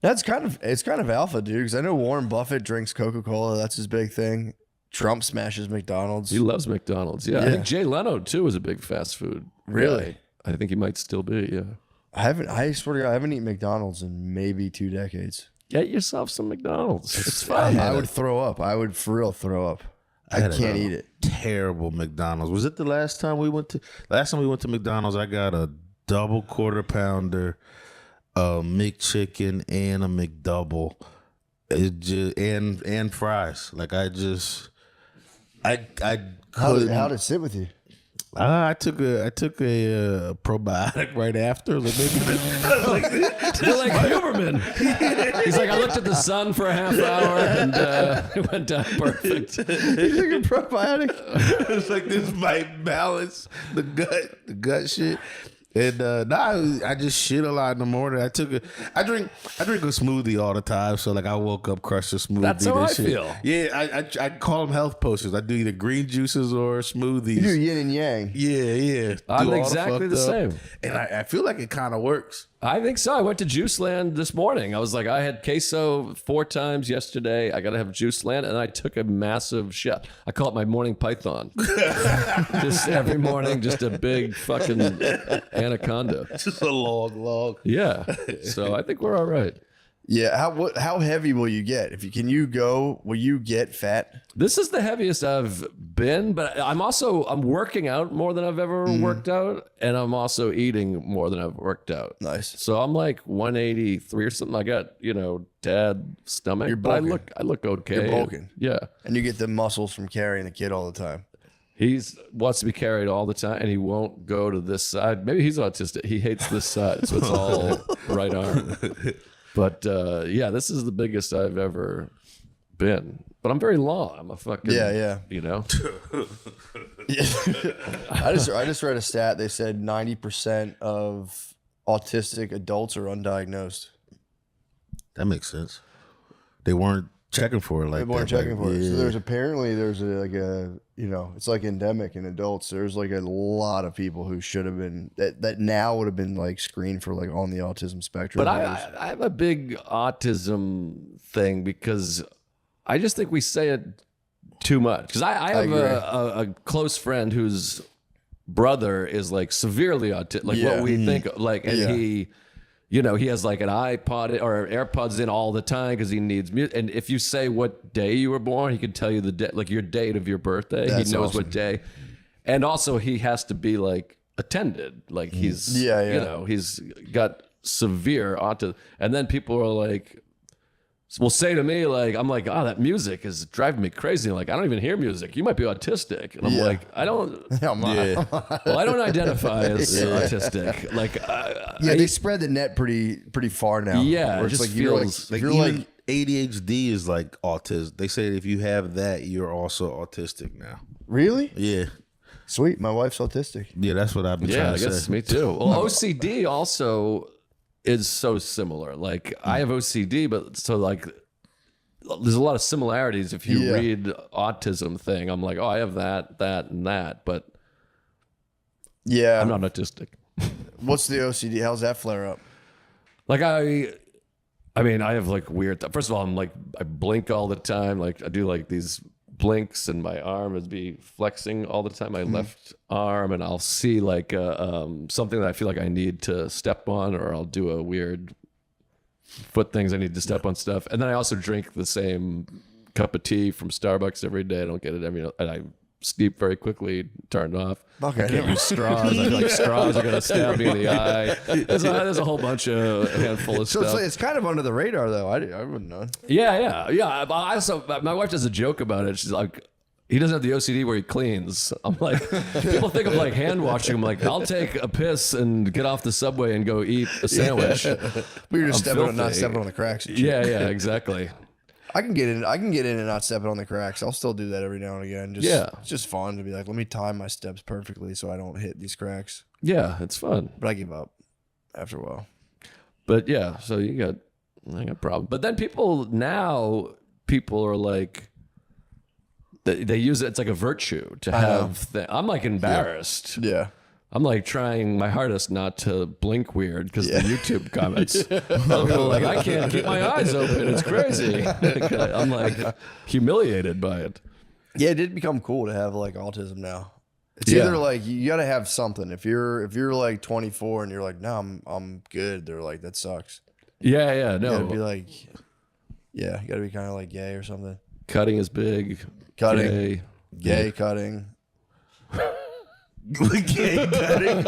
It's kind of alpha, dude. Because I know Warren Buffett drinks Coca-Cola. That's his big thing. Trump smashes McDonald's. He loves McDonald's. Yeah. I think Jay Leno too is a big fast food Really? guy. I think he might still be. Yeah. I swear to God, I haven't eaten McDonald's in maybe 2 decades. Get yourself some McDonald's. It's fun. I would throw up. I would for real throw up. I can't eat it. Terrible McDonald's. Was it the last time we went to McDonald's? I got a double quarter pounder, a McChicken, and a McDouble. It just and fries. Like I How couldn't. did it sit with you? I took a probiotic right after. Like maybe You're like Huberman. He's like, I looked at the sun for a half hour and it went down perfect. You took a probiotic? it's like this might balance the gut shit. And I just shit a lot in the morning. I drink a smoothie all the time. So like I woke up, crushed a smoothie. That's how I shit. feel. Yeah, I call them health potions. I do either green juices or smoothies. You do yin and yang. Yeah. I'm Do all exactly the fucked up. same. And I feel like it kind of works. I think so. I went to Juice Land this morning. I was like, I had queso 4 times yesterday. I got to have Juice Land. And I took a massive shit. I call it my morning python. Just every morning, just a big fucking anaconda. Just a long. Yeah. So I think we're all right. Yeah. How heavy will you get? Will you get fat? This is the heaviest I've been, but I'm working out more than I've ever worked out, and I'm also eating more than I've worked out. Nice. So I'm like 183 or something. I got, dad stomach. You're but bulking. I look okay. You're bulking. Yeah. And you get the muscles from carrying the kid all the time. He wants to be carried all the time, and he won't go to this side. Maybe he's autistic. He hates this side, so it's all right arm. But this is the biggest I've ever been. But I'm very long. I'm a fucking yeah. Yeah. I just read a stat. They said 90% of autistic adults are undiagnosed. That makes sense. They weren't checking for it like that. They weren't checking for it. Yeah. So it's like endemic in adults. There's like a lot of people who should have been that now would have been like screened for like on the autism spectrum. But I have a big autism thing because I just think we say it too much. Because I have a close friend whose brother is like severely autistic, like what we think, like, and he, he has like an iPod or AirPods in all the time because he needs music. And if you say what day you were born, he can tell you the day, like your date of your birthday. That's he knows awesome. what day. And also he has to be like attended. Like he's, he's got severe autism. And then people are like, will say to me, like, I'm like, that music is driving me crazy. Like, I don't even hear music. You might be autistic. And I'm like, I don't. Well, I don't identify as autistic. Like, they spread the net pretty far now. Yeah, where it just Feels like you're even ADHD is like autism. They say if you have that, you're also autistic now. Really? Yeah. Sweet. My wife's autistic. Yeah, that's what I've been trying I to guess say. me too. Well, OCD also is so similar. Like, I have OCD, but so like, there's a lot of similarities. If you read autism thing, I'm like, I have that, and that, but I'm not autistic. What's the OCD? How's that flare up? Like I mean, I have like weird. First of all, I'm like I blink all the time. Like I do like these blinks, and my arm would be flexing all the time. My left arm, and I'll see like something that I feel like I need to step on, or I'll do a weird foot things I need to step on stuff. And then I also drink the same cup of tea from Starbucks every day. I don't get it and I sleep very quickly, turn it off. Okay. I can't use straws. I feel like straws are going to stab me in the eye. There's a whole bunch of handful of stuff. So it's kind of under the radar, though. I wouldn't know. Yeah. I also, my wife does a joke about it. She's like, he doesn't have the OCD where he cleans. I'm like, people think of like hand washing. I'm like, I'll take a piss and get off the subway and go eat a sandwich. We were just not stepping on the cracks. And shit. Yeah, exactly. I can get in and not stepping on the cracks. I'll still do that every now and again. It's just fun to be like, let me time my steps perfectly so I don't hit these cracks. Yeah, it's fun. But I give up after a while. But yeah, so I got a problem. But then people are like, they use it. It's like a virtue to have. I'm like embarrassed. Yeah. I'm like trying my hardest not to blink weird because the YouTube comments. People are like, I can't keep my eyes open. It's crazy. I'm like humiliated by it. Yeah, it did become cool to have like autism now. It's either like you got to have something. If you're like 24 and you're like, no, I'm good. They're like, that sucks. Yeah, no. You gotta be like, you got to be kind of like gay or something. Cutting is big. Cutting. Gay cutting. Gay cutting.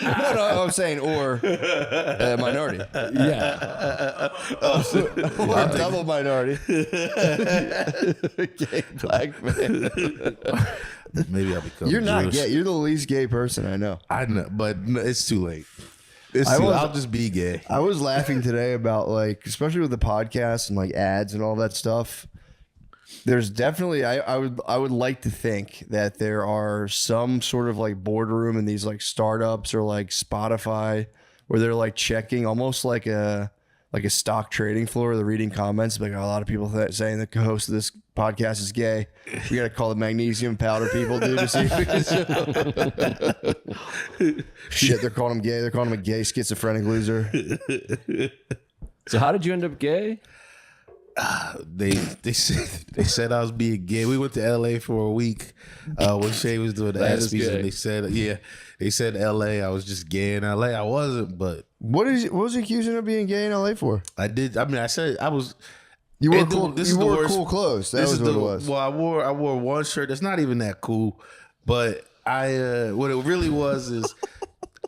No, I'm saying or minority. Yeah. Or double minority. Gay black man. Maybe I'll become You're not Jewish. gay. You're the least gay person I know. I know, but it's too late. I'll just be gay. I was laughing today about like, especially with the podcast and like ads and all that stuff. There's definitely I would like to think that there are some sort of like boardroom in these like startups or like Spotify where they're like checking almost like a stock trading floor. They're reading comments like a lot of people saying the host of this podcast is gay. We got to call the magnesium powder people, dude, to see if shit. They're calling him gay. They're calling him a gay schizophrenic loser. So how did you end up gay? They said I was being gay. We went to LA for a week when Shane was doing the That is ESPYs, gay. and they said LA I was just gay in LA. I wasn't, but What was he accusing of being gay in LA for? I did. I mean, I said I was. You wore cool. You wore cool clothes. That was what it was. Well, I wore one shirt that's not even that cool, but what it really was is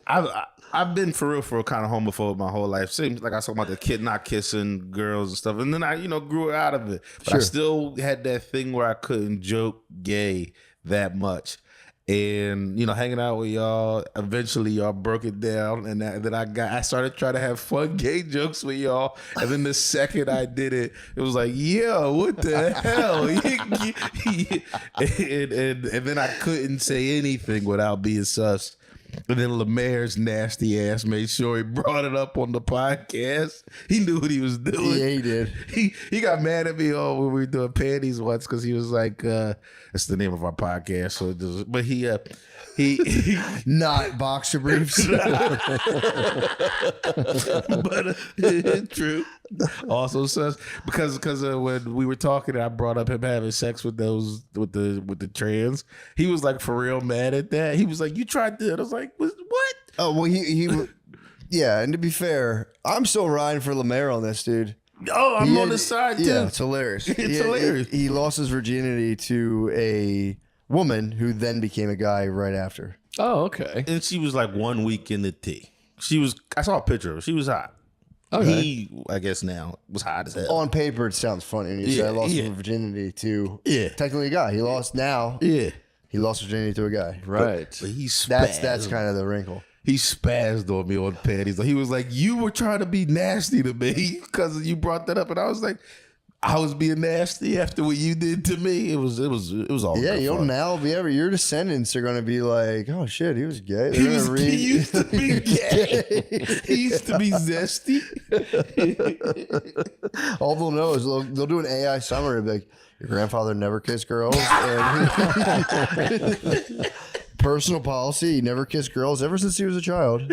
I've been for real for kind of homophobe my whole life. Seems like I was talking about the kid not kissing girls and stuff, and then I grew out of it. But I still had that thing where I couldn't joke gay that much. And hanging out with y'all, eventually y'all broke it down, and then I started trying to have fun gay jokes with y'all. And then the second I did it, it was like, yeah, what the hell? and then I couldn't say anything without being sus. And then Lemaire's nasty ass made sure he brought it up on the podcast. He knew what he was doing. Yeah, he did. He got mad at me when we were doing panties once because he was like, "That's the name of our podcast." So, but he not boxer briefs. But true. Also, sus because when we were talking, I brought up him having sex with the trans. He was like for real mad at that. He was like, "You tried that?" I was like, "What?" Oh well, he yeah. And to be fair, I'm still riding for Lemaire on this, dude. Oh, I'm on the side too. Yeah, it's hilarious. Hilarious. He lost his virginity to a woman who then became a guy right after. Oh, okay. And she was like 1 week in the tea. I saw a picture of her. She was hot. Okay. He, I guess now, was hot as hell. On paper, it sounds funny. And you say I lost my virginity to technically a guy. He lost now. Yeah. He lost virginity to a guy. Right. But he spazzed. That's kind of the wrinkle. He spazzed on me on panties. He was like, "You were trying to be nasty to me because you brought that up," and I was like, "I was being nasty after what you did to me." It was all you'll now be your descendants are gonna be like, "Oh shit, he was gay." He used to be gay. He used to be zesty. All they'll know is they'll do an AI summary, like, your grandfather never kissed girls. And personal policy, he never kissed girls ever since he was a child.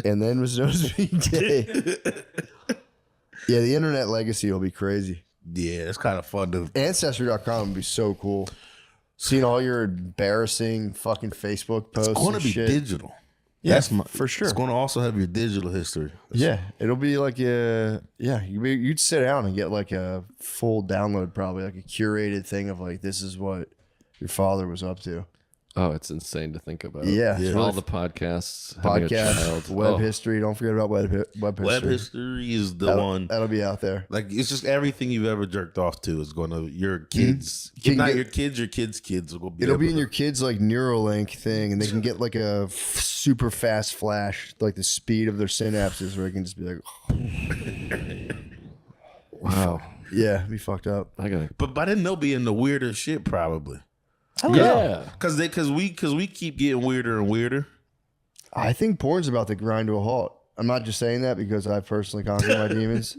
And then was known as being gay. Yeah, the internet legacy will be crazy. Yeah, it's kind of fun to. Ancestry.com would be so cool. Seeing all your embarrassing fucking Facebook posts. It's going to be shit. Digital. Yeah, for sure. It's going to also have your digital history. Yeah, it'll be like you'd sit down and get like a full download, probably like a curated thing of like, this is what your father was up to. Oh, it's insane to think about. Yeah. All the podcasts, having a child. Web history. Don't forget about web history. Web history is the one. That'll be out there. Like, it's just everything you've ever jerked off to is going to your kids. Mm-hmm. If not your kids' kids will be. It'll be in your kids' like Neuralink thing, and they can get like a super fast flash, like the speed of their synapses, where it can just be like, wow. Yeah, be fucked up. But by then they'll be in the weirder shit probably. Yeah, because we keep getting weirder and weirder. I think porn's about to grind to a halt. I'm not just saying that because I personally conquered my demons.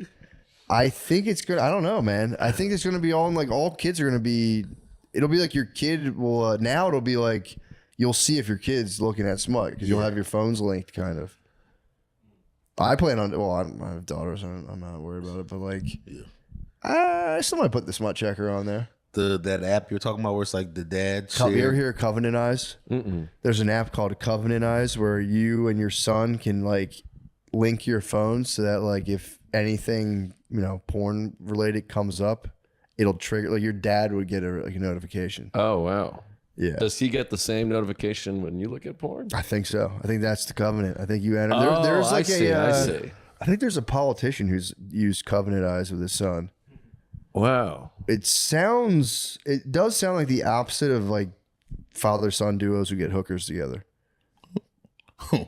I think it's good. I don't know, man. I think it's going to be all kids are going to be. It'll be like your kid will. Now it'll be like you'll see if your kid's looking at smut because you'll have your phones linked, kind of. I plan on. Well, I have daughters. I'm not worried about it, but like, I still might put the smut checker on there. That app you're talking about where it's like the dad You ever hear of Covenant Eyes? Mm-mm. There's an app called Covenant Eyes where you and your son can like link your phones so that like if anything porn related comes up, it'll trigger, like your dad would get a notification. Oh wow. Yeah. Does he get the same notification when you look at porn? I think so. I think that's the Covenant. I think you enter. Oh, there's like I see. I think there's a politician who's used Covenant Eyes with his son. Wow. It does sound like the opposite of like father-son duos who get hookers together.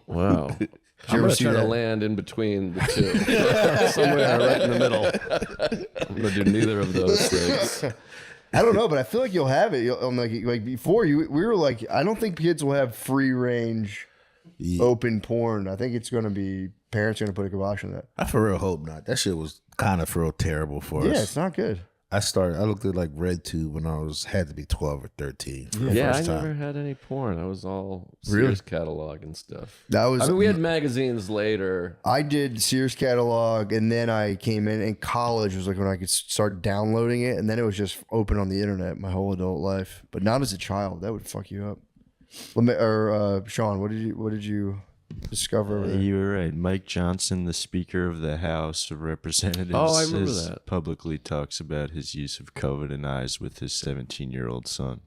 Wow. I'm going to try to land in between the two. Somewhere right in the middle. I'm going to do neither of those things. I don't know, but I feel like you'll have it. Like before, we were like, I don't think kids will have free range open porn. I think it's going to be parents are going to put a kibosh on that. I for real hope not. That shit was kind of for real terrible for us. Yeah, it's not good. I looked at like RedTube when I had to be 12 or 13. Yeah, I never had any porn. I was all Sears catalog and stuff. We had magazines later. I did Sears catalog, and then I came in college was like when I could start downloading it, and then it was just open on the internet my whole adult life. But not as a child. That would fuck you up. Or Sean, what did you? discover over there. You were right. Mike Johnson, the Speaker of the House of Representatives, Oh, I remember that. publicly talks about his use of covenant eyes with his 17-year-old son.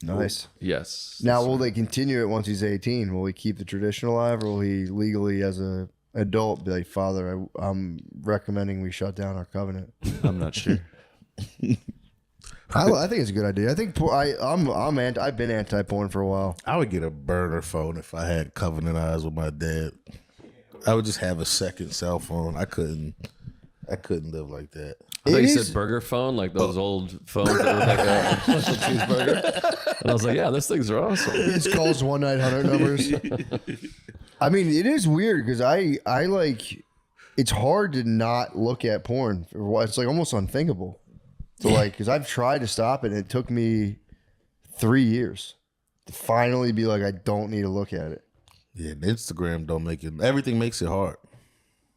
Nice. Yes. Now, will they continue it once he's 18? Will he keep the tradition alive, or will he legally, as a adult, be like, Father, I'm recommending we shut down our covenant? I'm not sure. I think it's a good idea. I think I've been anti-porn for a while. I would get a burner phone if I had covenant eyes with my dad. I would just have a second cell phone. I couldn't live like that. I thought you said burger phone, like those old phones that were like a cheeseburger. And I was like, yeah, those things are awesome. It calls 1-900 numbers. I mean, it is weird because I like. It's hard to not look at porn. It's like almost unthinkable. So like, because I've tried to stop it, and it took me 3 years to finally be like, I don't need to look at it. Yeah, Instagram don't make it. Everything makes it hard.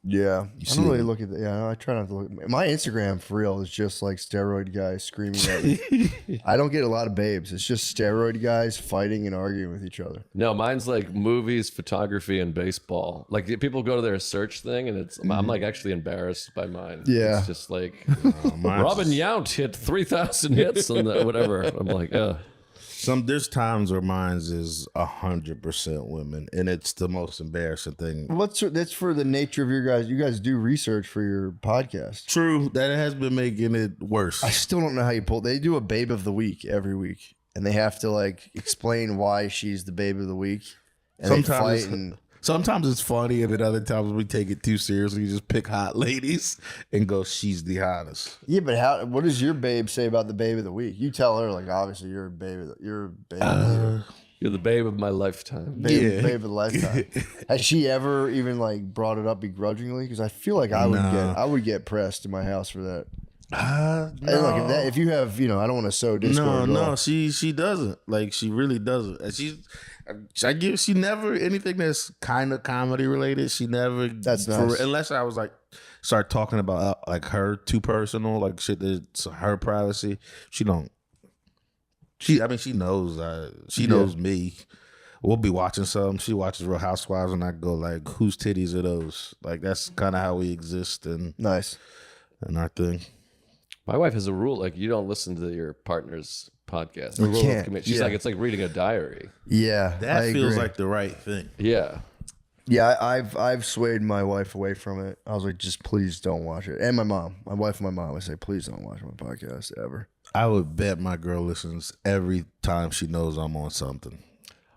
Yeah, I don't really look at that. Yeah, I try not to look. My Instagram for real is just like steroid guys screaming at me. I don't get a lot of babes. It's just steroid guys fighting and arguing with each other. No, mine's like movies, photography, and baseball. Like people go to their search thing, and I'm like actually embarrassed by mine. Yeah. It's just like Robin Yount hit 3,000 hits and whatever. I'm like, There's times where mine's is 100% women, and it's the most embarrassing thing. That's for the nature of your guys. You guys do research for your podcast. True, that has been making it worse. I still don't know how you pull. They do a babe of the week every week, and they have to like explain why she's the babe of the week. And Sometimes it's funny, and then other times we take it too seriously. You just pick hot ladies and go, she's the hottest. Yeah, but what does your babe say about the babe of the week? You tell her, like, obviously you're a babe. You're a babe. you're the babe of my lifetime. Babe of the lifetime. Has she ever even like brought it up begrudgingly? Because I feel like I would get pressed in my house for that. No. Like if you have, I don't want to sow discord. No, she doesn't. Like, she really doesn't. And she never, anything that's kind of comedy related, she never. That's nice. Unless I was like, start talking about like her too personal, like shit that's her privacy. She don't. She knows. She knows me. We'll be watching something. She watches Real Housewives, and I go like, "Whose titties are those?" Like, that's kind of how we exist and our thing. My wife has a rule, like, you don't listen to your partner's podcast. You can't. She's like, it's like reading a diary. Yeah, that feels like the right thing. Yeah. Yeah, I've swayed my wife away from it. I was like, just please don't watch it. And my wife and my mom would say, please don't watch my podcast ever. I would bet my girl listens every time she knows I'm on something.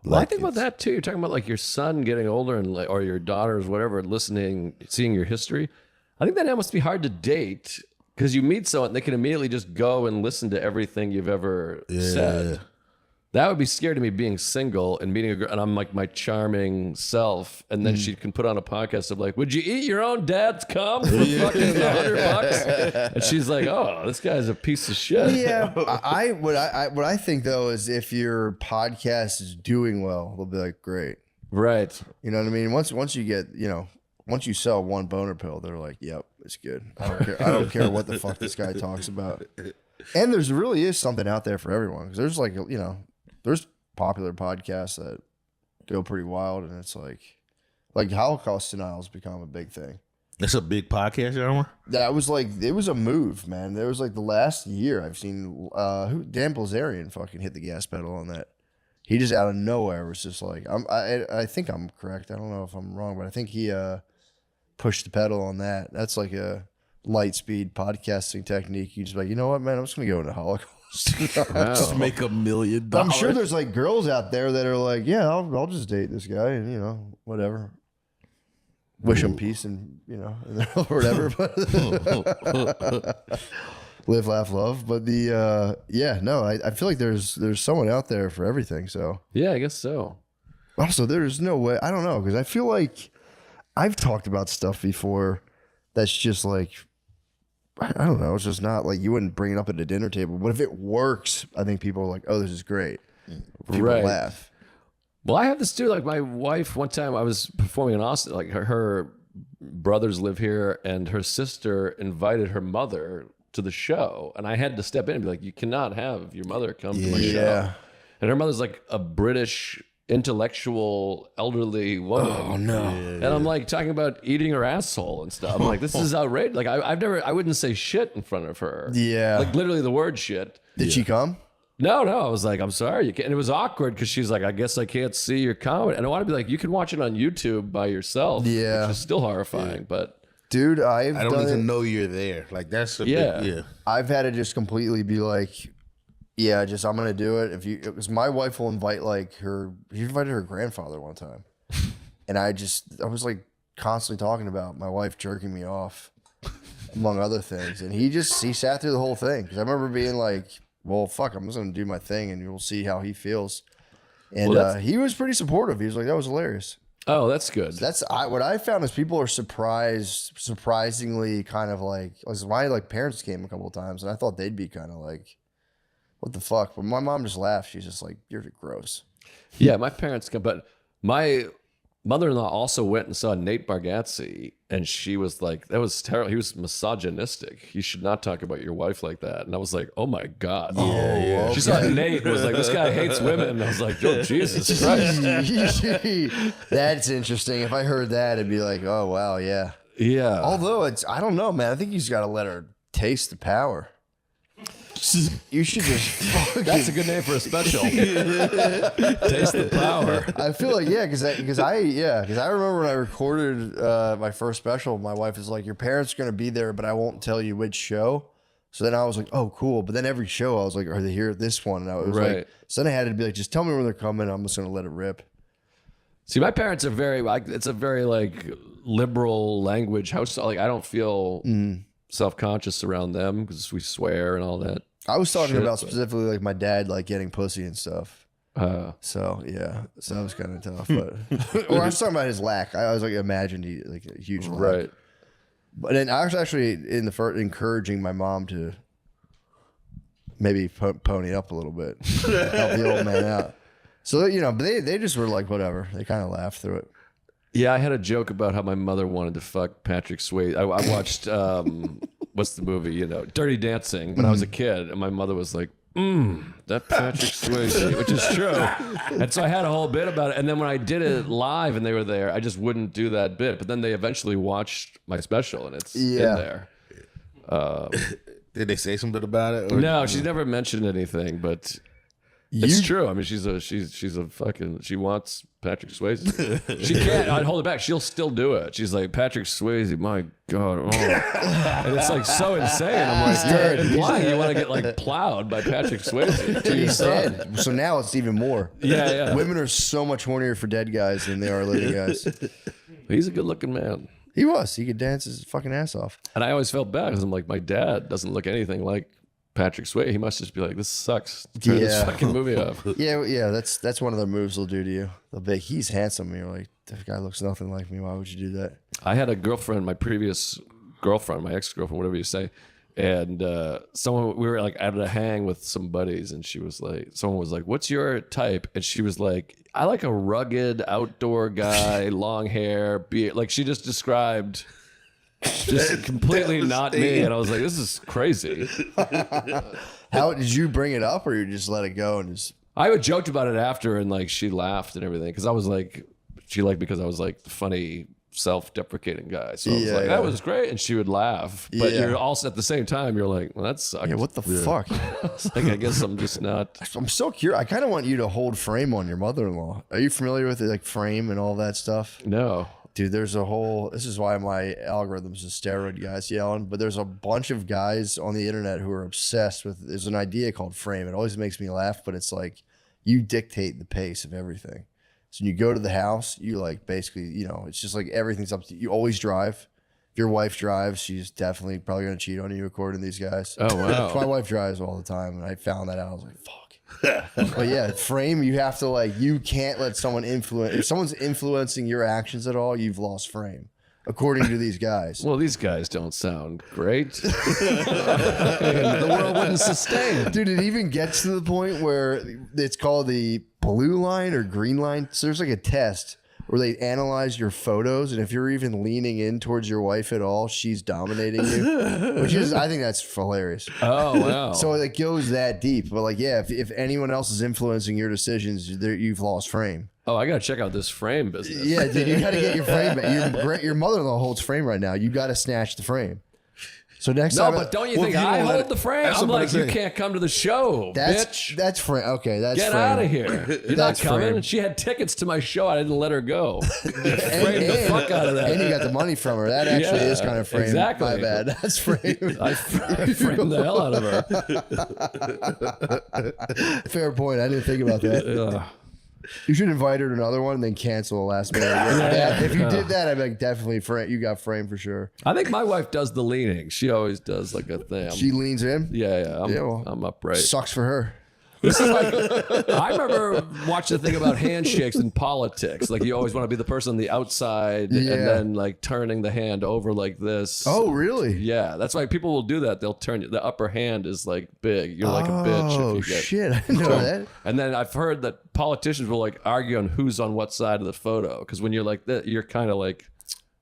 Well, I think about that too. You're talking about like your son getting older and like, or your daughters, whatever, listening, seeing your history. I think that must be hard to date because you meet someone, they can immediately just go and listen to everything you've ever said. That would be scary to me, being single and meeting a girl, and I'm like my charming self, and then she can put on a podcast of like, "Would you eat your own dad's cum for fucking $100?" And she's like, "Oh, this guy's a piece of shit." Yeah, what I think though is if your podcast is doing well, they'll be like, "Great." Right. You know what I mean? Once you get, once you sell one boner pill, they're like, "Yep, it's good. I don't care. I don't care what the fuck this guy talks about." And there's really is something out there for everyone, because there's like, there's popular podcasts that go pretty wild, and it's like Holocaust denial has become a big thing. It's a big podcast, genre. That was like, it was a move, man. There was like the last year I've seen Dan Bilzerian fucking hit the gas pedal on that. He just out of nowhere was just like, I think I'm correct. I don't know if I'm wrong, but I think he pushed the pedal on that. That's like a light speed podcasting technique. You just like, you know what, man, I'm just gonna go into Holocaust. Just make $1 million. I'm sure there's like girls out there that are like, yeah, I'll just date this guy and whatever. Wish him peace and or whatever. But live, laugh, love. But I feel like there's someone out there for everything. So yeah, I guess so. Also, there's no way. I don't know, because I feel like I've talked about stuff before that's just like, I don't know. It's just not like, you wouldn't bring it up at a dinner table. But if it works, I think people are like, oh, this is great. People laugh. Well, I have this too. Like my wife, one time I was performing in Austin, like her brothers live here, and her sister invited her mother to the show. And I had to step in and be like, you cannot have your mother come to my show. And her mother's like a British intellectual elderly woman. Oh no! And I'm like talking about eating her asshole and stuff. I'm like, this is outrageous. Like I wouldn't say shit in front of her. Yeah. Like literally the word shit. Did she come? No. I was like, I'm sorry. You can't. And it was awkward because she's like, I guess I can't see your comedy. And I want to be like, you can watch it on YouTube by yourself. Yeah. Which is still horrifying, but. Dude, I don't even know you're there. Like that's a big, I've had to just completely be like, yeah, just I'm gonna do it. Because my wife will invite like he invited her grandfather one time, and I was like constantly talking about my wife jerking me off, among other things, and he sat through the whole thing. Because I remember being like, well, fuck, I'm just gonna do my thing, and we'll see how he feels. And he was pretty supportive. He was like, that was hilarious. Oh, that's good. What I found is people are surprisingly kind of like my like parents came a couple of times, and I thought they'd be kind of like, what the fuck? But my mom just laughed. She's just like, you're gross. Yeah, my parents come, but my mother-in-law also went and saw Nate Bargatze, and she was like, that was terrible. He was misogynistic. You should not talk about your wife like that. And I was like, oh my God. Yeah. She saw Nate and was like, this guy hates women. And I was like, oh, Jesus Christ. That's interesting. If I heard that, it'd be like, oh, wow, yeah. Yeah. Although I don't know, man. I think he's got to let her taste the power. You should just. That's a good name for a special. Taste the power. I feel like because I remember when I recorded my first special, my wife was like, "Your parents are gonna be there, but I won't tell you which show." So then I was like, "Oh, cool." But then every show I was like, "Are they here at this one?" And I was like, so then I had to be like, "Just tell me when they're coming. I'm just gonna let it rip." See, my parents are very like it's a very like liberal language house. Like I don't feel self-conscious around them because we swear and all that. I was talking about specifically like my dad like getting pussy and stuff. So yeah, so that was kind of tough. But or I was talking about his lack. I was like imagined he like a huge lack. Right. But then I was actually in the first encouraging my mom to maybe pony up a little bit, help the old man out. So but they just were like whatever. They kind of laughed through it. Yeah, I had a joke about how my mother wanted to fuck Patrick Swayze. I watched what's the movie? Dirty Dancing when I was a kid, and my mother was like, that Patrick Swayze, which is true. And so I had a whole bit about it. And then when I did it live and they were there, I just wouldn't do that bit. But then they eventually watched my special, and it's in there. Did they say something about it? No, she's never mentioned anything, but. It's true. I mean, she's a fucking. She wants Patrick Swayze. She can't. I'd hold it back. She'll still do it. She's like Patrick Swayze. My God, and it's like so insane. I'm like, you're implying you want to get like plowed by Patrick Swayze. He's dead. So now it's even more. Yeah. Women are so much hornier for dead guys than they are living guys. He's a good-looking man. He was. He could dance his fucking ass off. And I always felt bad because I'm like, my dad doesn't look anything like Patrick Swayze. He must just be like, this sucks. Turn this fucking movie off. Yeah. That's one of the moves they'll do to you. They'll be like, he's handsome. And you're like, that guy looks nothing like me. Why would you do that? I had a girlfriend, my previous girlfriend, my ex-girlfriend, whatever you say, and we were like at a hang with some buddies, and someone was like, what's your type? And she was like, I like a rugged outdoor guy, long hair, beard. Like she just described. Just completely not me, and I was like, "This is crazy." How did you bring it up, or you just let it go and just? I would joked about it after, and like she laughed and everything because I was like, she liked because I was like the funny, self-deprecating guy. So I was like, that was great, and she would laugh. But you're also at the same time, you're like, well, that sucks. Yeah, what the fuck? Like, I guess I'm just not. I'm so curious. I kind of want you to hold Frame on your mother-in-law. Are you familiar with it, like Frame and all that stuff? No. Dude, there's a whole, this is why my algorithm's just steroid guys yelling, but there's a bunch of guys on the internet who are obsessed with, there's an idea called Frame. It always makes me laugh, but it's like you dictate the pace of everything. So when you go to the house, you like basically, it's just like everything's up to you. You always drive. If your wife drives, she's definitely probably going to cheat on you according to these guys. Oh, wow. My wife drives all the time, and I found that out. I was like, fuck. But yeah, Frame, you have to you can't let someone influence. If someone's influencing your actions at all, you've lost Frame, according to these guys. Well, these guys don't sound great. The world wouldn't sustain. Dude, it even gets to the point where it's called the blue line or green line. So there's like a test where they analyze your photos, and if you're even leaning in towards your wife at all, she's dominating you, which is, I think that's hilarious. Oh, wow. So it goes that deep. But like, yeah, if anyone else is influencing your decisions, you've lost frame. Oh, I got to check out this frame business. Yeah, dude, you got to get your frame back. Your mother-in-law holds frame right now. You got to snatch the frame. So next time, but don't you think I hold the frame? I'm like, you can't come to the show, bitch. That's frame. Okay, that's Get frame. out of here. You're not coming. Frame. She had tickets to my show. I didn't let her go. Framed the fuck out of that. And you got the money from her. That actually is kind of frame. Exactly. My bad. That's frame. I framed the hell out of her. Fair point. I didn't think about that. You should invite her to another one and then cancel the last minute. If you did that, I'd be like, definitely you got framed for sure. I think my wife does the leaning. She always does like a thing. She leans in? Yeah. I'm upright. Sucks for her. This is like, I remember watching the thing about handshakes in politics. Like you always want to be the person on the outside and then like turning the hand over like this. Oh, really? Yeah. That's why people will do that. They'll turn the upper hand is like big. You're like a bitch. Oh, shit. I didn't know that. And then I've heard that politicians will like argue on who's on what side of the photo. Because when you're like that, you're kind of like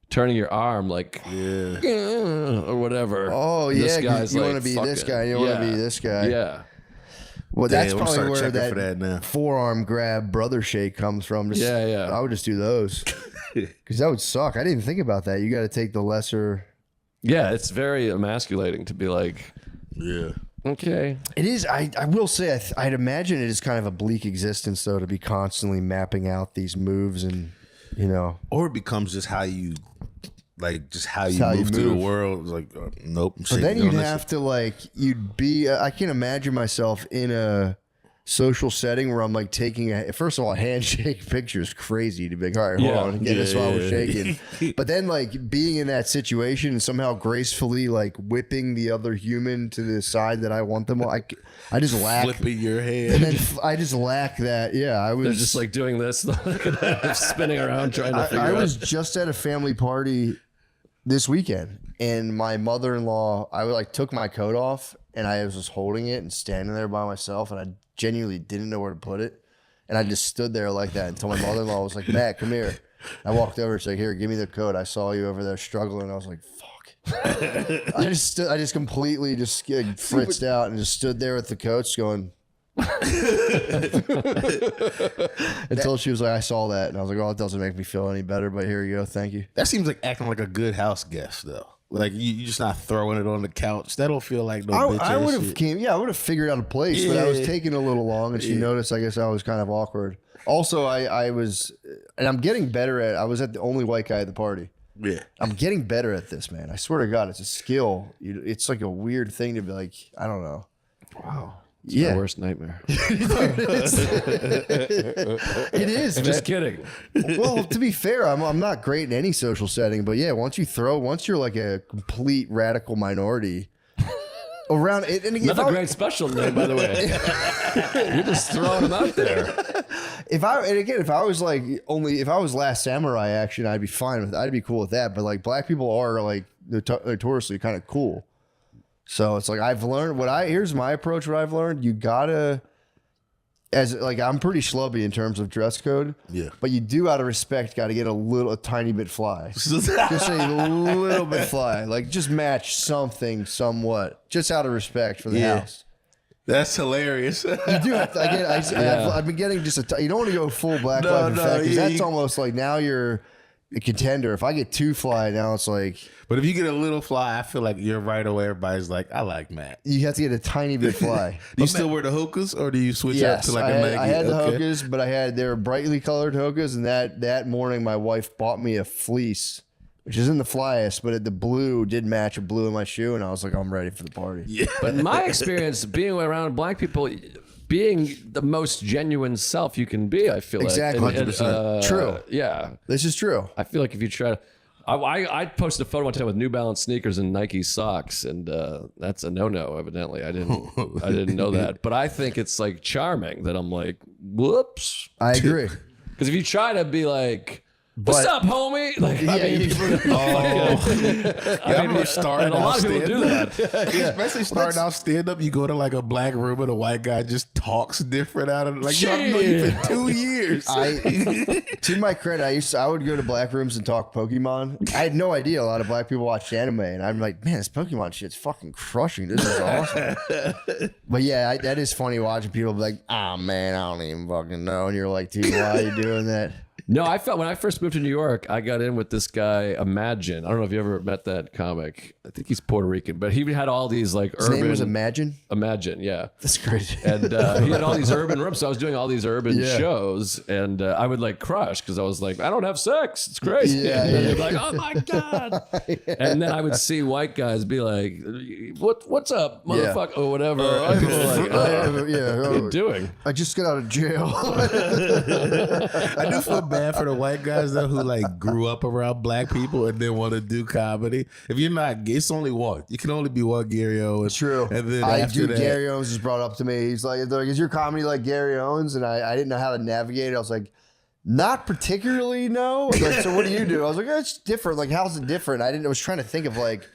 turning your arm like, or whatever. Oh, yeah. You want to be this guy. You want to be this guy. Yeah. Well, that's probably where that forearm grab brother shake comes from. I would just do those because that would suck. I didn't even think about that. You got to take the lesser. Yeah, it's very emasculating to be like, okay. It is. I will say, I'd imagine it is kind of a bleak existence, though, to be constantly mapping out these moves and, Or it becomes just how you... Like just how you move through the world, like nope. But then you'd have to you'd be. I can't imagine myself in a social setting where I'm like taking first of all, a handshake picture is crazy to be like, all right, hold on, again, that's why I was shaking. But then like being in that situation and somehow gracefully like whipping the other human to the side that I want them. I just lack flipping your hand, and then I just lack that. Yeah, I was just like doing this, spinning around trying to figure out. I was just at a family party this weekend, and my mother-in-law, I took my coat off and I was just holding it and standing there by myself, and I genuinely didn't know where to put it, and I just stood there like that until my mother-in-law was like, Matt, come here. I walked over and said, here, give me the coat. I saw you over there struggling. I was like, fuck. I just completely just fritzed out and just stood there with the coats going until she was like, I saw that, and I was like, oh, it doesn't make me feel any better, but here you go, thank you. That seems like acting like a good house guest, though. Like you just not throwing it on the couch. That don't feel like no bitch. I would have I would have figured out a place, but I was taking a little long, and she noticed. I guess I was kind of awkward. Also, I was, and I'm getting better at. I was at the only white guy at the party. Yeah, I'm getting better at this, man. I swear to God, it's a skill. It's like a weird thing to be like. I don't know. Wow. It's my worst nightmare. It is. I'm just kidding. Well, to be fair, I'm not great in any social setting, but yeah, once you're like a complete radical minority around it, and not a great special name, by the way. You're just throwing them out there. If I was Last Samurai action, I'd be fine with. I'd be cool with that. But like black people are like notoriously kind of cool. So it's like I've learned here's my approach. What I've learned, you gotta, I'm pretty schlubby in terms of dress code. Yeah. But you do out of respect got to get a tiny bit fly. Just a little bit fly. Like just match something somewhat. Just out of respect for the house. That's hilarious. You do have to, I've been getting just you don't want to go full black life effect because that's almost like now you're a contender. If I get too fly, now it's like. But if you get a little fly, I feel like you're right away. Everybody's like, I like Matt. You have to get a tiny bit fly. Do you still wear the hokas, or do you switch out to like a Nike? I had the hokas, but they were brightly colored hokas, and that morning my wife bought me a fleece, which isn't the flyest, but the blue did match a blue in my shoe, and I was like, I'm ready for the party. Yeah. But in my experience, being around black people, being the most genuine self you can be, I feel exactly. like. 100%. True. Yeah. This is true. I feel like if you try to... I posted a photo one time with New Balance sneakers and Nike socks, and that's a no-no, evidently. I didn't know that. But I think it's like charming that I'm like, whoops. I agree. Because if you try to be like... What's up, homie? Like, I mean, starting and a lot of people do that. Especially starting out stand up, you go to like a black room and a white guy just talks different out of it. Like, y'all know you for 2 years. To my credit, I would go to black rooms and talk Pokemon. I had no idea a lot of black people watched anime, and I'm like, man, this Pokemon shit's fucking crushing. This is awesome. But yeah, that is funny watching people be like, oh man, I don't even fucking know. And you're like, dude, why are you doing that? No, I felt when I first moved to New York, I got in with this guy, Imagine. I don't know if you ever met that comic. I think he's Puerto Rican, but he had all these like His name was Imagine? Imagine, yeah. That's crazy. And he had all these urban rooms. So I was doing all these urban shows, and I would like crush because I was like, I don't have sex. It's great. Yeah, and they'd be like, oh my God. And then I would see white guys be like, what's up, motherfucker, or whatever. And people were like, what are you doing? I just got out of jail. I do feel bad for the white guys though who like grew up around black people and then want to do comedy. If you're not, it's only one. You can only be one Gary Owens. True. And then Gary Owens just brought up to me. He's like, is your comedy like Gary Owens? And I didn't know how to navigate it. I was like, not particularly, no. Like, so what do you do? I was like, it's different. Like, how's it different? I was trying to think of like,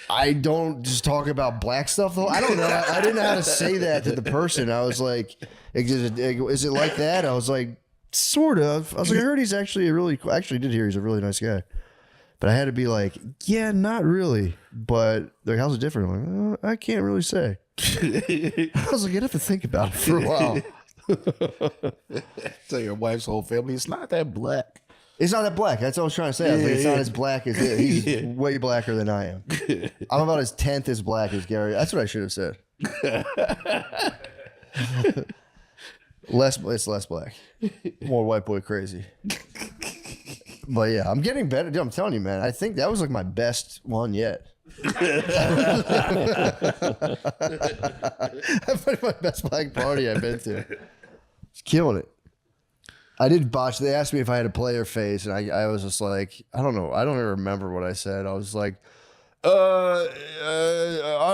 I don't just talk about black stuff though. I don't know. I didn't know how to say that to the person. I was like, is it like that? I was like, sort of. I was like, I heard he's actually did hear he's a really nice guy. But I had to be like, yeah, not really. But like, how's it different? I'm like, I can't really say. I was like, you'd have to think about it for a while. Tell your wife's whole family, it's not that black. It's not that black. That's what I was trying to say. I was like, it's not as black as it. He's way blacker than I am. I'm about as 10th as black as Gary. That's what I should have said. It's less black. More white boy crazy. But yeah, I'm getting better. Dude, I'm telling you, man. I think that was like my best one yet. That's my best black party I've been to. It's killing it. I did botch. They asked me if I had a player face, and I was just like, I don't know. I don't even remember what I said. I was like, I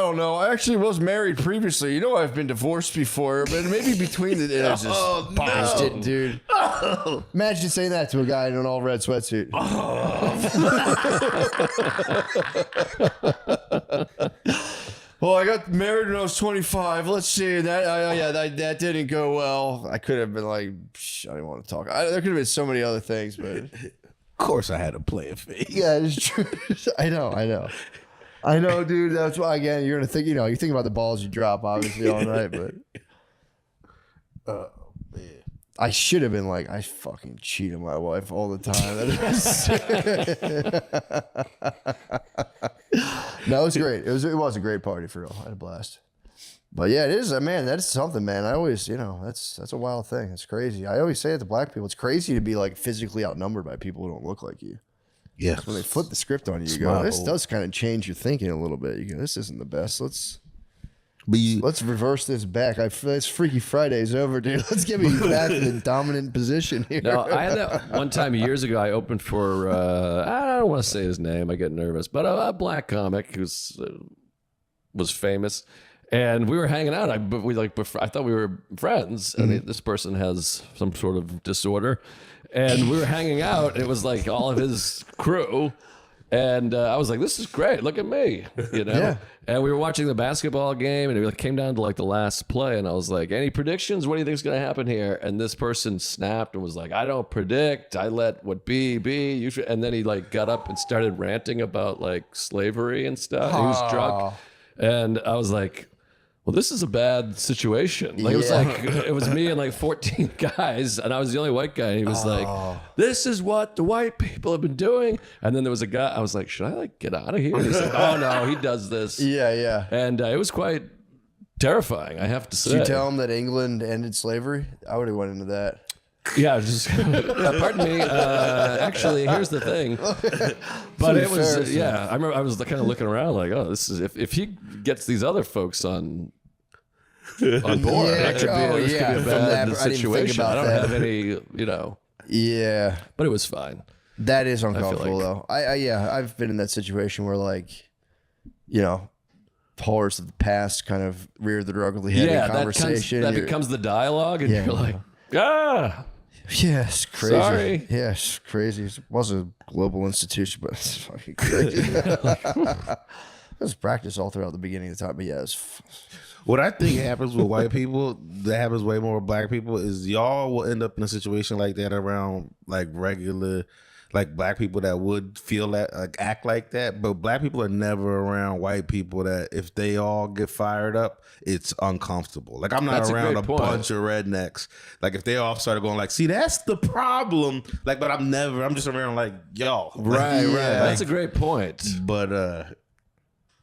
don't know. I actually was married previously. You know, I've been divorced before, but maybe between the it was just dude. Oh. Imagine saying that to a guy in an all red sweatsuit. Well, I got married when I was 25. Let's see. That didn't go well. I could have been like, I didn't want to talk. There could have been so many other things, but of course I had to play a face. Yeah, it's true. I know, dude. That's why, again, you're gonna think. You think about the balls you drop, obviously, all night. But man, I should have been like, I fucking cheat on my wife all the time. No, it was great. It was a great party for real. I had a blast. But yeah, it is, man. That is something, man. I always, that's a wild thing. It's crazy. I always say it to black people. It's crazy to be like physically outnumbered by people who don't look like you. Yeah. When they flip the script on you, you go, this does kind of change your thinking a little bit. You go, this isn't the best. Let's reverse this back. It's Freaky Friday's over, dude. Let's get me back in the dominant position here. No, I had that one time years ago. I opened for I don't want to say his name. I get nervous, but a black comic who was famous, and we were hanging out. I thought we were friends, and this person has some sort of disorder. And we were hanging out. It was like all of his crew. And I was like, this is great. Look at me. Yeah. And we were watching the basketball game, and it came down to like the last play. And I was like, any predictions? What do you think is going to happen here? And this person snapped and was like, I don't predict. I let what be. And then he like got up and started ranting about like slavery and stuff. He was drunk. And I was like, well, this is a bad situation. Like, it was me and like 14 guys, and I was the only white guy. And he was like, this is what the white people have been doing. And then there was a guy, I was like, should I like get out of here? And he said, oh no, he does this. Yeah. And it was quite terrifying, I have to say. Did you tell him that England ended slavery? I would have went into that. Yeah, just pardon me. Actually, here's the thing. But it was I remember I was kind of looking around like, oh, this is if he gets these other folks on board, that could be a bad situation. I don't have any, Yeah, but it was fine. That is uncomfortable though. I've been in that situation where like, horrors of the past kind of rear their ugly head in conversation. That becomes the dialogue, and you're like, Yeah, it's crazy. Sorry. Yeah, it's crazy. It was a global institution, but it's fucking crazy. There's practice all throughout the beginning of the time, but yeah, What I think happens with white people, that happens way more with black people, is y'all will end up in a situation like that around like regular, like black people that would feel that, like act like that. But black people are never around white people that if they all get fired up, it's uncomfortable. Like I'm not That's a around great a point. bunch of rednecks. Like if they all started going like, see, that's the problem. Like, but I'm just around like y'all. Right. That's a great point. But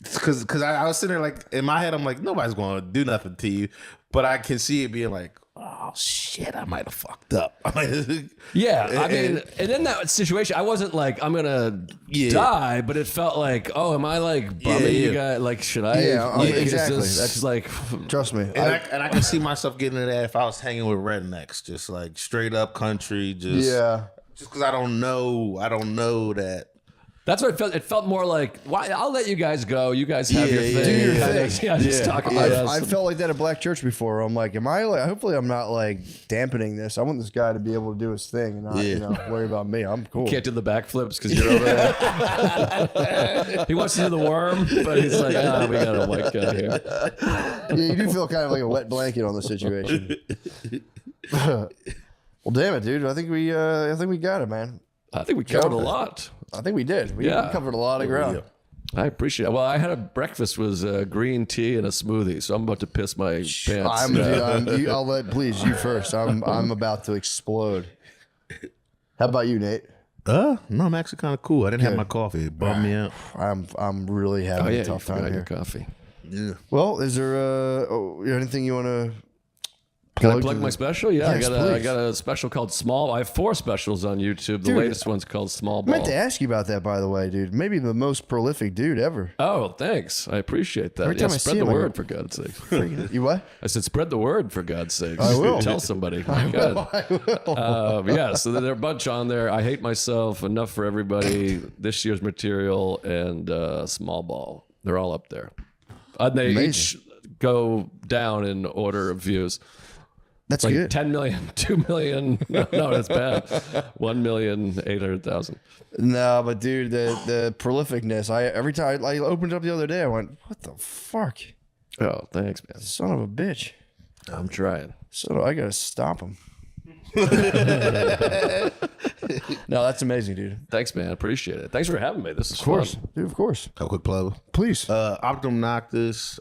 because I was sitting there like in my head I'm like nobody's going to do nothing to you, but I can see it being like, oh shit, I might have fucked up. Yeah, I mean, and in that situation, I wasn't like I'm gonna die, but it felt like, oh, am I like bumming you guys? Like, should I? Yeah, exactly. That's like, trust me. and I can see myself getting into that if I was hanging with rednecks, just like straight up country, just because I don't know that. that's what it felt. It felt more like, why? I'll let you guys go. You guys have your thing. Do your thing. Just talk about us. I felt like that at Black Church before. I'm like, am I like? Hopefully, I'm not like dampening this. I want this guy to be able to do his thing and not worry about me. I'm cool. Can't do the backflips because you're over there. He wants to do the worm, but he's like, we got a white guy here. Yeah, you do feel kind of like a wet blanket on the situation. Well, damn it, dude. I think we got it, man. I think we covered a lot. I think we did. We covered a lot of ground. I appreciate it. Well, I had a breakfast was green tea and a smoothie, so I'm about to piss my pants. I'll let please you first. I'm about to explode. How about you, Nate? No, I'm actually kind of cool. I didn't have my coffee. It bummed me out. I'm really having a tough time your here. coffee. Yeah. Well, is there anything you want to? Can I plug my special? Yeah, Yes, I got a special called Small. I have 4 specials on YouTube. The latest one's called Small I Ball. meant to ask you about that, by the way, dude. Maybe the most prolific dude ever. Oh, thanks. I appreciate that. Every time I spread see the him, word for God's sake. You what? I said, spread the word for God's sake. I will. Tell somebody. My God. I will. Yeah, so there are a bunch on there. I Hate Myself, Enough for Everybody, This Year's Material, and Small Ball. They're all up there. And they each go down in order of views. That's like good. 10 million, 2 million. No, that's bad. 1,800,000. No, but dude, the prolificness. Every time I opened it up the other day, I went, "What the fuck? Oh, thanks, man. Son of a bitch!" I'm trying. So I gotta stop him. No, that's amazing, dude. Thanks, man. Appreciate it. Thanks for having me. This is Of course, fun. dude. Of course. A quick plug. Please. Optimum Noctis.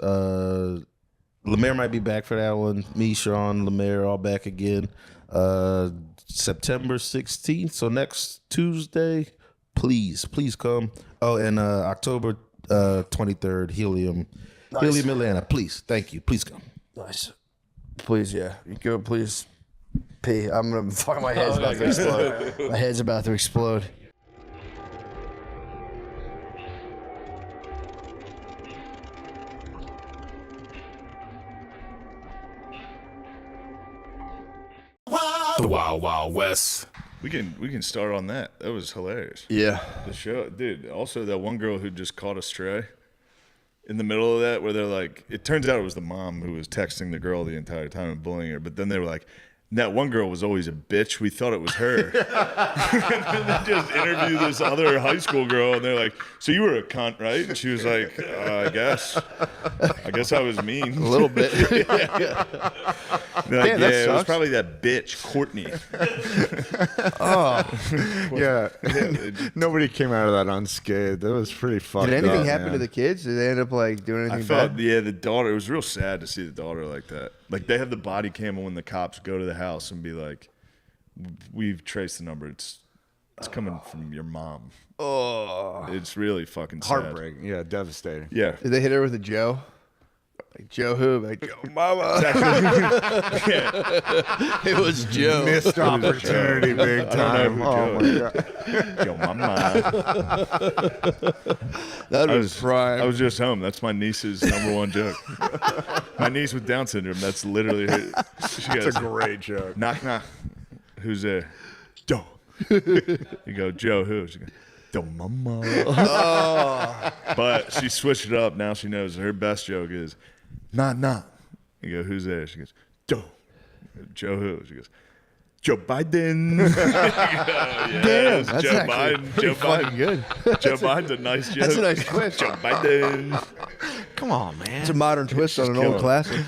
Lemaire might be back for that one. Me, Sean, Lemaire, all back again. September 16th. So next Tuesday, please come. Oh, and October 23rd, Helium Atlanta. Please, thank you. Please come. Nice. Please, yeah. You go, please. Pee. I'm gonna fuck. My head's about to explode. My head's about to explode. The Wild Wild West. We can start on that. That was hilarious. Yeah. The show, dude. Also, that one girl who just caught a stray in the middle of that, where they're like, it turns out it was the mom who was texting the girl the entire time and bullying her. But then they were like, that one girl was always a bitch. We thought it was her. And they just interviewed this other high school girl, and they're like, so you were a cunt, right? And she was like, I guess I was mean. A little bit. They're like, it was probably that bitch, Courtney. Yeah. Nobody came out of that unscathed. That was pretty fucked up. Did anything happen man. to the kids? Did they end up like doing I anything felt, bad? the daughter, it was real sad to see the daughter like that. Like, they have the body cam when the cops go to the house and be like, we've traced the number. It's coming from your mom. Oh. It's really fucking sad. Heartbreaking. Yeah, devastating. Yeah. Did they hit her with a Joe? Like Joe who? Like Joe Mama. It was Joe. Missed opportunity big time. Oh my God. Yo, mama. That was prime. I was just home. That's my niece's number one joke. My niece with Down syndrome. That's literally her. She goes, That's a great joke. knock, knock. Who's there? Joe. You go, Joe who? She goes, Yo, mama. But she switched it up. Now she knows her best joke is, nah. You go, who's there? She goes, Joe. Joe who? She goes, Joe Biden. Damn, that's Joe actually Biden. pretty Joe fucking Biden. good. Joe Biden's a nice joke. That's a nice twist. Joe Biden. Come on, man. It's a modern twist on an killing old it. classic.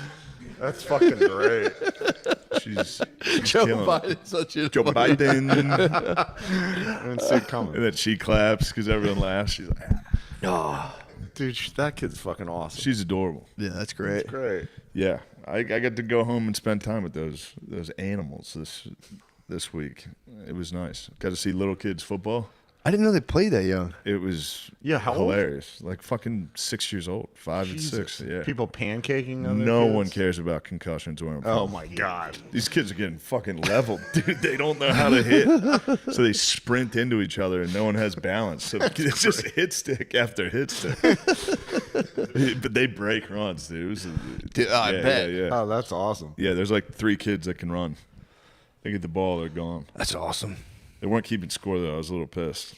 That's fucking great. She's Joe killing it. Biden's such a Joe Biden. I didn't see it coming. And then she claps because everyone laughs. She's like, Dude, that kid's fucking awesome. she's adorable. Yeah, that's great. Great. Yeah, I got to go home and spend time with those animals this week. It was nice. Got to see little kids football. I didn't know they played that young. It was How old? hilarious. Like fucking 6 years old, 5 and 6. Yeah, People pancaking on their no kids? one cares about concussions where I'm Oh from. my god. These kids are getting fucking leveled, dude. They don't know how to hit, so they sprint into each other, and no one has balance. So it's just hit stick after hit stick. But they break runs, dude. It was, Dude, I bet. Yeah. Oh, that's awesome. Yeah, there's like 3 kids that can run. They get the ball, they're gone. That's awesome. They weren't keeping score though. I was a little pissed.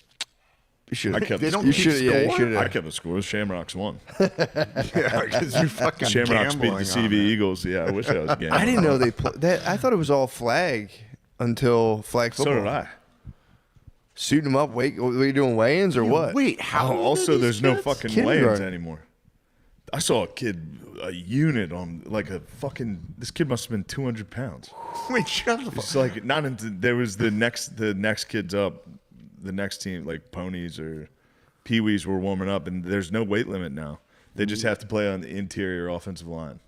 You should. I kept They the don't score. keep should. Yeah, you score? should. I kept the score. Shamrocks won. Yeah, because you're fucking Shamrocks beat the gambling CV on it. Eagles. Yeah, I wish I was gambling. I didn't know they played that. I thought it was all flag until flag So football. did I. Shooting them up. Wait, were you doing weigh-ins or what? Wait, how? Oh, old also, are these there's no kids? fucking Kindergarten. weigh-ins anymore. I saw a unit on like a fucking. This kid must have been 200 pounds. Wait, shut the fuck. It's like not into. There was the next kids up, the next team like ponies or peewees were warming up, and there's no weight limit now. They just have to play on the interior offensive line.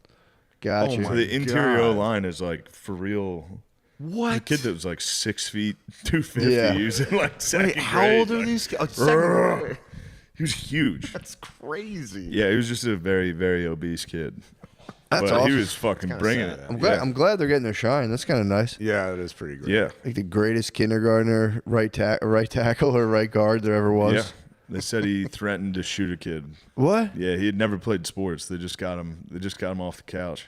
Gotcha. Oh So my the interior God. O line is like for real. What? The kid that was like 6 feet 250. Yeah. He was in like second Wait, how grade. old are Like, these kids? Oh, second grade. He was huge. That's crazy. Yeah, he was just a very, very obese kid. That's but awesome. he was fucking bringing sad. it. I'm glad they're getting their shine. That's kind of nice. Yeah, it is pretty great. Yeah. Like the greatest kindergartner right tackle or right guard there ever was. Yeah. They said he threatened to shoot a kid. What? Yeah, he had never played sports. They just got him off the couch.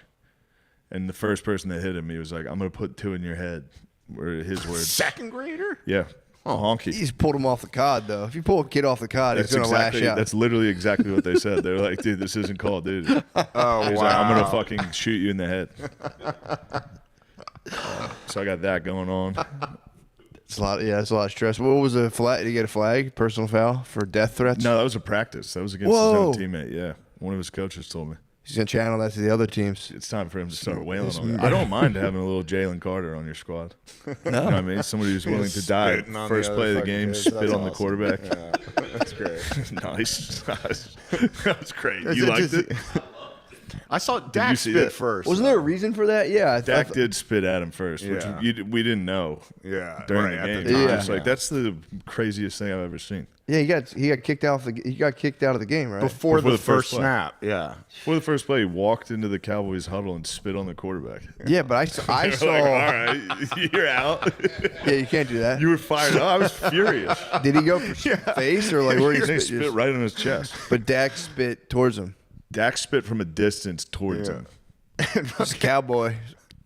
And the first person that hit him, he was like, "I'm gonna put 2 in your head." Were his words. Second grader? Yeah. Honky. He's pulled him off the cod though. If you pull a kid off the cod, he's gonna lash out. That's literally exactly what they said. They're like, "Dude, this isn't Call of Duty." Oh, He's wow. like, "I'm gonna fucking shoot you in the head." So I got that going on. It's a lot. Yeah, it's a lot of stress. What was a flag? Did he get a flag? Personal foul for death threats? No, that was a practice. That was against Whoa. his own teenname. Yeah, one of his coaches told me He's gonna channel that to the other teams. it's time for him to start wailing on it. I don't mind having a little Jalen Carter on your squad. You know what I mean? Somebody who's willing to die. Spitting on First the play of other the game, fucking spit kids. on the That's quarterback. Yeah, that's great. Nice. That was great. You liked it? I saw you Dak see spit that? first. Wasn't there a reason for that? Yeah, Dak did spit at him first, which Yeah. we didn't know Yeah, during right, the at game. the He was time, just like, yeah. that's the craziest thing I've ever seen. Yeah, he got kicked out. He got kicked out of the game, right? before Before the the first first play. snap. Yeah. Before the first play, he walked into the Cowboys huddle and spit on the quarterback. Yeah, but I They were saw. like, all right, you're out. Yeah, you can't do that. You were fired up. I was furious. Did he go for face or like where he He spit? spit right on his chest. But Dak spit towards him. Dak spit from a distance towards him, He's a cowboy.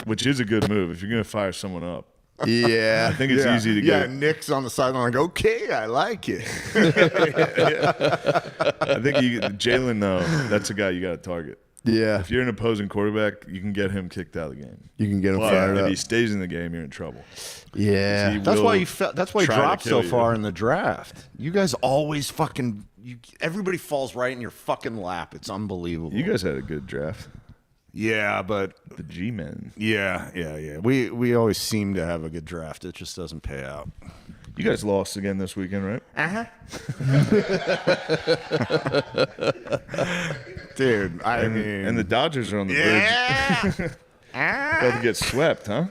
which is a good move if you're going to fire someone up. I Yeah. think it's yeah. easy to Yeah, get. Nick's on the sideline like, okay, I like it. I think Jalen, though, that's a guy you got to target. Yeah. If you're an opposing quarterback, you can get him kicked out of the game. You can get him But fired if up. he stays in the game, you're in trouble. Yeah. He That's why will he that's why he try to dropped kill so you. far in the draft. You guys always fucking everybody falls right in your fucking lap. It's unbelievable. You guys had a good draft. Yeah, but The G-Men. yeah. We always seem to have a good draft. It just doesn't pay out. You guys lost again this weekend, right? Dude, I mean, And the Dodgers are on the yeah. bridge. About to get swept, huh?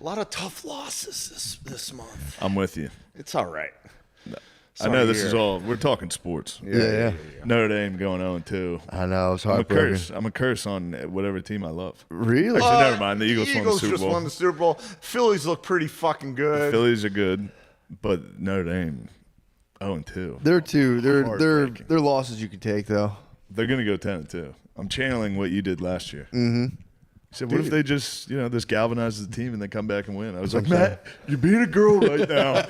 A lot of tough losses this month. I'm with you. It's all right. I know this is all. We're talking sports. Yeah. Notre Dame going 0-2. I know. It's I'm a heartbreaking. curse. I'm a curse on whatever team I love. Really? Actually, never mind. The Eagles won the Super just Bowl. won the Super Bowl. Phillies look pretty fucking good. Phillies are good, but Notre Dame 0-2. They're losses you can take though. They're gonna go 10-2. I'm channeling what you did last year. He said, what if they just, this galvanizes the team and they come back and win? I was like, Matt, you're being a girl right now.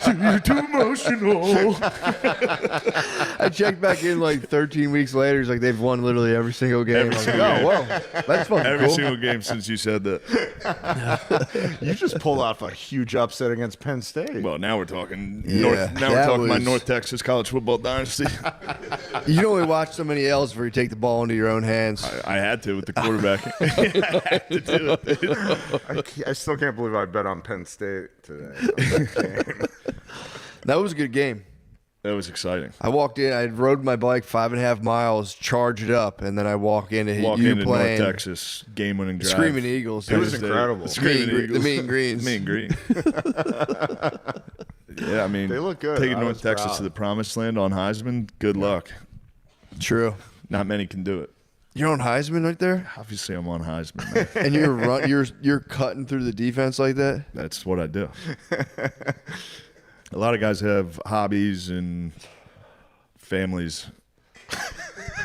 You're too emotional. I checked back in like 13 weeks later. He's like, they've won literally every single game. Every single game. Well, that's fucking Every cool. single game since you said that. You just pulled off a huge upset against Penn State. Well, now we're talking my North Texas college football dynasty. You can only watch so many L's before you take the ball into your own hands. I had to with the quarterback. I had to do it, dude. I still can't believe I bet on Penn State today. That was a good game. That was exciting. I walked in. I rode my bike 5.5 miles, charged up, and then I walk into you North playing Texas game-winning drive. Screaming Eagles. It was incredible. The mean greens. Mean green. Yeah, I mean, They look good. Taking I North was Texas proud. to the promised land on Heisman, good luck. True. Not many can do it. You're on Heisman right there, Obviously, I'm on Heisman, man. and you're cutting through the defense like that. That's what I do. A lot of guys have hobbies and families.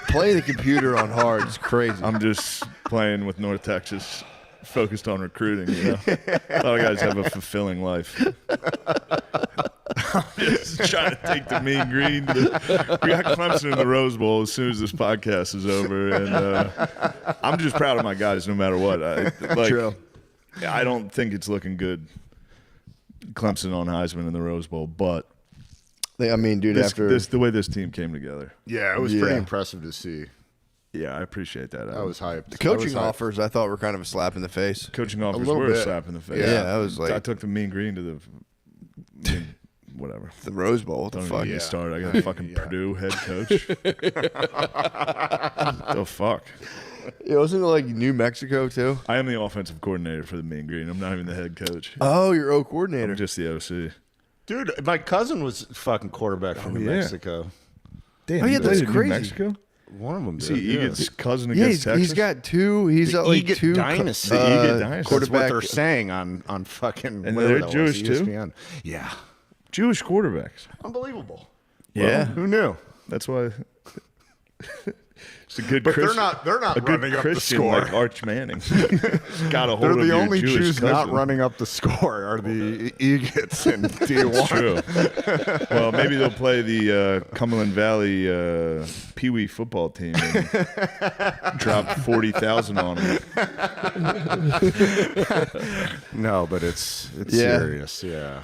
Playing the computer on hard is crazy. I'm just playing with North Texas, focused on recruiting. A lot of guys have a fulfilling life. I'm just trying to take the mean green. We got Clemson in the Rose Bowl as soon as this podcast is over, and I'm just proud of my guys no matter what. True. I don't think it's looking good, Clemson on Heisman in the Rose Bowl, but Dude, the way this team came together. Yeah, it was pretty impressive to see. Yeah, I appreciate that. I was hyped. the coaching offers, I thought were kind of a slap in the face. Coaching offers little were a bit. slap in the face. Yeah, I was like I took the mean green to the whatever. the Rose Bowl. What the Don't fuck? even get me started. I got a fucking Purdue head coach. The fuck. Yeah, wasn't it like New Mexico too? I am the offensive coordinator for the mean green. I'm not even the head coach. Oh, you're O coordinator. I'm just the OC. Dude, my cousin was fucking quarterback from New yeah. Mexico. Damn, Oh, yeah, you that's Played in crazy. New Mexico? One of them did. See, Egan's cousin Yeah, against Texas. he's got two. He's The got like Egan two dynasty. The Egan dynasty. That's quarterback. what they're saying on fucking. And whatever they're that was, Jewish, too? ESPN. Yeah, Jewish quarterbacks. unbelievable. Yeah. Who knew? That's why. It's a good But Christian. they're not a good running up the Christian score. like Arch Manning. Got a hold They're of the your only Jewish Jews not cousin. running up the score are the Eagles in D1. It's true. Well, maybe they'll play the Cumberland Valley Pee Wee football team and drop 40,000 on them. No, but it's Yeah. serious. Yeah.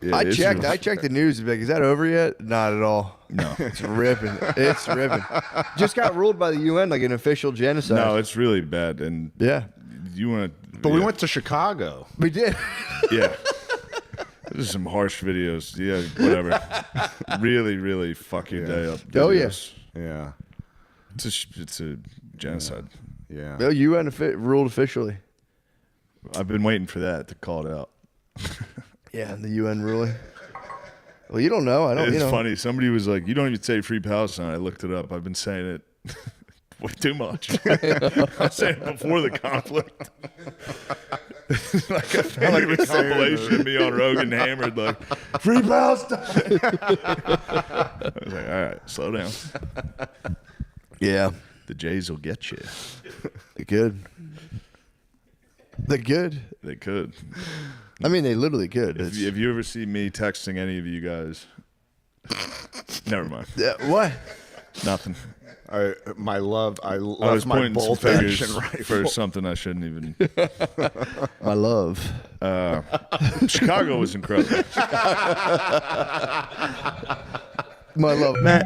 Yeah, I it is checked. real. I checked the news. Like, is that over yet? Not at all. No. It's ripping. It's ripping. Just got ruled by the UN like an official genocide. No, it's really bad. And Yeah, you want to. But we went to Chicago. we did. Yeah. There's some harsh videos. Yeah, whatever. Really, really fuck your day up. Oh, yeah. videos. Yeah. It's a genocide. Yeah. The UN ruled officially. I've been waiting for that to call it out. Yeah, the UN ruling. Well, you don't know. I don't. It's you know. funny. Somebody was like, "You don't even say Free Palestine." I looked it up. I've been saying it way too much. I was saying it before the conflict. Like I felt like the compilation of me on Rogan hammered like Free Palestine. I was like, all right, slow down. Yeah, The Jays will get you. they're good. They're good. They could. I mean, they literally could. If you ever see me texting any of you guys, never mind. What? Nothing. I left I was my pointing some bolt fingers action rifle. for something I shouldn't even. My love. Chicago was incredible. My love. Matt,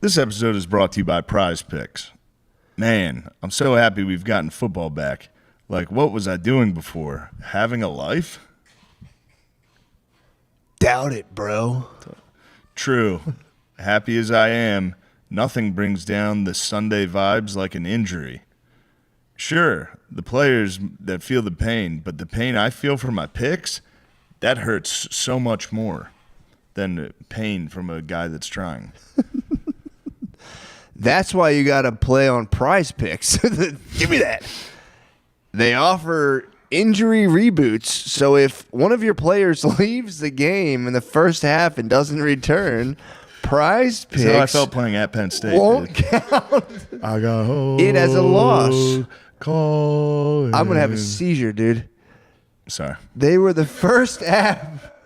this episode is brought to you by Prize Picks. Man, I'm so happy we've gotten football back. Like, what was I doing before? Having a life? Doubt it, bro. True. Happy as I am, nothing brings down the Sunday vibes like an injury. Sure, the players that feel the pain, but the pain I feel for my picks, that hurts so much more than pain from a guy that's trying. That's why you got to play on Prize Picks. Give me that. They offer injury reboots, so if one of your players leaves the game in the first half and doesn't return, Prize Picks. That's how I felt playing at Penn State. Won't dude. count I got it as a loss. Call. I'm gonna have a seizure, dude. Sorry. They were the first app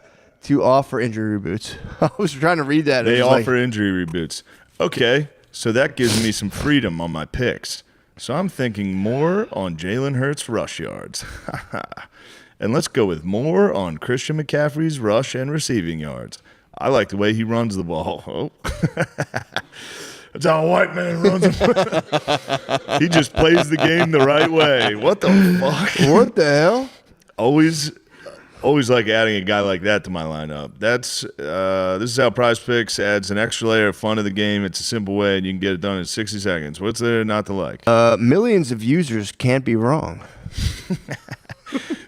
to offer injury reboots. I was trying to read that. They offer injury reboots. Okay, so that gives me some freedom on my picks. So I'm thinking more on Jalen Hurts' rush yards. And let's go with more on Christian McCaffrey's rush and receiving yards. I like the way he runs the ball. Oh. That's how a white man runs it. He just plays the game the right way. What the fuck? What the hell? Always like adding a guy like that to my lineup. This is how Prize Picks adds an extra layer of fun to the game. It's a simple way, and you can get it done in 60 seconds. What's there not to like? Millions of users can't be wrong.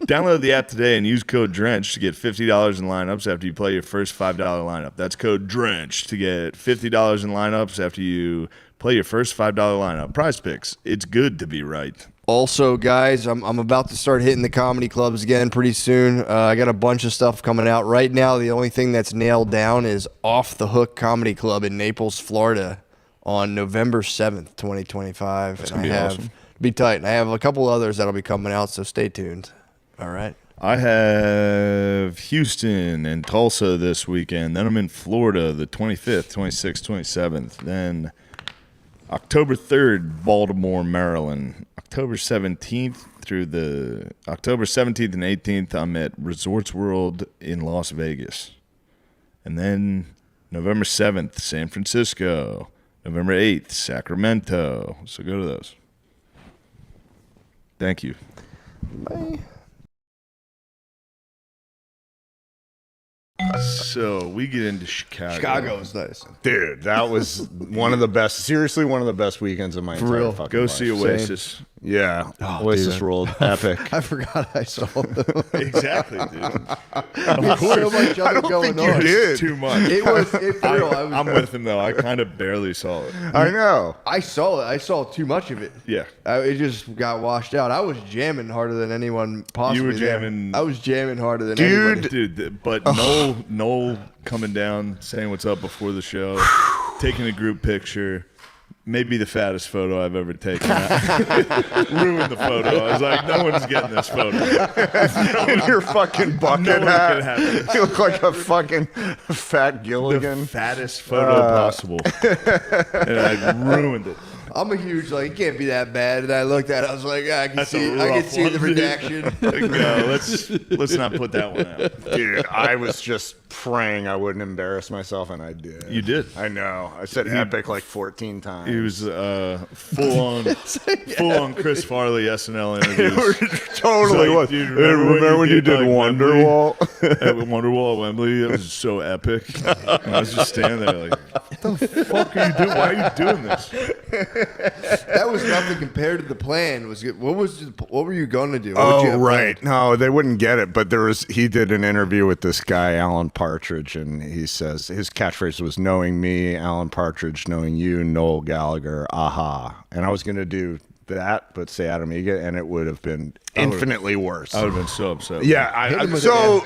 Download the app today and use code DRENCH to get $50 in lineups after you play your first $5 lineup. That's code DRENCH to get $50 in lineups after you play your first $5 lineup. Prize Picks. It's good to be right. Also, guys, I'm about to start hitting the comedy clubs again pretty soon. I got a bunch of stuff coming out. Right now, the only thing that's nailed down is Off the Hook Comedy Club in Naples, Florida on November 7th, 2025. That's going to be awesome. Be tight. And I have a couple others that'll be coming out, so stay tuned. All right. I have Houston and Tulsa this weekend. Then I'm in Florida the 25th, 26th, 27th. Then October 3rd, Baltimore, Maryland. October 17th through the October 17th and 18th, I'm at Resorts World in Las Vegas. And then November 7th, San Francisco. November 8th, Sacramento. So go to those. Thank you. Bye. So we get into Chicago. Chicago is nice. Dude, that was one of the best, seriously, one of the best weekends of my entire real. fucking Go life. see Oasis. Yeah. Oasis ruled. Epic. I forgot I saw them. Exactly, dude. Of course. So much other going on. Too much. It was for real. I'm with him, though. I kind of barely saw it. I know. I saw it. I saw too much of it. Yeah. It just got washed out. I was jamming harder than anyone possibly. You were jamming. I was jamming harder than anyone. Dude, but Noel coming down, saying what's up before the show, taking a group picture. Maybe the fattest photo I've ever taken. Ruined the photo. I was like, no one's getting this photo. In your fucking bucket No one hat. could have this. You look like a fucking fat Gilligan. The fattest photo possible. And I ruined it. I'm a huge it can't be that bad. And I looked at it. I was like, I can That's see a the rough one, dude. redaction. No, let's not put that one out. Dude, I was just praying I wouldn't embarrass myself, and I did. You did. I know. I said epic like 14 times. He was full on Chris Farley SNL interviews. Totally Like, was. dude, Remember when you did like, Wonderwall? At Wonderwall at Wembley? That was so epic. And I was just standing there like, what the fuck are you doing? Why are you doing this? That was nothing compared to the plan. What were you going to do? Oh, right. No, they wouldn't get it. But he did an interview with this guy, Alan Partridge, and he says his catchphrase was knowing me, Alan Partridge, knowing you, Noel Gallagher, aha. And I was going to do that, but say Adam Ega, and it would have been infinitely worse. I would have been so upset. Yeah, so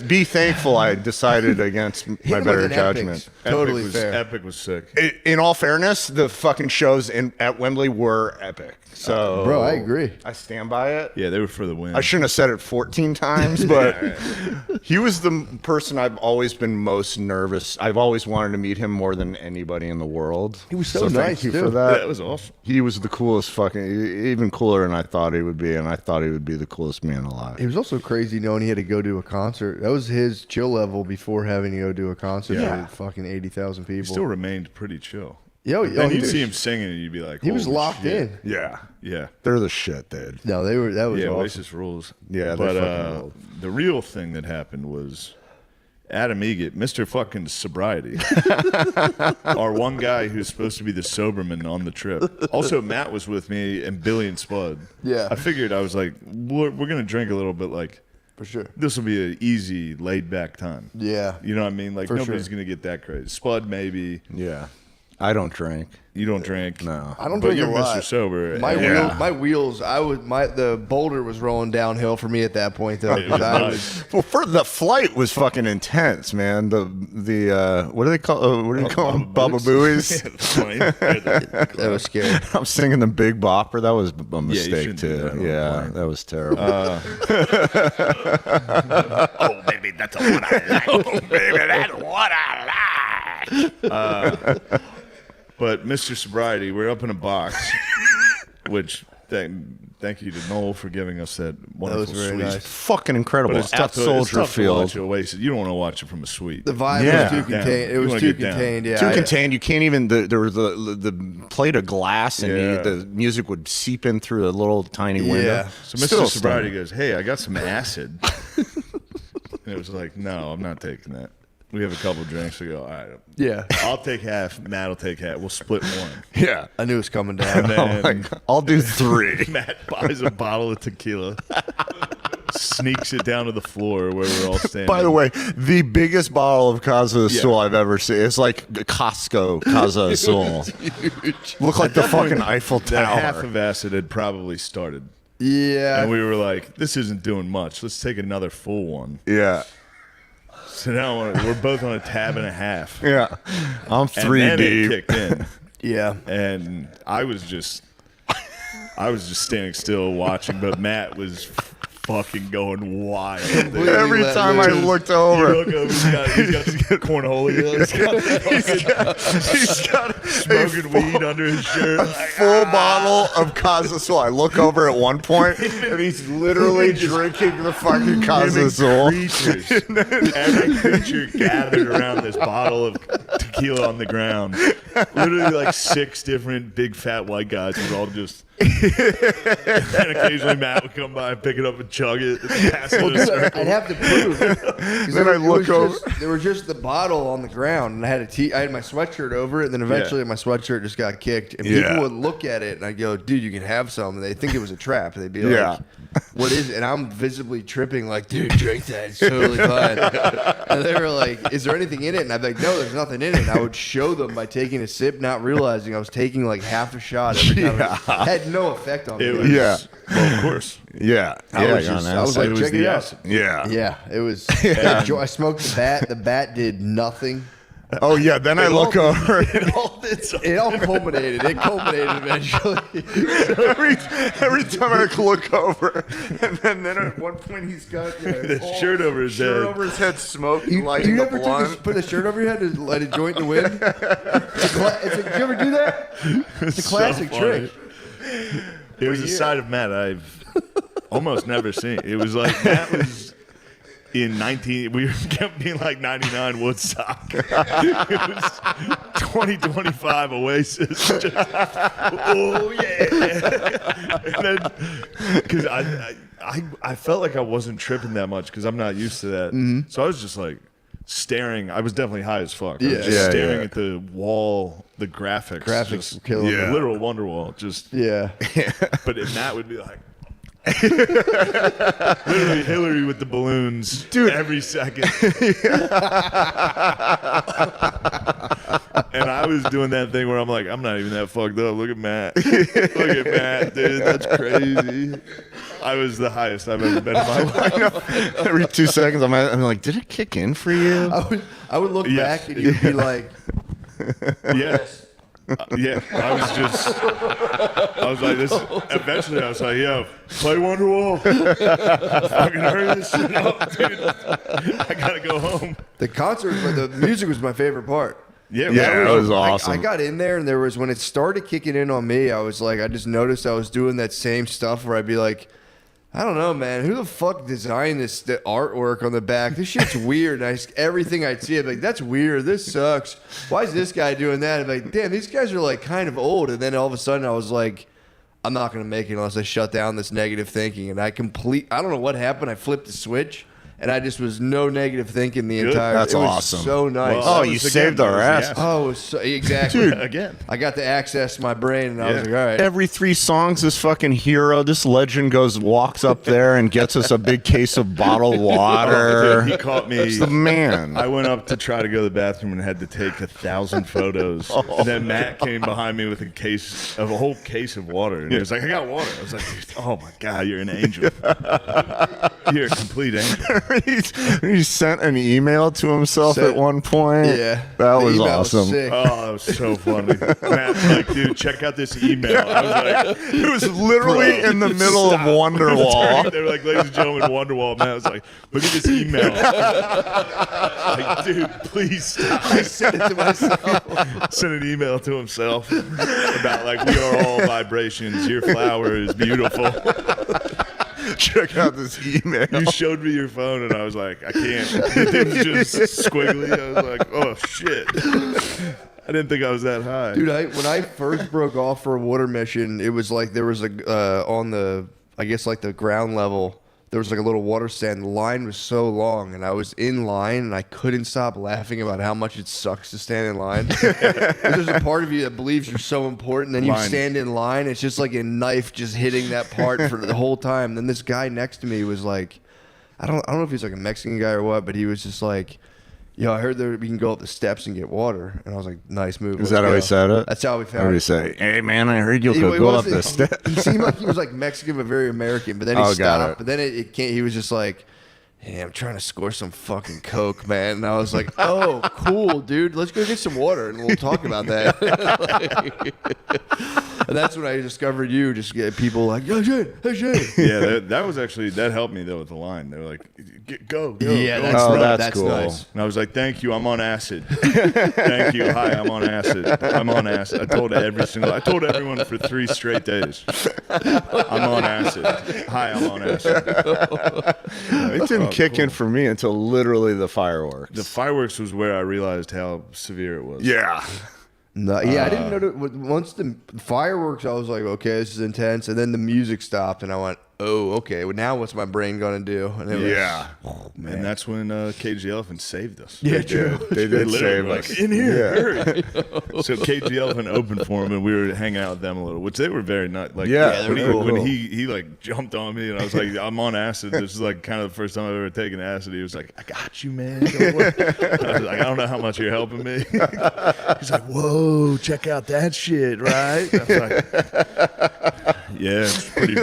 be thankful I decided against my better judgment. Totally fair. Epic was sick. In all fairness, the fucking shows at Wembley were epic. So, bro, I agree. I stand by it. Yeah, they were for the win. I shouldn't have said it 14 times, but he was the person I've always been most nervous. I've always wanted to meet him more than anybody in the world. He was so thank nice, you too. for that. That was awesome. He was the coolest even cooler than I thought he would be, and I thought he would be the coolest man alive. It was also crazy knowing he had to go to a concert. That was his chill level before having to go do a concert for fucking 80,000 people. He still remained pretty chill. Then you'd see him singing, and you'd be like, he was "Holy locked shit." in. Yeah. Yeah. They're the shit, dude. No, they were. That was awesome. Oasis rules. Yeah, they're but fucking rules. the real thing that happened was Adam Egget, Mr. fucking sobriety, our one guy who's supposed to be the soberman on the trip. Also, Matt was with me, and Billy and Spud. Yeah. I figured, I was like, we're gonna drink a little bit, like, For sure. this will be an easy, laid back time. Yeah. You know what I mean? Like, For nobody's sure. gonna get that crazy. Spud maybe. Yeah. I don't drink. You don't drink. No. I don't but drink you're a lot. Mr. Sober. My wheels. The boulder was rolling downhill for me at that point though. It was I Well, for the flight was fucking intense, man. The what do they call? What do you call them? Baba Booies. that was scary. I'm singing the Big Bopper. That was a mistake shouldn't do too. that on the Yeah, plane. that was terrible. Oh, baby, that's what I like. Oh, baby, that's what I like. But Mr. Sobriety, we're up in a box, which thank you to Noel for giving us that wonderful very suite. nice. Fucking incredible. But it's At tough, to Soldier watch Field. Oasis. You don't want to watch it from a suite. The vibe Yeah. was too contained. It You was wanna too get down. contained. Yeah, Too contained. You can't even. There was the plate of glass, and Yeah. the music would seep in through a little tiny window. Yeah. So Still Mr. Sobriety stunning. goes, "Hey, I got some acid." And it was like, "No, I'm not taking that." We have a couple drinks. We go, "All right, Yeah, I'll take half. Matt will take half. We'll split one." Yeah. I knew it was coming down. And then Like, I'll do 3. Matt buys a bottle of tequila, sneaks it down to the floor where we're all standing. By the way, the biggest bottle of Casa Azul I've ever seen. It's like Costco Casa Azul. Look like the fucking Eiffel that half Tower. of acid had probably started. Yeah, And we were like, this isn't doing much. Let's take another full one. Yeah. So now we're both on a tab and a half. Yeah. I'm And 3 then it deep. kicked in. yeah. And I was just standing still watching, but Matt was fucking going wild. Every let time I loose. looked You over, look over, he's got cornholio. he's got Smoking weed under his shirt. a full bottle of Casa Azul. I look over at one point, and he's literally drinking the fucking Casa Azul. Creatures. Every creature gathered around this bottle of tequila on the ground. Literally like 6 different big fat white guys would all just. And occasionally Matt would come by and pick it up and chug it, and pass it in a circle. I'd have to prove. 'Cause Then I look over. There was just the bottle on the ground, and I had my sweatshirt over it. And then eventually, my sweatshirt just got kicked, and Yeah. people would look at it, and I go, "Dude, you can have some." And they think it was a trap. They'd be Yeah. like, "What is it?" And I'm visibly tripping, like, "Dude, drink that. It's totally fine." And they were like, "Is there anything in it?" And I'd be like, "No, there's nothing in it." And I would show them by taking a sip, not realizing I was taking like half a shot every time. It had no effect on me. It was, Yeah. well, of course. Yeah. I Yeah, was, you're just, on I was acid. like, It was check the it out. acid. Yeah. Yeah, it was. I smoked the bat. The bat did nothing. Oh yeah. Then I look over. It all culminated. It culminated eventually. every time I look over, and then at one point he's got The shirt over his shirt head. over his head, smoke, You lighting a ever blunt. put a shirt over your head to let it joint the wind? Did you ever do that? It's a classic So trick. It was a side of Matt I've almost never seen. It was like Matt was we kept being like 99 Woodstock. It was 2025 Oasis. Just, oh yeah. And then, because I felt like I wasn't tripping that much because I'm not used to that. So I was just like staring. I was definitely high as fuck. I was just Yeah, staring yeah. at the wall, the graphics. Graphics just, killing Yeah. the literal Wonderwall. Just, Yeah. but Matt would be like, literally Hillary with the balloons, Dude. every second. And I was doing that thing where I'm like, I'm not even that fucked up. Look at Matt. Look at Matt, dude. That's crazy. I was the highest I've ever been in my life. Every 2 seconds, I'm like, did it kick in for you? I would look Yes. back and you'd be like, Yeah. Yeah, I was like this. Eventually, I was like, "Yo, play Wonderwall. Fucking hurry this shit up, dude. I gotta go home." the concert, the music was my favorite part. Yeah, Yeah, it was awesome. I got in there and there was, when it started kicking in on me, I was like, I just noticed I was doing that same stuff where I'd be like, I don't know, man. Who the fuck designed the artwork on the back? This shit's weird. And everything I'd see, I'd be like, that's weird. This sucks. Why is this guy doing that? I'd be like, damn, these guys are like kind of old. And then all of a sudden I was like, I'm not going to make it unless I shut down this negative thinking. And I don't know what happened. I flipped the switch and I just was no negative thinking the entire. That's it was awesome. So nice. Well, you saved our ass. Oh, it was so, exactly. Dude, again. I got to access my brain, and I was like, all right. Every 3 songs, this fucking hero, this legend walks up there and gets us a big case of bottled water. Dude, he caught me. He's the man. I went up to try to go to the bathroom and had to take 1,000 photos. And then Matt came behind me with a whole case of water. And he was like, I got water. I was like, oh my God, you're an angel. You're a complete angel. He sent an email to himself at one point. Yeah. That The was email awesome. sick. Oh, that was so funny. Matt's like, dude, check out this email. I was like, It was literally in the middle of Wonderwall. They were like, ladies and gentlemen, Wonderwall. Matt was like, look at this email. Like, dude, please stop. I sent it to myself. Sent an email to himself about like, we are all vibrations. Your flower is beautiful. Check out this email. You showed me your phone, and I was like, I can't. It was just squiggly. I was like, oh shit. I didn't think I was that high. Dude, when I first broke off for a water mission, it was like there was on the, I guess like the ground level, there was like a little water stand. The line was so long, and I was in line, and I couldn't stop laughing about how much it sucks to stand in line. There's a part of you that believes you're so important, then you stand in line. It's just like a knife just hitting that part for the whole time. Then this guy next to me was like, I don't know if he's like a Mexican guy or what, but he was just like, yo, I heard that we can go up the steps and get water. And I was like, nice move. Is that how he said it? That's how we How found do you it. say, hey man, I heard you He could go up wasn't- the steps. He seemed like he was like Mexican but very American. But then he Oh, got stopped. it. But then it can't. He was just like, hey, I'm trying to score some fucking Coke, man. And I was like, oh, cool, dude. Let's go get some water and we'll talk about that. And that's when I discovered you. Just get people like, yo, Shane, hey, Shane. Yeah, that was actually, that helped me though with the line. They were like, go. Yeah, go. that's, Oh, nice. that's cool. Nice. And I was like, thank you, I'm on acid. Thank you, hi, I'm on acid. I'm on acid. I told everyone for 3 straight days. I'm on acid. Hi, I'm on acid. It didn't kick in for me until literally the fireworks. The fireworks was where I realized how severe it was. Yeah. No, yeah, I didn't know that. Once the fireworks, I was like, okay, this is intense. And then the music stopped, and I went, oh, okay. Well, now what's my brain gonna do? And it was, Yeah. oh, man. And that's when Cage the Elephant saved us. Yeah, They true. did. They did literally save were us. like, in here, Yeah. hurry. So Cage the Elephant opened for him, and we were hanging out with them a little, which they were very nice. Like, Yeah, they when, were he, cool. when he like jumped on me, and I was like, I'm on acid. This is like kind of the first time I've ever taken acid. He was like, I got you, man. Don't worry. I was like, I don't know how much you're helping me. He's like, whoa, check out that shit, right? I was like, yeah, it's pretty.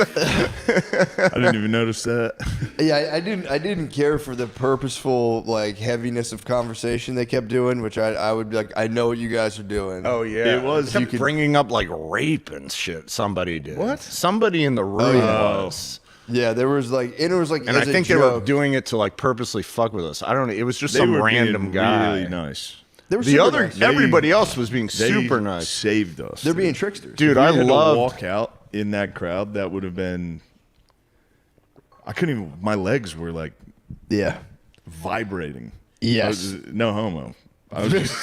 I didn't even notice that. Yeah, I didn't care for the purposeful like heaviness of conversation they kept doing, which I would be like, I know what you guys are doing. Oh yeah, It was- Kept you could- bringing up like rape and shit. Somebody did. What? Somebody in the room was. Yeah, there was like, and it was like, And I as a think they were joke. doing it to like purposely fuck with us. I don't know. It was just They some were random being guy. really nice. They were The super other, nice. everybody else was being They super nice. saved us. They're being tricksters. Dude, If we I had to loved. walk out in that crowd. That would have been. I couldn't even. My legs were like Yeah. vibrating. Yes. I was, no homo. I was just.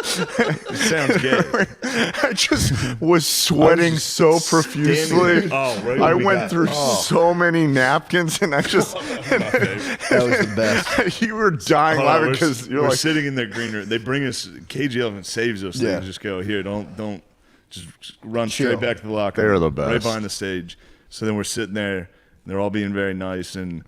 It sounds gay. I just was sweating so profusely. Oh, right. I we went got- through so many napkins, and I just That was the best. you were dying Hold on, laughing we're because you're we're like, sitting in their green room. They bring us. KG Elephant saves us. Yeah. They just go here. Don't just run Chill. straight back to the locker. They're the room, right best. behind the stage. So then we're sitting there. And they're all being very nice, and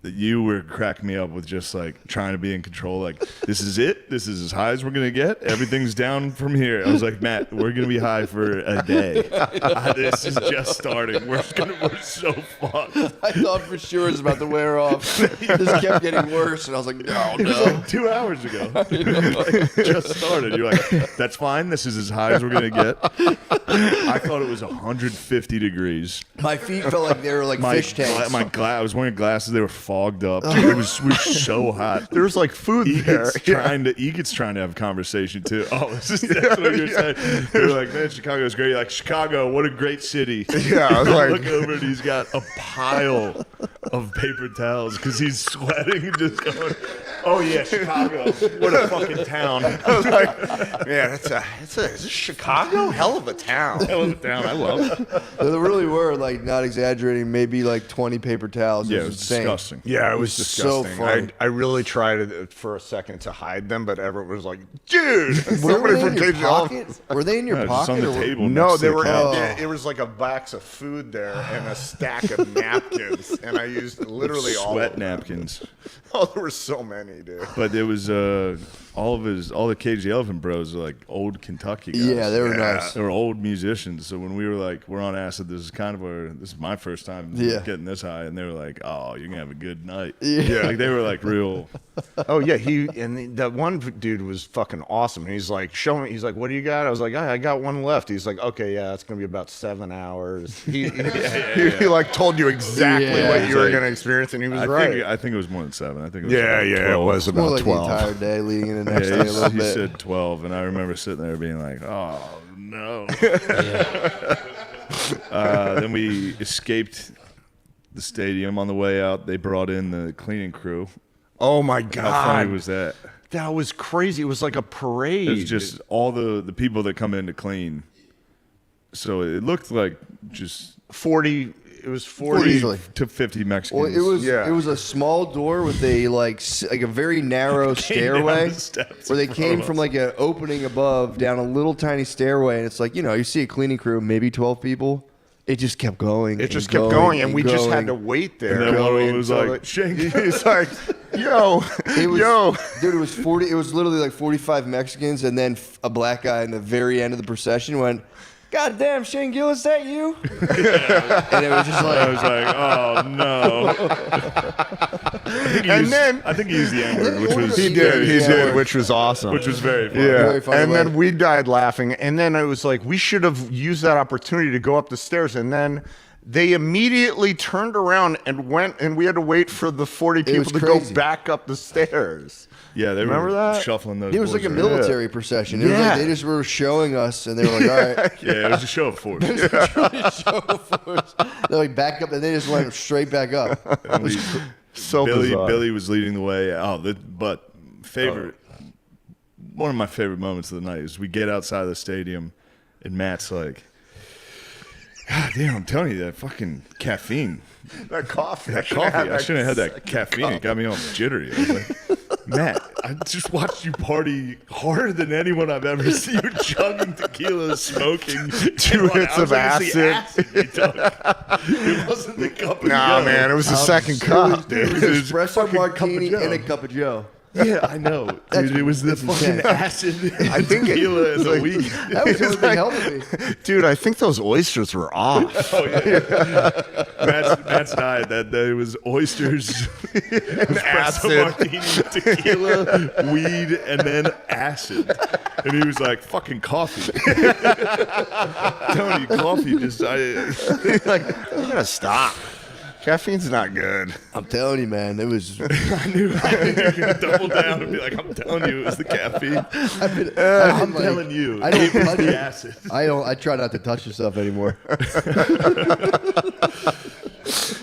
you were cracking me up with just like trying to be in control. Like, this is it. This is as high as we're gonna get. Everything's down from here. I was like, Matt, we're gonna be high for a day. This is just starting. We're so fucked. I thought for sure it was about to wear off. This kept getting worse, and I was like, no, It was no. like 2 hours ago. Like, just started. You're like, that's fine. This is as high as we're gonna get. I thought it was 150 degrees. My feet felt like they were like fish tanks. I was wearing glasses. They were fogged up. We were so hot. there's like food there. Egot's trying to have a conversation too. Oh, that's what you're saying. You're like, man, Chicago's great. You're like, Chicago, what a great city. Yeah, I was like- look over and he's got a pile of paper towels because he's sweating and just going, Oh yeah, Chicago. What a fucking town. I was like, man, is this Chicago? Hell of a town. Hell of a town. I love it. There really were, like, not exaggerating, maybe like 20 paper towels. Yeah, it was insane. disgusting. Yeah, it was so disgusting. funny. I really tried for a second to hide them, but Everett was like, dude, Were somebody they from in your KGL. pocket? Were they in your Just pocket? on the or- table. No, next to they the were. couch. It was like a box of food there and a stack of napkins, and I used literally all Sweat of them. napkins. Oh, there were so many, dude. But it was all the Cage the Elephant Bros are like old Kentucky guys. Yeah, they were nice. They were old musicians. So when we were like, we're on acid, this is my first time getting this high, and they were like, oh, you're gonna have a good night. Yeah. Like they were like real. Oh yeah, that one dude was fucking awesome. And he's like, show me. He's like, what do you got? I was like, I got one left. He's like, okay, yeah, it's gonna be about 7 hours. He like told you exactly Yeah. what He's you were like, gonna experience, and he was I right. think it was more than 7. I think it was Yeah, about yeah, 12. it was More about like 12. the entire day leading in the next Yeah, day a little he bit. said 12, and I remember sitting there being like, oh no. Then we escaped the stadium on the way out. They brought in the cleaning crew. Oh my How god, funny was that? that was crazy. It was like a parade. It was just all the people that come in to clean. So it looked like just 40. It was 40. Easily. to 50 Mexicans. Well, Yeah. it was a small door with a like a very narrow stairway the steps where they in front came of from us. like an opening above down a little tiny stairway, and it's like, you know, you see a cleaning crew, maybe 12 people. It just kept going. It just kept going, and we just had to wait there. And then one of them was until like, it- Shane he's like, yo, It was, yo. dude, it was 40. It was literally like 45 Mexicans, and then a black guy in the very end of the procession went, "God damn, Shane Gillis, is that you?" And it was just I like, was like, oh no. I think he used the N word, which was He did, which was awesome. which was very funny. Yeah, Very funny and way. then we died laughing, and then it was like we should have used that opportunity to go up the stairs, and then they immediately turned around and went, and we had to wait for the 40 people was to crazy. go back up the stairs. Yeah, they Remember were that? shuffling those. it was like a boys around. military procession. It was like Yeah. they just were showing us, and they were like, "All right." Yeah, it was a show of force. They're like back up, and they just went straight back up. And we- So bizarre. Billy was leading the way. One of my favorite moments of the night is we get outside of the stadium, and Matt's like, "God damn, I'm telling you that fucking caffeine, That coffee. I shouldn't have had that caffeine. It got me all jittery." I was like, "Matt, I just watched you party harder than anyone I've ever seen. You chugging tequila, smoking, 2 hits of acid. you took. It wasn't the cup of Nah, Joe. man, it was the second cup, It dude. was It was espresso fucking martini cup of and a Joe. cup of Joe. Yeah, I know. Dude, it was the fucking acid. I think it- tequila in the like- week. That was the only thing helping me. Dude, I think those oysters were off. Matt's died that day. It was oysters, espresso acid. martini, tequila, weed, and then acid. And he was like, "Fucking coffee." I'm telling you, coffee just. Like, you gotta stop. Caffeine's not good. I'm telling you, man, it was. I knew you were gonna double down and be like, "I'm telling you, it was the caffeine." I'm telling you, I don't it was touch the it. acid. I try not to touch yourself anymore.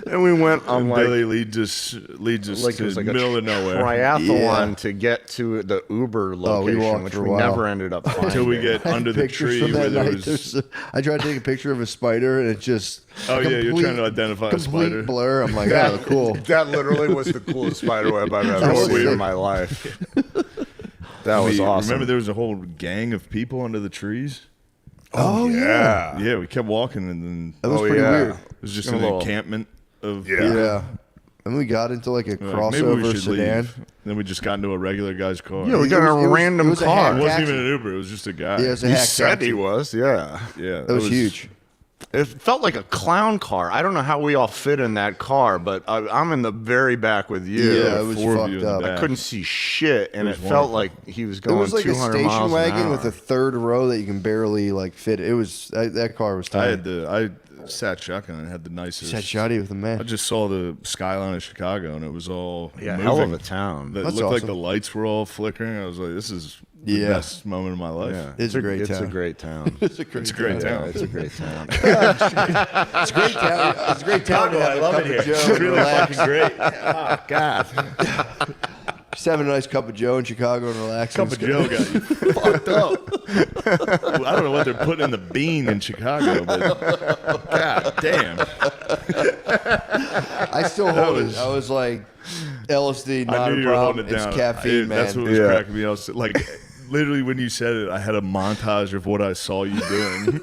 And we went on like Billy leads us it to was the like middle of nowhere triathlon to get to the Uber location, walked which for a we while. never ended up finding. until we get under the Pictures tree from where that there night. was. I tried to take a picture of a spider, and it just. Oh yeah, you're trying to identify a complete spider. blur. I'm like, oh, cool. That literally was the coolest spider web I've ever was seen sick. in my life. That was awesome. Remember, there was a whole gang of people under the trees. Oh yeah. Yeah, we kept walking, and then That was Oh, pretty yeah. weird. it was just A an little- encampment of. Yeah. people. Yeah. And we got into like a We're like, maybe we crossover should sedan. leave. Then we just got into a regular guy's car. Yeah, we got It a was- random it was a car. it hack. wasn't taxi. even an Uber. It was just a guy. Yeah, it was a He hack said taxi. he was, yeah. Yeah, That was huge. It felt like a clown car. I don't know how we all fit in that car, but I'm in the very back with you. Yeah, it was four of you fucked in the up. back. Couldn't see shit, and it was felt wonderful. like he was It going was like a 200 station miles an wagon hour. with a third row that you can barely like fit. It was that car was tiny. I sat shotgun and had the nicest. Said shoddy with a I man. just saw the skyline of Chicago, and it was all Yeah, moving. hell of a town. That That's looked like awesome. the lights were all flickering. I was like, "This is the Yeah. best moment of my life." Yeah, It's a great It's a town. great town. It's a great, It's a great Yeah, town. it's a great town. It's a great town. It's a great town. to have a cup of Joe and relax. great. Oh God. Just having a nice cup of Joe in Chicago and relaxing. Cup of Joe got you fucked up. I don't know what they're putting in the bean in Chicago, but god damn. I still hold it. I was like, LSD, not a problem. It's caffeine, man. That's what was cracking me up. Like, literally, when you said it, I had a montage of what I saw you doing.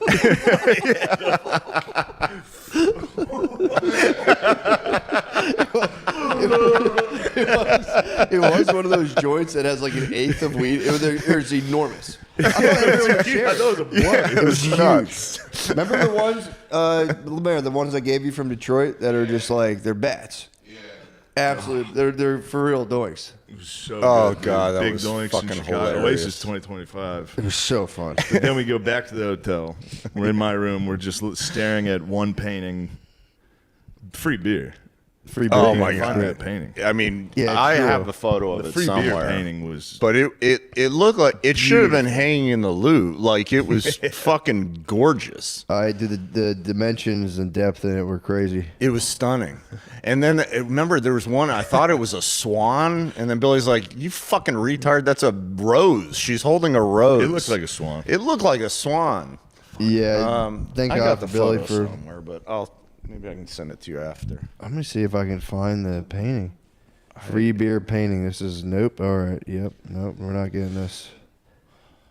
It was one of those joints that has like an eighth of weed. It was enormous. I thought everyone would share. I thought it was a blunt. It was huge. Remember the ones, the ones I gave you from Detroit that are just like, they're bats. Yeah. Absolutely. They're for real doinks. It was so Oh good, god, dude. that Big was doinks fucking in Chicago. hilarious. Oasis 2025. It was so fun. But then we go back to the hotel. We're in my room. We're just staring at one painting. Free beer. Free beer. Oh my Find god, that painting. I mean, Yeah, I true. have the photo of The it free beer somewhere. painting was. But it looked like it should have been hanging in the loot. Like it was fucking gorgeous. I did the dimensions and depth in it were crazy. It was stunning. And then remember there was one, I thought it was a swan, and then Billy's like, "You fucking retard, that's a rose. She's holding a rose." It looked like a swan. It looked like a swan. Yeah. Thank I God got for the Billy photo for. somewhere, but maybe I can send it to you after. I'm gonna see if I can find the painting. Free beer painting. This is nope. All right. Yep. Nope. We're not getting this.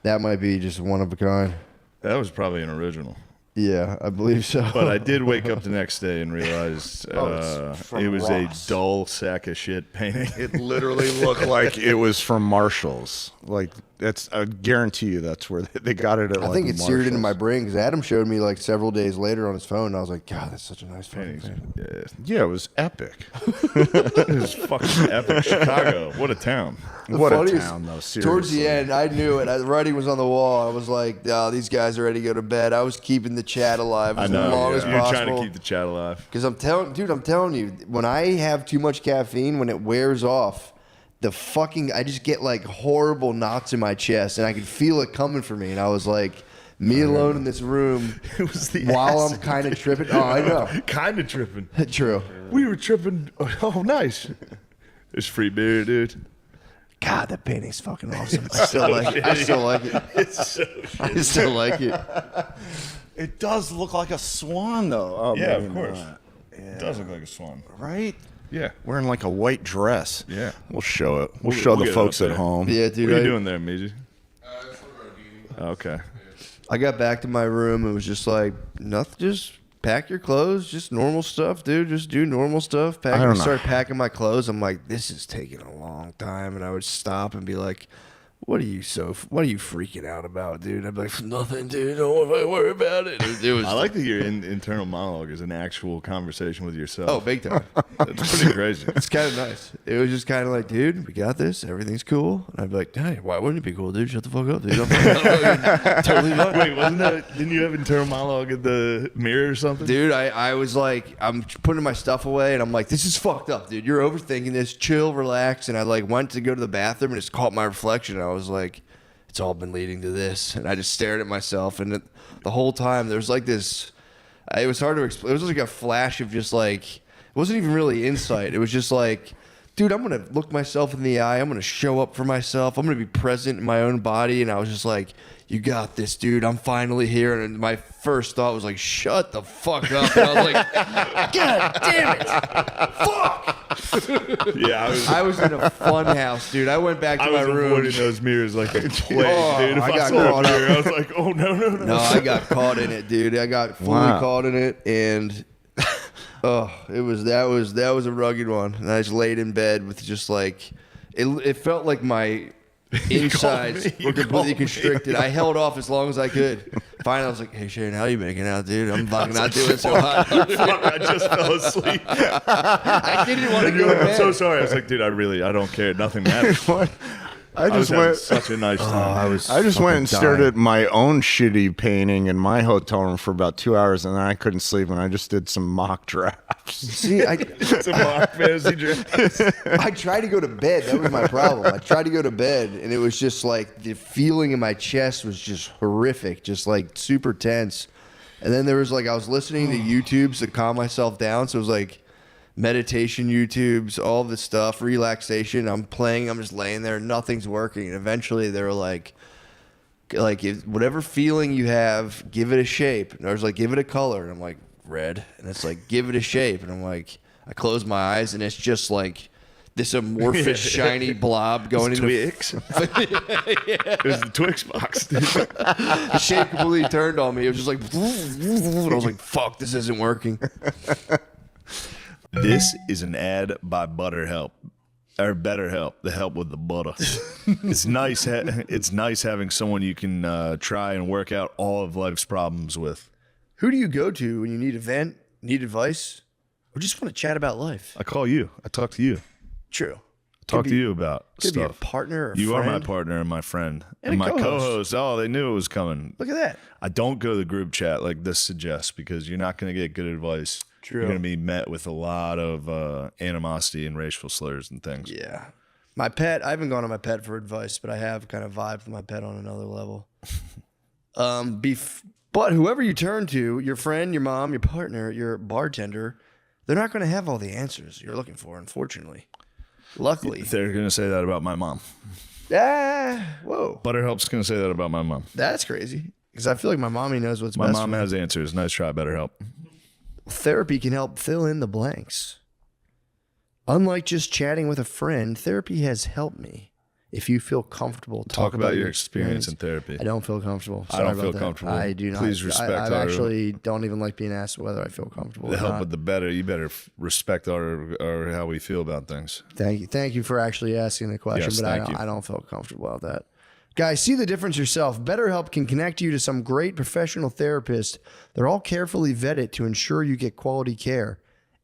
That might be just one of a kind. That was probably an original. Yeah, I believe so. But I did wake up the next day and realize it's from it was Ross. a dull sack of shit painting. It literally looked like it was from Marshall's. Like I guarantee you that's where they got it at. I think it's seared into my brain because Adam showed me like several days later on his phone. And I was like, God, that's such a nice fucking painting. Yeah, it was epic. It was fucking epic. Chicago, what a town. What a funniest- town, though. Seriously. Towards the end, I knew it. The writing was on the wall. I was like, oh, these guys are ready to go to bed. I was keeping the chat alive I as know. long as You're possible. trying to keep the chat alive. Because I'm telling you, when I have too much caffeine, when it wears off, I just get like horrible knots in my chest, and I could feel it coming for me. And I was like, me alone in this room, It was the while I'm acid. kind of tripping. Oh, I know. Kind of tripping. True. We were tripping. Oh, nice. It's free beer, dude. God, that painting's fucking awesome. I still like it. I still like it. It's so I still like it. It does look like a swan, though. Oh, Yeah, maybe of course. not. It does look like a swan. Right? Yeah. Wearing like a white dress. Yeah. We'll show it. We'll We'll- show we'll the get it folks up at there. home. Yeah, dude. What are you doing there, Miji? Okay. I got back to my room and was just like, nothing, just pack your clothes, just normal stuff, dude. Just do normal stuff. I don't know. Start packing my clothes. I'm like, this is taking a long time. And I would stop and be like, what are you freaking out about, dude? I'd be like, nothing, dude. Don't worry about it. It was I like that your internal monologue is an actual conversation with yourself. Oh, big time. That's pretty crazy. It's kind of nice. It was just kind of like, dude, we got this. Everything's cool. And I'd be like, hey, why wouldn't it be cool, dude? Shut the fuck up, dude. I'm totally fine. Wait, didn't you have internal monologue in the mirror or something? Dude, I was like, I'm putting my stuff away, and I'm like, this is fucked up, dude. You're overthinking this. Chill, relax. And I like went to go to the bathroom, and just caught my reflection. And I was like, it's all been leading to this. And I just stared at myself, and the whole time there was like this. It was hard to explain. It was like a flash of just like, it wasn't even really insight. It was just like, dude, I'm gonna look myself in the eye. I'm gonna show up for myself. I'm gonna be present in my own body. And I was just like, you got this, dude. I'm finally here. And my first thought was like, shut the fuck up. And I was like, God damn it. Fuck. Yeah, I was in a fun house, dude. I went back to I my was room. avoiding those mirrors like a plague, Oh, dude. If I I, got saw caught a mirror, up. I was like, oh, no. No, I got caught in it, dude. I got fully caught in it, and that was a rugged one. And I just laid in bed with just like it felt like my insides were completely constricted. I held off as long as I could. Finally, I was like, "Hey Shane, how you making out, dude? I'm fucking not doing so hot." Fuck, I just fell asleep. I didn't want to And go you're to like, I'm bed. so sorry. I was like, dude, I don't care. Nothing matters. I I was just having went. such a nice time. I just went and stared at my own shitty painting in my hotel room for about 2 hours, and then I couldn't sleep, and I just did some mock drafts. See, It's a mock fantasy draft. I tried to go to bed. That was my problem. I tried to go to bed, and it was just like the feeling in my chest was just horrific, just like super tense. And then there was like I was listening to YouTubes to calm myself down. So it was like meditation YouTubes, all this stuff, relaxation. I'm just laying there, nothing's working. And eventually they were like if, whatever feeling you have, give it a shape. And I was like, give it a color. And I'm like, red. And it's like, give it a shape. And I'm like, I close my eyes and it's just like this amorphous, shiny blob going into Twix. It was the Twix box. the shape completely turned on me. It was just like, and I was like, fuck, this isn't working. This is an ad by ButterHelp. Or BetterHelp, the help with the butter. It's nice. It's nice having someone you can try and work out all of life's problems with. Who do you go to when you need a vent, need advice, or just want to chat about life? I call you. I talk to you. True. Talk to you about Could be a stuff. partner or a You friend. are my partner and my friend. And a my co-host. co-host. Oh, they knew it was coming. Look at that. I don't go to the group chat like this suggests because you're not going to get good advice. True. You're going to be met with a lot of animosity and racial slurs and things. Yeah. My pet, I haven't gone to my pet for advice, but I have kind of vibed with my pet on another level. But whoever you turn to, your friend, your mom, your partner, your bartender, they're not going to have all the answers you're looking for, unfortunately. Luckily. They're going to say that about my mom. Whoa. ButterHelp's going to say that about my mom. That's crazy. Because I feel like my mommy knows what's My best. mom has answers. Nice try, BetterHelp. Therapy can help fill in the blanks. Unlike just chatting with a friend, therapy has helped me. If you feel comfortable, Talk about your experience in therapy. I don't feel comfortable. I don't Sorry feel about that. comfortable. I do not. Please respect I our- actually don't even like being asked whether I feel comfortable. The or help not. with the better. You better respect our how we feel about things. Thank you for actually asking the question, Yes, but thank you. I don't feel comfortable about that. Guys, see the difference yourself. BetterHelp can connect you to some great professional therapists. They're all carefully vetted to ensure you get quality care.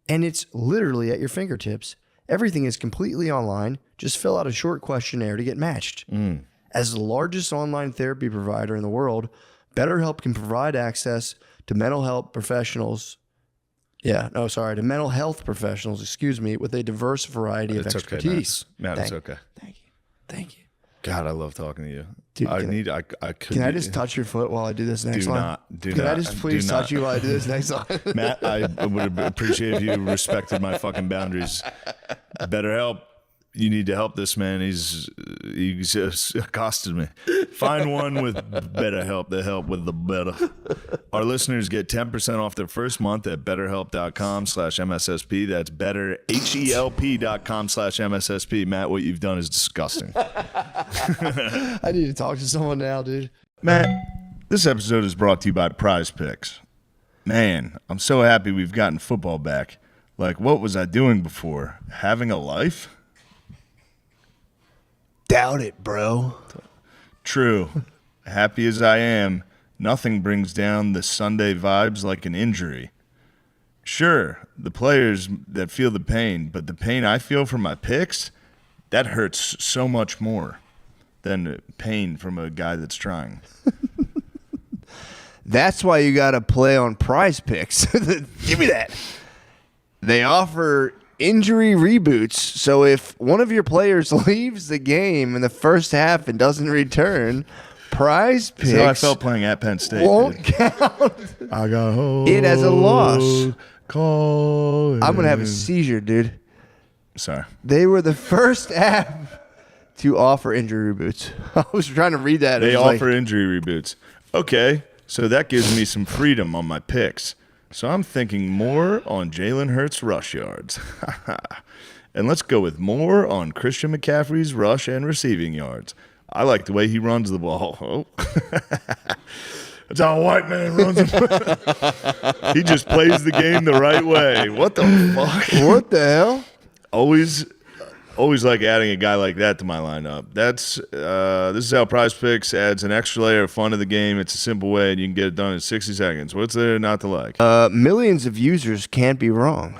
And it's literally at your fingertips. Everything is completely online. Just fill out a short questionnaire to get matched. As the largest online therapy provider in the world, BetterHelp can provide access to mental health professionals. To mental health professionals, with a diverse variety of It's expertise. okay, Matt. It's okay. Thank you. God, I love talking to you. Dude, Can I just touch your foot while I do this next Do line? not. Do Can not. I just please Do touch not. you while I do this next line? Matt, I would appreciate if you respected my fucking boundaries. BetterHelp. You need to help this man. He's just accosted me. Find one with BetterHelp, the help with the better. Our listeners get 10% off their first month at betterhelp.com/MSSP. That's betterhelp.com/MSSP. Matt, what you've done is disgusting. I need to talk to someone now, dude. Matt, this episode is brought to you by Prize Picks. Man, I'm so happy we've gotten football back. Like, what was I doing before? Having a life? Doubt it, bro. True. Happy as I am, nothing brings down the Sunday vibes like an injury. Sure, the players that feel the pain, but the pain I feel from my picks, that hurts so much more than pain from a guy that's trying. That's why you got to play on Prize Picks. Give me that. They offer injury reboots, so if one of your players leaves the game in the first half and doesn't return, Prize Picks So I felt playing at Penn State. won't count I got it as a loss. Call. I'm gonna have a seizure, dude. Sorry. They were the first app to offer injury reboots. I was trying to read that. They It was offer injury reboots. Okay, so that gives me some freedom on my picks. So I'm thinking more on Jalen Hurts' rush yards. And let's go with more on Christian McCaffrey's rush and receiving yards. I like the way he runs the ball. Oh. That's how a white man runs it. He just plays the game the right way. What the fuck? What the hell? Always like adding a guy like that to my lineup. This is how Prize Picks adds an extra layer of fun to the game. It's a simple way, and you can get it done in 60 seconds. What's there not to like? Millions of users can't be wrong.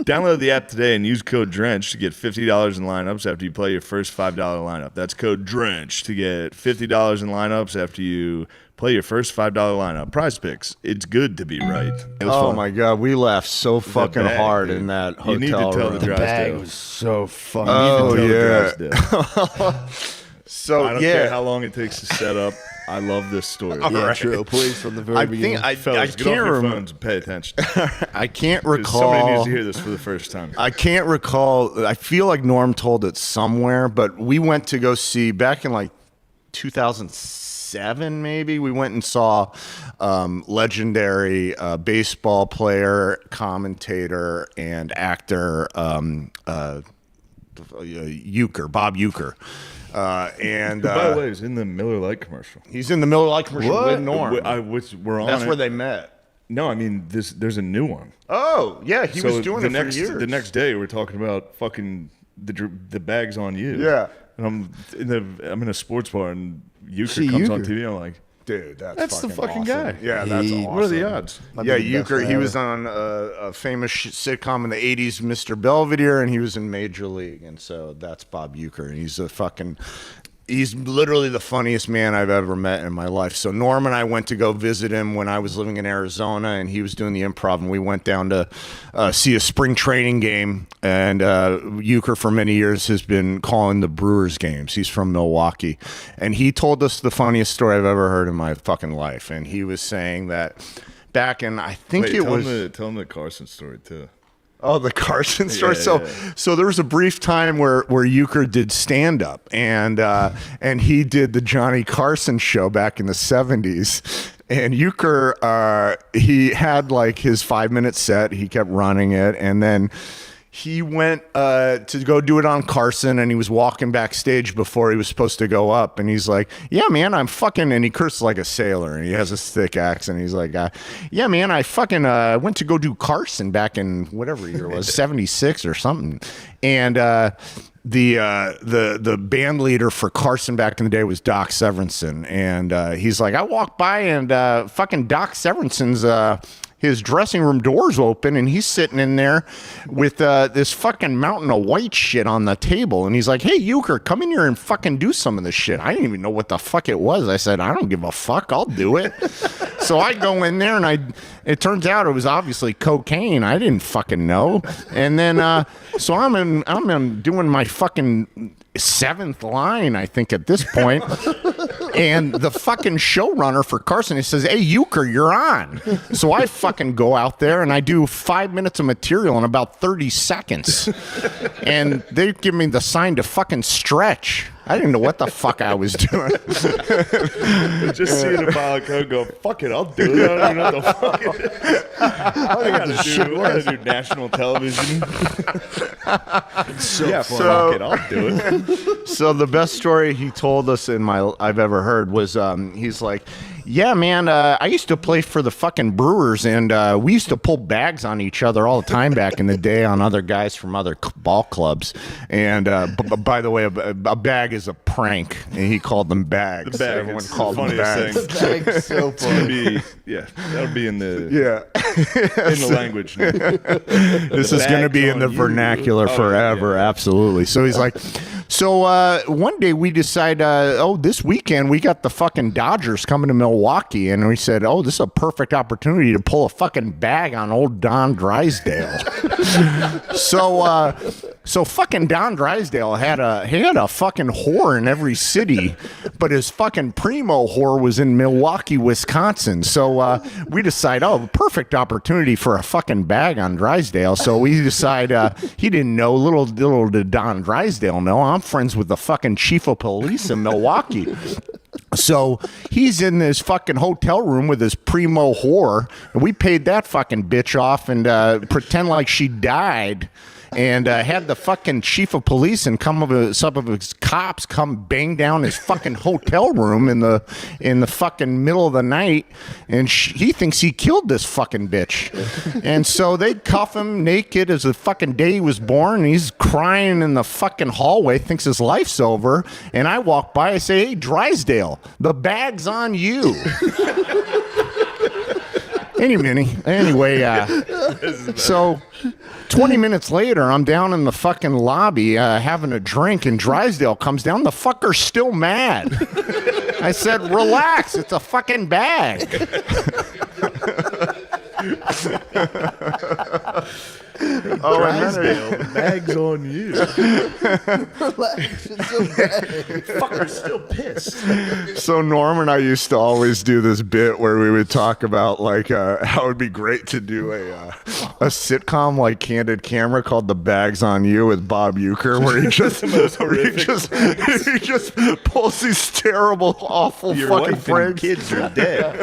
Download the app today and use code DRENCH to get $50 in lineups after you play your first $5 lineup. That's code DRENCH to get $50 in lineups after you play your first $5 lineup. Prize Picks. It's good to be right. Oh my God, we laughed so fucking bag, hard dude. in that hotel You need to tell room. the Bag Drysdale. was so fun. Oh Tell the yeah. Drysdale. So I don't care how long it takes to set up. I love this story. Yeah, true. Please, from the very beginning. Fellas, get off your phones and pay attention. I can't 'Cause recall. Somebody needs to hear this for the first time. I can't recall. I feel like Norm told it somewhere, but we went to go see back in like 2007, maybe. We went and saw legendary baseball player, commentator, and actor Euchre, Bob Euchre. And By the way, he's in the Miller Lite commercial. he's in the Miller Lite commercial with Norm. We're on That's it. where they met. No, I mean there's a new one. Oh yeah, he was doing it for years. The next day, we're talking about fucking the bags on you. Yeah. And I'm in a sports bar and Euchre comes on TV. I'm like, Dude, that's the fucking awesome. guy. Yeah, that's awesome. What are the odds? Yeah, Euchre, he was on a famous sitcom in the 80s, Mr. Belvedere, and he was in Major League. And so that's Bob Euchre. And he's literally the funniest man I've ever met in my life. So Norm and I went to go visit him when I was living in Arizona, and he was doing the Improv, and we went down to see a spring training game. And Euchre for many years has been calling the Brewers games. He's from Milwaukee. And he told us the funniest story I've ever heard in my fucking life. And he was saying that back in, I think tell him the Carson story too. Oh, the Carson story. Yeah. So there was a brief time where Euchre did stand up, and he did the Johnny Carson show back in the 70s. And Euchre, he had like his 5-minute set. He kept running it, and then he went to go do it on Carson, and he was walking backstage before he was supposed to go up, and he's like, yeah, man, I'm fucking, and he curses like a sailor, and he has a thick accent. He's like, yeah, man, I fucking went to go do Carson back in whatever year it was, 76 or something. And the band leader for Carson back in the day was Doc Severinsen, and he's like, I walked by and fucking Doc Severinsen's his dressing room door's open, and he's sitting in there with this fucking mountain of white shit on the table. And he's like, hey, Euchre, come in here and fucking do some of this shit. I didn't even know what the fuck it was. I said, I don't give a fuck. I'll do it. So I go in there, and it turns out it was obviously cocaine. I didn't fucking know. And then, so I'm doing my fucking 7th line, I think, at this point. And the fucking showrunner for Carson, he says, hey, Euchre, you're on. So I fucking go out there and I do 5 minutes of material in about 30 seconds. And they give me the sign to fucking stretch. I didn't know what the fuck I was doing. Just seeing a pile of coke go, fuck it, I'll do it. I don't even know what the fuck it is. I gotta do national television. Fuck it, I'll do it. So the best story he told us I've ever heard was he's like, yeah, man, I used to play for the fucking Brewers, and we used to pull bags on each other all the time back in the day on other guys from other ball clubs. And by the way, a bag is a prank, and he called them bags. The bag, everyone called them funniest bags. thing. Bag's so funny. That'll be in the Yeah. in the language now. This is going to be in the vernacular forever. Yeah. Absolutely. So he's like, so one day we decide, this weekend we got the fucking Dodgers coming to Milwaukee, and we said, this is a perfect opportunity to pull a fucking bag on old Don Drysdale. So fucking Don Drysdale had a fucking whore in every city, but his fucking primo whore was in Milwaukee, Wisconsin. So we decide, perfect opportunity for a fucking bag on Drysdale. So we decide, he didn't know, little did Don Drysdale know, I'm friends with the fucking chief of police in Milwaukee. So he's in this fucking hotel room with his primo whore, and we paid that fucking bitch off and pretend like she died. And had the fucking chief of police and some of his cops come bang down his fucking hotel room in the fucking middle of the night, and he thinks he killed this fucking bitch, and so they cuff him naked as the fucking day he was born. And he's crying in the fucking hallway, thinks his life's over, and I walk by, I say, hey, Drysdale, the bag's on you. Anyway, so 20 minutes later, I'm down in the fucking lobby having a drink, and Drysdale comes down. The fucker's still mad. I said, relax, it's a fucking bag. Oh, and then Drysdale, the bag's on you. Relax, it's okay. Fucker's still pissed. So Norm and I used to always do this bit where we would talk about like how it would be great to do a sitcom like Candid Camera called The Bags on You with Bob Uecker, where he just pulls these terrible, awful Your fucking wife and pranks. kids are dead.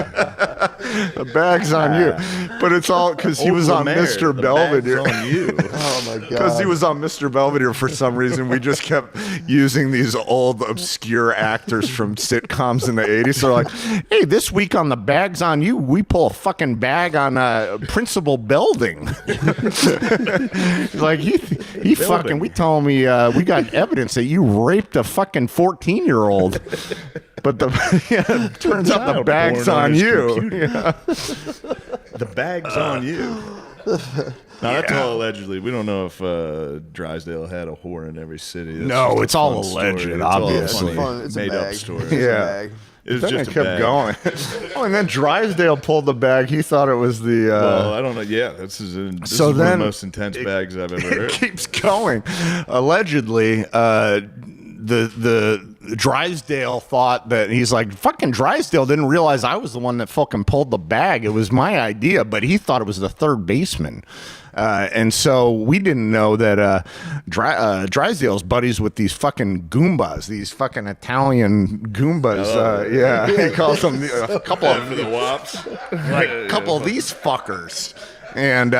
The Bags on You, but it's all because he was on Lemaire, Mr. the Belvedere. bag's on you. Oh my Because he god. was on Mr. Belvedere for some reason, we just kept using these old obscure actors from sitcoms in the 80s. So like, hey, this week on The Bags on You, we pull a fucking bag on Principal Belding. Like he fucking, we told me we got evidence that you raped a fucking 14-year-old. But turns out the bag's porn on on his you. computer. Yeah. The bag's on you. Now that's all allegedly. We don't know if Drysdale had a whore in every city. That's No, just a it's all fun story. alleged, It's all a obviously. funny, It's a made up bag. story. It's a Yeah. bag. It was Then just it a kept bag. going. Oh, and then Drysdale pulled the bag. He thought it was the. Well, I don't know. Yeah, this is one of the most intense bags I've ever It heard. keeps going. Allegedly, the Drysdale thought that he's like, fucking Drysdale didn't realize I was the one that fucking pulled the bag. It was my idea, but he thought it was the third baseman. And so we didn't know that Drysdale's buddies with these fucking Goombas, these fucking Italian Goombas. Yeah, he calls them a couple of For the wops. like couple of these fuckers. And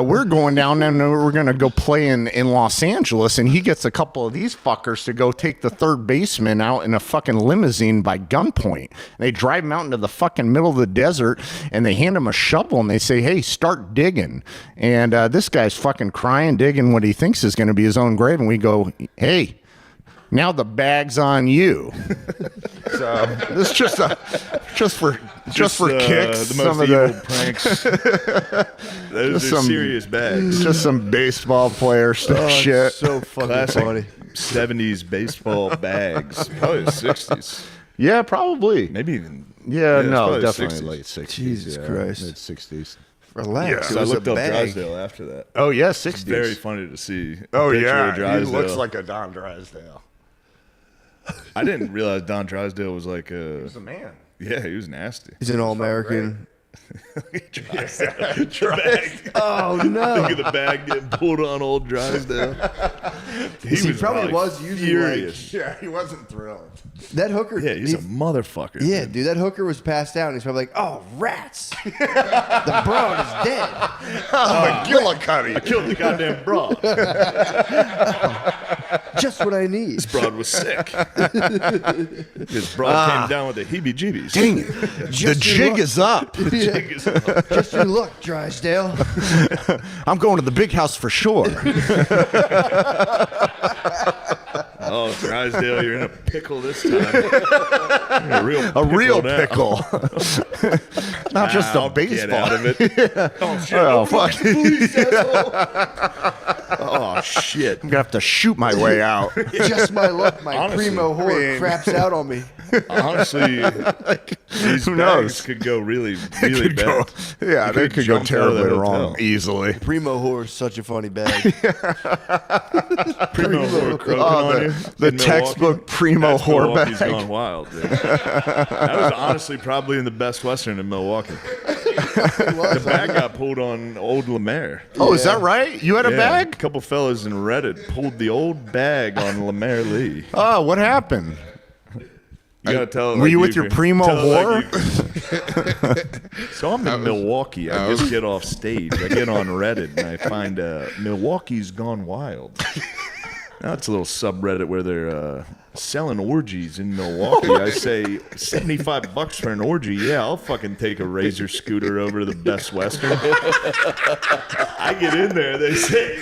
we're going down and we're going to go play in Los Angeles, and he gets a couple of these fuckers to go take the third baseman out in a fucking limousine by gunpoint. They drive him out into the fucking middle of the desert, and they hand him a shovel, and they say, hey, start digging. And this guy's fucking crying, digging what he thinks is going to be his own grave, and we go, hey, now the bag's on you. So this is just for kicks. The most some of evil the pranks. Those are some- serious bags. just some baseball player stuff shit. So fucking Classic funny. 70s baseball bags. Probably the 60s. Yeah, probably. Maybe even. Yeah, it's no, probably the definitely 60s. late 60s. Jesus Christ. Mid 60s. Relax. So It I was a looked up bag. Drysdale after that. Oh yeah, It's 60s. very funny to see. a Oh picture yeah, of he Drysdale. looks like a Don Drysdale. I didn't realize Don Drysdale was like a. He's a man. Yeah, he was nasty. He's an all-American. Bag. Oh no. Look at the bag getting pulled on old Drysdale. He probably was using furious. Yeah, he wasn't thrilled. that hooker. Yeah, he's a motherfucker. Yeah, dude, that hooker was passed out, and he's probably like, "Oh, rats! The broad is dead." McGillicuddy. Killed the goddamn broad. Just what I need. This broad was sick. This broad came down with the heebie-jeebies. Dang it. The jig is up. Just your luck, Drysdale. I'm going to the big house for sure. Oh, Drysdale, you're in a pickle this time. You're A real now. pickle. Not just I'll a baseball. Get out of it. Oh, shit. Oh, fuck. Oh, shit. I'm going to have to shoot my way out. Just my luck. My Honestly, primo whore craps out on me. Honestly, these Who bags knows? could go really, really Could bad. go, yeah, You they could go jumped out of the terribly wrong hotel. easily. Primo whore is such a funny bag. Primo whore croaking Oh, on you. the in textbook Milwaukee. primo That's whore Milwaukee's bag. gone wild. Dude. That was honestly probably in the Best Western in Milwaukee. The bag got pulled on old Lemaire. Oh, is that right? You had a A bag? couple fellas in Reddit pulled the old bag on Lemaire Lee. Oh, what happened? You gotta tell. Were you with your primo whore? So I'm in Milwaukee. I just get off stage. I get on Reddit and I find Milwaukee's gone wild. Now it's a little subreddit where they're selling orgies in Milwaukee. I say $75 for an orgy. Yeah, I'll fucking take a Razor scooter over to the Best Western. I get in there. They say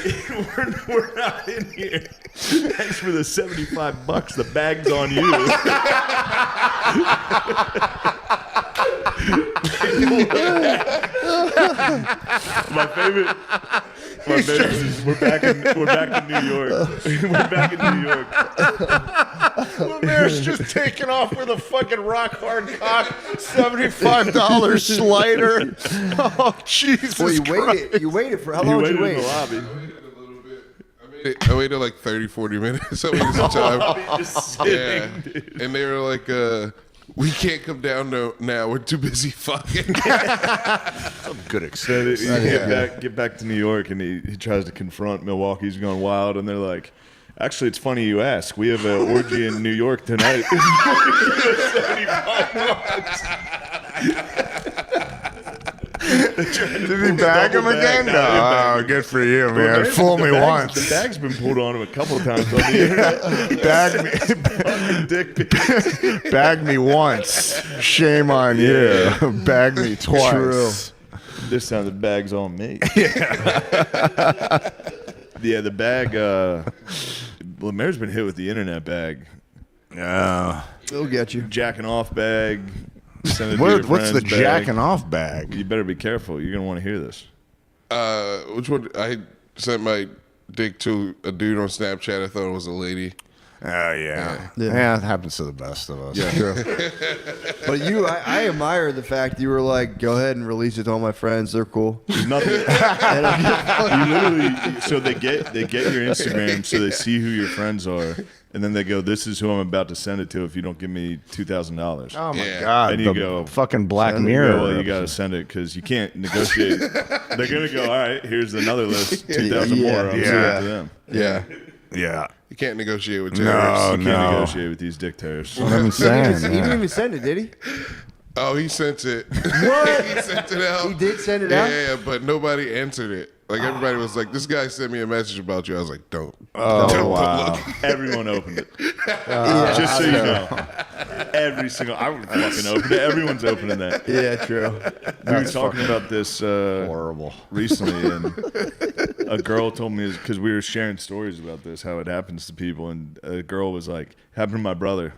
we're not in here. Thanks for the $75. The bag's on you. We're back in New York. We're back in New York. Lemaire's just taking off with a fucking rock hard cock, $75 slider. Oh Jesus! Well, you Christ. waited. You waited for how long did you wait? In the lobby. I waited like 30, 40 minutes. I waited some time. Just sitting, dude. And they were like, we can't come down now. We're too busy fucking. Good So excuse. get back to New York, and he tries to confront Milwaukee's Gone Wild, and they're like, actually, it's funny you ask. We have an orgy in New York tonight. Did he bag him again? No, good for you, man. Fool me once. The bag's been pulled on him a couple of times on the internet. Bag me. Bag me once. Shame on you. Bag me twice. True. This time the bag's on me. Yeah, the bag. Lemaire's been hit with the internet bag. Yeah. It'll get you. Jacking off bag. Send it to your What's the friend's bag. jacking off bag? You better be careful. You're gonna want to hear this. Which one? I sent my dick to a dude on Snapchat. I thought it was a lady. Oh yeah. Yeah, it happens to the best of us. Yeah, true. But I admire the fact you were like, go ahead and release it to all my friends. They're cool. There's nothing. You literally. So they get your Instagram, so they see who your friends are, and then they go, "This is who I'm about to send it to. If you don't give me $2,000." Oh my Yeah. God! And you the go, fucking Black You Mirror. go, well, you got to send it because you can't negotiate. They're gonna go, all right, here's another list, 2,000 more. I'm sending it to them. Yeah. Yeah. You can't negotiate with No, terrorists. You can't negotiate with these dictators. What I'm saying. He didn't even send it, did he? Oh, he sent it. What? He sent it out. He did send it yeah, out? Yeah, but nobody answered it. Like everybody was like, "This guy sent me a message about you." I was like, "Don't." Oh wow. Everyone opened it. Just so you know. I would fucking open it. Everyone's opening that. Yeah, true. We were talking about this Horrible. recently, and a girl told me, because we were sharing stories about this, how it happens to people, and a girl was like, happened to my brother,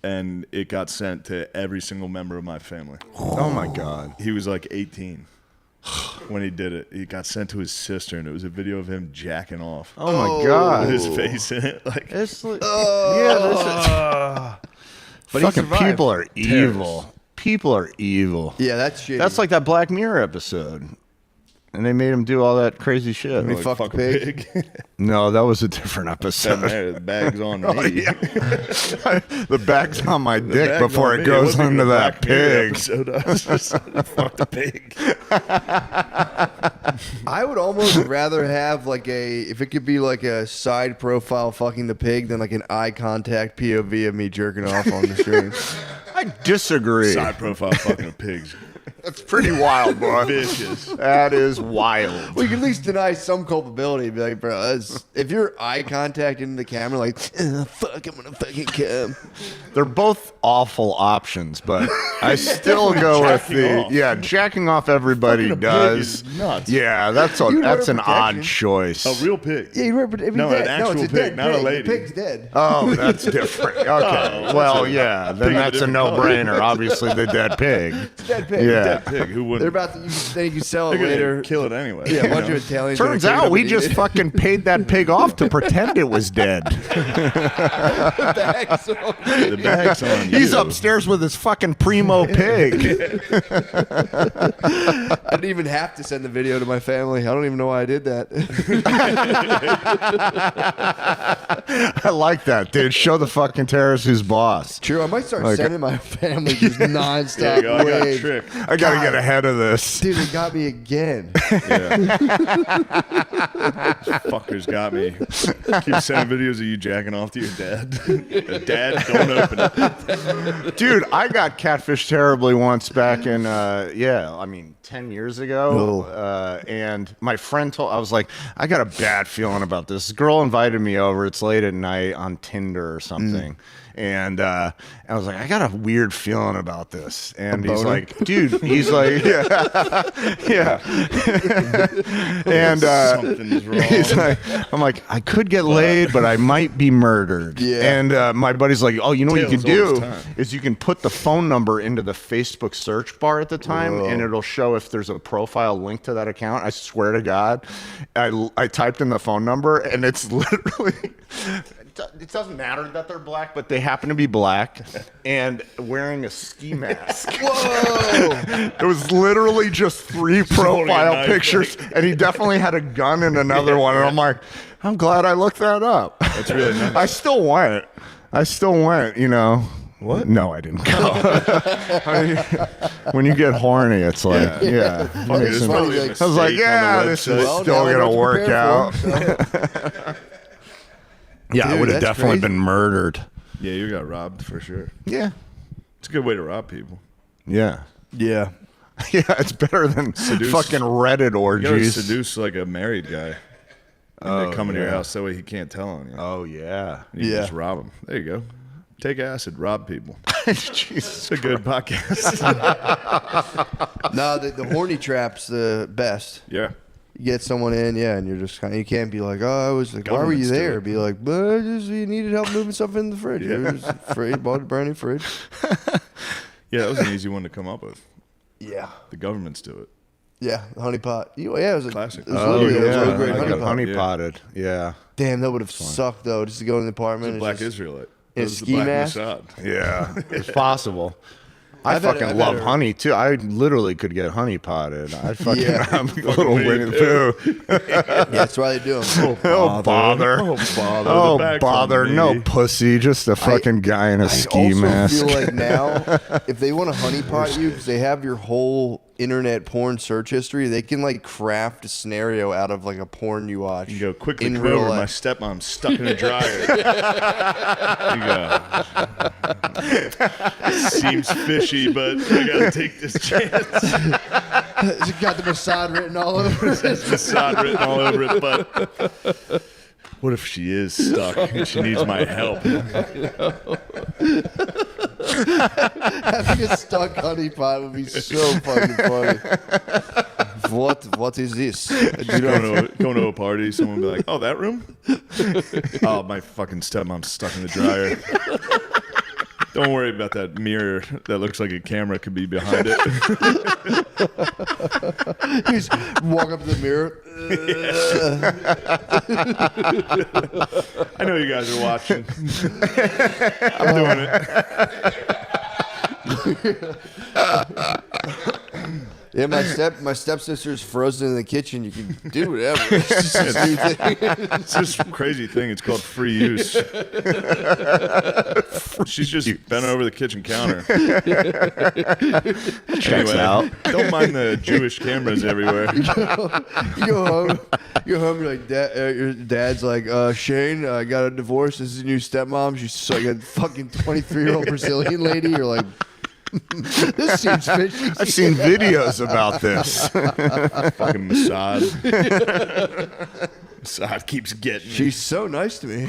and it got sent to every single member of my family. Oh my God. He was like 18 when he did it. He got sent to his sister, and it was a video of him jacking off Oh my God. with his face in it. Like, It's like, yeah, this is. But he Fucking survived. people are evil. People are evil. Yeah, that's shitty. That's like that Black Mirror episode. And they made him do all that crazy shit. He like, fucked fuck a a pig. pig. No, that was a different episode. There, the bag's on me. The bag's on my dick Bag's before on it me. goes wasn't even into a that Black Mirror pig. episode. I was just fuck the pig. I would almost rather have like if it could be like a side profile fucking the pig than like an eye contact POV of me jerking off on the stream. I disagree. Side profile fucking a pig's That's pretty wild, boy. vicious. That is wild. Well, you can at least deny some culpability. Be like, bro, if you're eye contact into the camera, like, fuck, I'm gonna fucking come. They're both awful options, but I still go with jacking off everybody Fucking a pig does. is nuts. Yeah, that's You wear an odd protection. choice. A real pig. Yeah, you remember? If No, he's an dead. actual it's a pig, dead not a pig. lady. The pig's dead. Oh, that's different. Okay. Well, yeah, then Pig of a that's a different color. no-brainer. Obviously, the dead pig. It's a dead pig. Yeah. Dead pig. Who They're wouldn't? about to. Then you can sell it They're gonna later. kill it anyway. Yeah, a you bunch know? of Italians. Turns gonna clean it out up we and just eat it. fucking paid that pig off to pretend it was dead. The bag's on you. He's upstairs with his fucking primo pig. I didn't even have to send the video to my family. I don't even know why I did that. I like that, dude. Show the fucking terrorist who's boss. True, I might start Like- sending my family just There nonstop you go. I got waves. tricked. I gotta get ahead of this. Dude, it got me again. Fuckers got me. Keep sending videos of you jacking off to your dad. Dad, don't open it. Dude, I got catfished terribly once back in, 10 years ago. And my friend I was like, I got a bad feeling about this. This girl invited me over. It's late at night on Tinder or something. And I was like, I got a weird feeling about this. And he's like, dude, he's like, yeah. And Something's wrong. he's like, I'm like, I could get laid, but I might be murdered. Yeah. And my buddy's like, oh, you know what you can Tales all do the time. is you can put the phone number into the Facebook search bar at the time, and it'll show if there's a profile link to that account. I swear to God, I typed in the phone number, and it's literally. It doesn't matter that they're black, but they happen to be black and wearing a ski mask. Whoa! It was literally just 3 holding a profile knife, pictures, and he definitely had a gun in another one. And I'm like, I'm glad I looked that up. That's really nice. I still went, you know. What? No, I didn't go. I mean, when you get horny, it's like, yeah. It's funny, like, I was like, yeah, this is Well, still now I know going to what work prepare out. for. Yeah, I Dude, would have that's definitely crazy. been murdered. Yeah, you got robbed for sure. Yeah. It's a good way to rob people. Yeah. Yeah. Yeah, it's better than fucking Reddit You gotta orgies. seduce like a married guy. And they come into your house that way he can't tell on you. Oh, yeah. You Yeah. just rob them. There you go. Take acid, rob people. Jesus. It's a good podcast. No, the horny trap's the best. Yeah. You get someone in, yeah, and you're just kind of, you can't be like, oh, I was like, why were you Governments do there? it. Be like, but you needed help moving stuff in the fridge. You were just afraid, bought a brand new fridge. Yeah, that was an easy one to come up with. Yeah. The governments do it. Yeah, the honey pot. Yeah, it was a Classic. It was Oh, literally a yeah. really great I honey got pot. honey Yeah. potted. Yeah. Damn, that would have sucked though, just to go in the apartment. The and black just- Israelite. in a That was the ski black mask? Mossad. Yeah. It's possible. I I've had- fucking I've love had a- honey too. I literally could get honey potted. I fucking Yeah. I'm a little Winnie the Pooh. Yeah, that's why they do them. Oh bother. Oh, bother. Oh The back bother. on No me. pussy. Just a fucking guy in a I ski also mask. feel like now, if they want to honeypot you, because they have your whole internet porn search history, they can like craft a scenario out of like a porn you watch. You go quickly in come real over. My life. stepmom's stuck in a dryer. You go. Seems fishy, but I gotta take this chance. It's got the Mossad written all over it. Mossad written all over it, but what if she is stuck and she needs my help? Having a stuck honeypot would be so fucking funny. What is this? Going to a party, someone will be like, "Oh, that room? Oh, my fucking stepmom's stuck in the dryer." Don't worry about that mirror that looks like a camera could be behind it. You just walk up to the mirror. I know you guys are watching. I'm doing it. Yeah, my stepsister's frozen in the kitchen. You can do whatever. It's just a new thing. It's this crazy thing. It's called free use. She's just bent over the kitchen counter. Checks out. Don't mind the Jewish cameras everywhere. You go home. You're like, your dad's like, Shane, I got a divorce. This is your new stepmom. She's like a fucking 23-year-old Brazilian lady. You're like, this seems fishy. I've seen videos about this. Fucking Mossad. Mossad keeps getting me. She's so nice to me.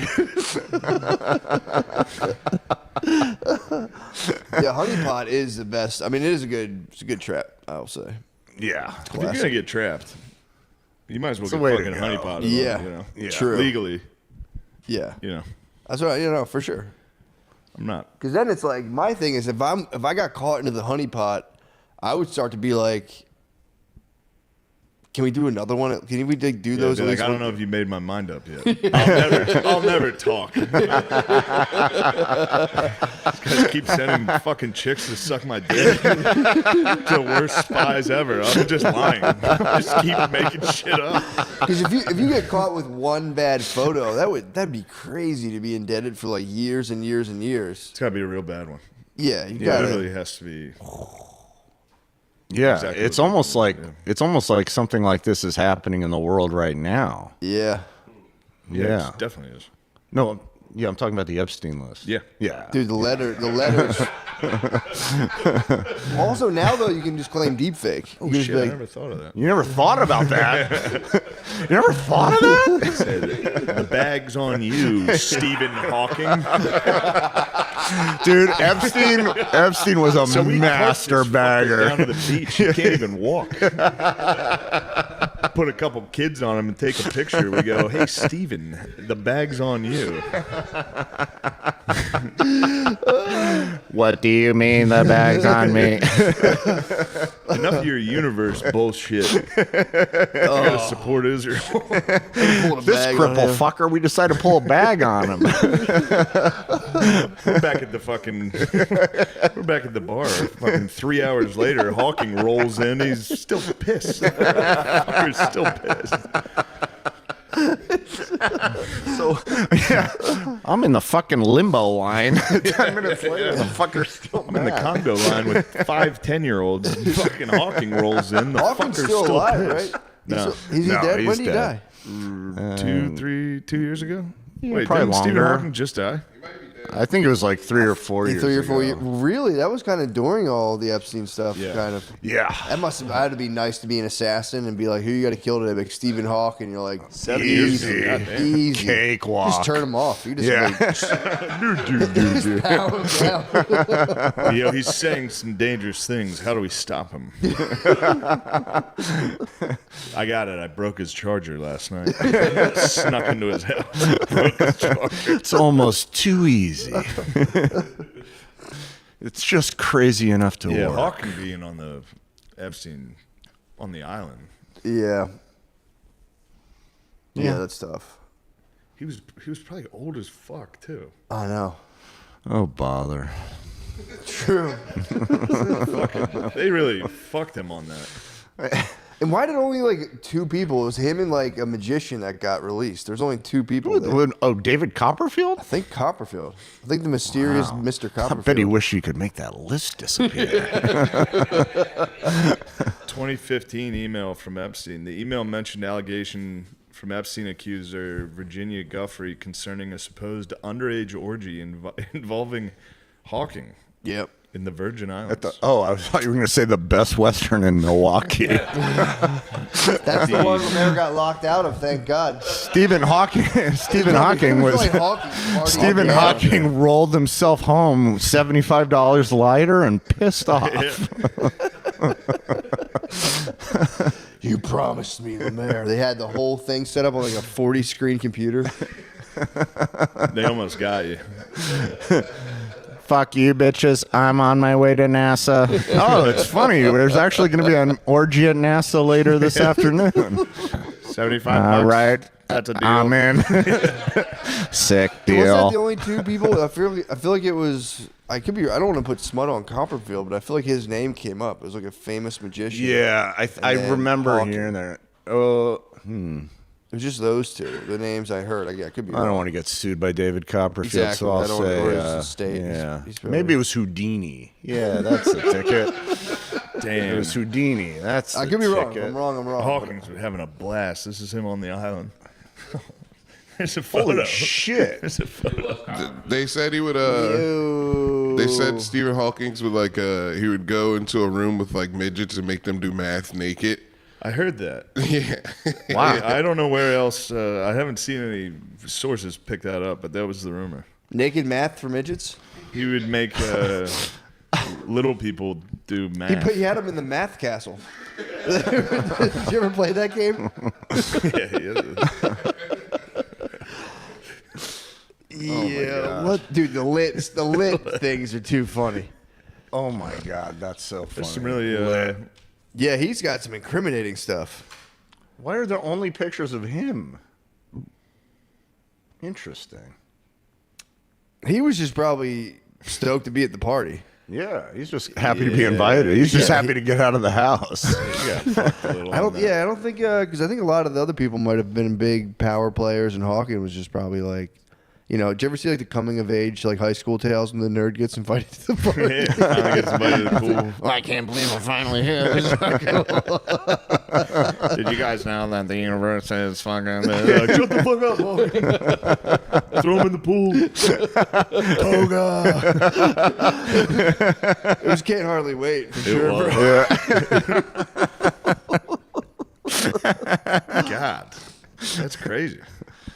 Yeah, honeypot is the best. I mean, it's a good trap, I'll say. Yeah. If you're gonna get trapped, you might as well the get way to fucking go. honeypotted. Yeah. You know? Yeah. True. Legally, Yeah, you know, that's what for sure. I'm not. Because then it's like my thing is if I got caught into the honeypot, I would start to be like, can we do another one? Can we do Yeah, those? be At like, least I don't one? know if you made my mind up yet. I'll never talk. These guys keep sending fucking chicks to suck my dick. The worst spies ever. I'm just lying. Just keep making shit up. Because if you get caught with one bad photo, that'd be crazy to be indebted for like years and years and years. It's gotta be a real bad one. Yeah, you Yeah, got it to. really has to be. Yeah, Exactly it's what almost people like do. it's almost like something like this is happening in the world right now. Yeah, Yeah. It definitely is. No, yeah, I'm talking about the Epstein list. Yeah. Yeah. dude, the letters Also, now though, you can just claim deepfake. Oh shit! I never thought of that. You never thought about that? You never thought of that? Said, the bag's on you, Stephen Hawking. Dude, Epstein was a master bagger. Down to the beach, you can't even walk. Put a couple kids on him and take a picture. We go, hey Stephen, the bag's on you. What do you mean the bag's on me? Enough of your universe bullshit. You gotta support Israel. This cripple fucker, we decided to pull a bag on him. We're back at the bar. Fucking 3 hours later, Hawking rolls in. He's still pissed. Fucker's still pissed. So, yeah, I'm in the fucking limbo line. 10 minutes later, the fucker's still I'm in the Congo line with 5 10-year-olds. Fucking Hawking rolls in. The Hawking's fucker's still alive, pissed. right? No. Is he dead? When did he die? 2 years ago? Wait, probably didn't Stephen longer. Hawking just die? I think it was like 3 or 4 years 3 or 4 ago. years. Really? That was kind of during all the Epstein stuff, kind of. Yeah. That must have had to be nice to be an assassin and be like, who you got to kill today? Like Stephen Hawking. You're like, 7 years Easy. ago. easy. Cakewalk. Just turn him off. You just Yeah. power him down. You know, he's saying some dangerous things. How do we stop him? I got it. I broke his charger last night. Snuck into his house. Broke his charger. It's almost too easy. It's just crazy enough to Yeah, work. Hawking being on the Epstein on the island. Yeah, that's tough. He was probably old as fuck too. I know. Oh, bother. True. They really fucked him on that. And why did only like 2 people? It was him and like a magician that got released. There's only 2 people. There. Oh, David Copperfield? I think Copperfield. I think the mysterious Mr. I Copperfield. bet he wished you could make that list disappear. 2015 email from Epstein. The email mentioned allegation from Epstein accuser Virginia Guffrey concerning a supposed underage orgy involving Hawking. Yep. In the Virgin Islands. I thought you were going to say the Best Western in Milwaukee. That's the one that never got locked out of, thank God. Stephen Hawking Stephen Yeah. Hawking rolled himself home, $75 lighter, and pissed off. You promised me, Lemaire. They had the whole thing set up on like a 40-screen computer. They almost got you. Fuck you, bitches. I'm on my way to NASA. Oh, it's funny. There's actually going to be an orgy at NASA later this afternoon. 75 All bucks. right. That's a deal. I'm in. Sick Was that deal. the only 2 people? I feel like it was. I could be. I don't want to put smut on Copperfield, but I feel like his name came up. It was like a famous magician. Yeah, I then remember Hawking. hearing that. It was just those 2. The names I heard. I could be. I don't want to get sued by David Copperfield, Exactly. so I I'll don't- say, or his estate. yeah. He's probably- Maybe it was Houdini. Yeah, that's the ticket. It Damn. was Houdini. That's I the could be wrong. ticket. I'm wrong. Hawking's having a blast. This is him on the island. There's a photo. Holy shit! There's a photo. They said he would. They said Stephen Hawking's would like. He would go into a room with like midgets and make them do math naked. I heard that. Yeah. Wow. I don't know where else. I haven't seen any sources pick that up, but that was the rumor. Naked math for midgets. He would make little people do math. He had him in the math castle. Did you ever play that game? Yeah, he is. Yeah. What, dude? The lit things are too funny. Oh my god, that's so funny. There's some really. Yeah, he's got some incriminating stuff. Why are there only pictures of him? Interesting. He was just probably stoked to be at the party. Yeah, he's just happy to be invited. He's just happy to get out of the house. I don't think because I think a lot of the other people might have been big power players, and Hawking was just probably like, you know, did you ever see like the coming of age, like high school tales when the nerd gets invited to the party? Yeah, finally gets invited to the pool. I can't believe I'm finally here. Did you guys know that the universe is fucking... shut the fuck up, Hulk. Throw him in the pool. Toga. It was Can't Hardly Wait, for sure. Was. Bro. God. That's crazy.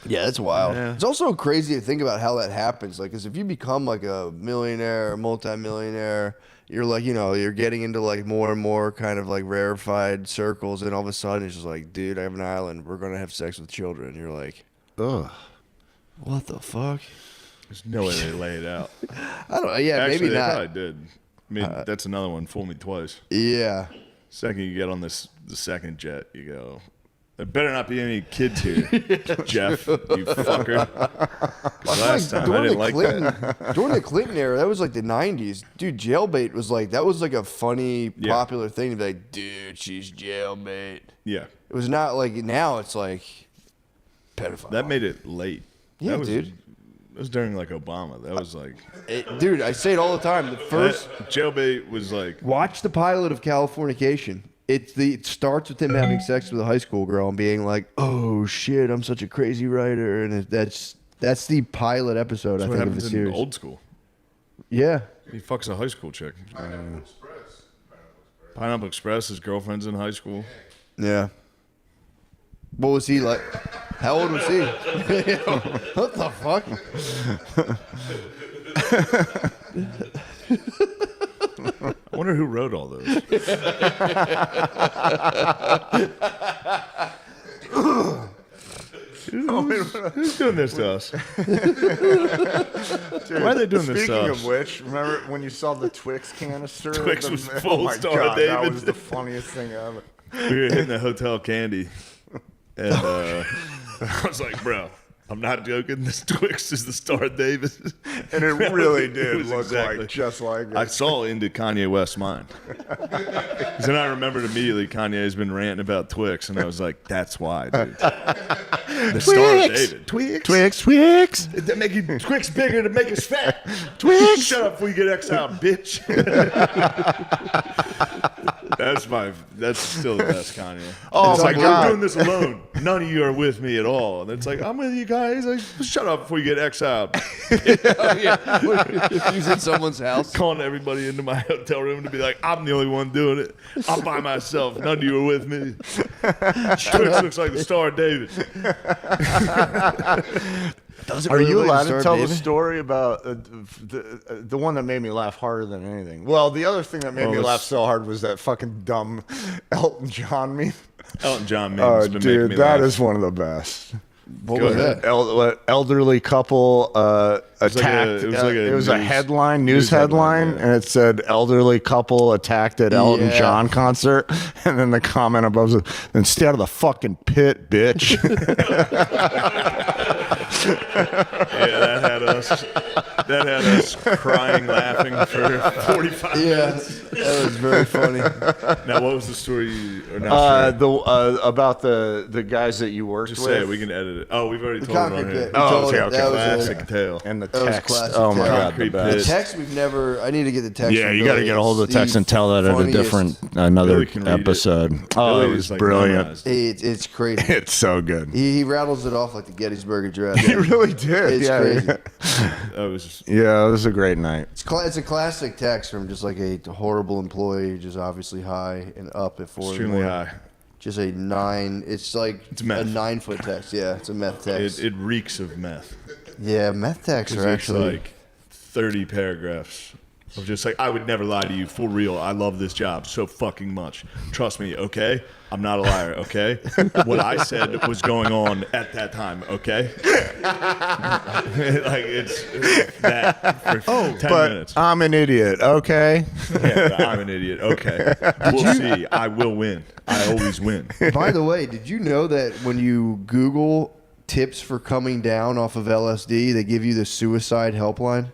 Yeah, that's wild. Yeah. It's also crazy to think about how that happens. Like, because if you become like a millionaire or multimillionaire, you're like, you know, you're getting into like more and more kind of like rarefied circles, and all of a sudden it's just like, dude, I have an island. We're gonna have sex with children. You're like, Ugh. what the fuck? There's no way they lay it out. I don't know. Yeah, Actually, maybe they not. probably did. I mean, that's another one. Fool me twice. Yeah. Second you get on the second jet, you go, there better not be any kids here, Jeff, you fucker. 'Cause last time I didn't like that. During the Clinton era, that was like the 90s. Dude, jailbait was like, that was like a funny, popular thing to be like, dude, she's jailbait. Yeah. It was not like, now it's like pedophile. That made it late. Yeah, that was, dude. That was during like Obama. That was like... Dude, I say it all the time. The first... jailbait was like... Watch the pilot of Californication. It starts with him having sex with a high school girl and being like, "Oh shit, I'm such a crazy writer," and that's the pilot episode. That's I what think of the happens in series. old school. Yeah, He fucks a high school chick. Pineapple Express, his girlfriend's in high school. yeah. What was he like? How old was he? What the fuck? I wonder who wrote all those. Who's doing this to us? Dude, Why are they doing this to Speaking us? of which, remember when you saw the Twix canister? Twix was full Oh my Star God, David. that was the funniest thing ever. We were hitting the Hotel Candy, and I was like, bro, I'm not joking. This Twix is the Star Davis. And it really did was look exactly- like just like I it. saw into Kanye West's mind. Because then I remembered immediately Kanye's been ranting about Twix, and I was like, that's why, dude. The Star of David. Twix. They're making Twix bigger to make us fat. Twix. Shut up before you get X out, bitch. That's still the best Kanye. Oh It's my like, God. we're doing this alone. None of you are with me at all. And it's like, I'm with you guys. Like, shut up before you get X out. He's in someone's house. Calling everybody into my hotel room to be like, I'm the only one doing it. I'm by myself. None of you are with me. Twix looks like the Star of David. Are you allowed to tell the David? story about the one that made me laugh harder than anything? Well, the other thing that made me laugh so hard was that fucking dumb Elton John meme. Elton John memes Oh, been making dude, me that laugh. is one of the best. What was that? Elderly couple attacked. It was a headline, news headline, yeah. and it said elderly couple attacked at Elton Yeah. John concert, and then the comment above was, "Then stay out of the fucking pit, bitch." Yeah, that had us crying, laughing for 45 Yeah, minutes. that was very funny. Now, what was the story? Or not About the guys that you worked Just with. say it. We can edit it. Oh, we've already told it Concrete on pit. here. We told okay, it. okay. That was Classic a, tale. And the That was text. classic Oh my text. god, the Concrete best. pit. text we've never. I need to get the text. Yeah, from you got to Billy. get a hold of It's the text and tell that at a funniest- different another Billy can read it. episode. Oh, Billy it is, was like, brilliant. memorized. It's crazy. It's so good. He rattles it off like the Gettysburg Address. He really did. It's yeah, crazy. That was just, yeah, it was a great night. It's a classic text from just like a horrible employee, just obviously high and up at 4 in the extremely morning. high. Just a 9. It's like It's a meth. 9-foot text. Yeah, it's a meth text. It reeks of meth. Yeah, meth texts It's are actually. like 30 paragraphs of just like, I would never lie to you, for real. I love this job so fucking much. Trust me, okay? I'm not a liar, okay? What I said was going on at that time, okay? Like, it's that for 10 But minutes. I'm an idiot. Okay. Yeah, I'm an idiot, okay. We'll see. I will win. I always win. By the way, did you know that when you Google tips for coming down off of LSD, they give you the suicide helpline?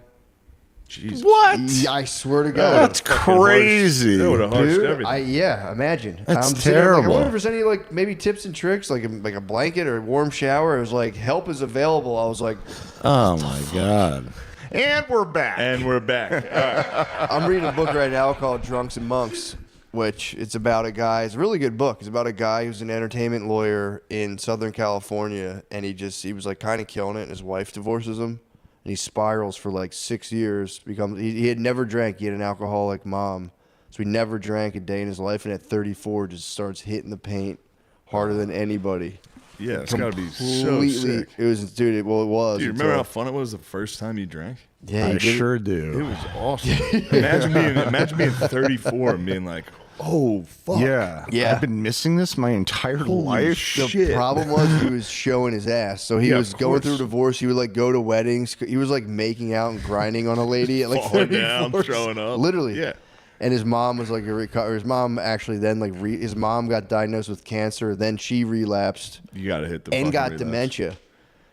Jesus. What? I swear to God. That's crazy. That would have harshed Dude, everything. yeah, imagine. That's I'm sitting there, like, I terrible. wonder if there's any like maybe tips and tricks, like a blanket or a warm shower. It was like help is available. I was like, Oh my God. And we're back. And we're back. All right. I'm reading a book right now called Drunks and Monks, which it's about a guy. It's a really good book. It's about a guy who's an entertainment lawyer in Southern California, and he was like kind of killing it. And his wife divorces him. And he spirals for like 6 years. He had never drank. He had an alcoholic mom. So he never drank a day in his life. And at 34, just starts hitting the paint harder than anybody. Yeah, it's got to be so sick. It was, dude, it was. Do you remember how fun it was the first time you drank? Yeah, I sure It do. was awesome. Imagine being 34 and being like, oh, fuck. Yeah. Yeah. I've been missing this my entire life. The problem was he was showing his ass. So he Yeah, was of going course. through a divorce. He would like go to weddings. He was like making out and grinding on a lady at like Falling 34. down, throwing up. Literally. Yeah. And his mom was like his mom actually then like his mom got diagnosed with cancer. Then she relapsed You got to hit the and fucking got relapse. dementia.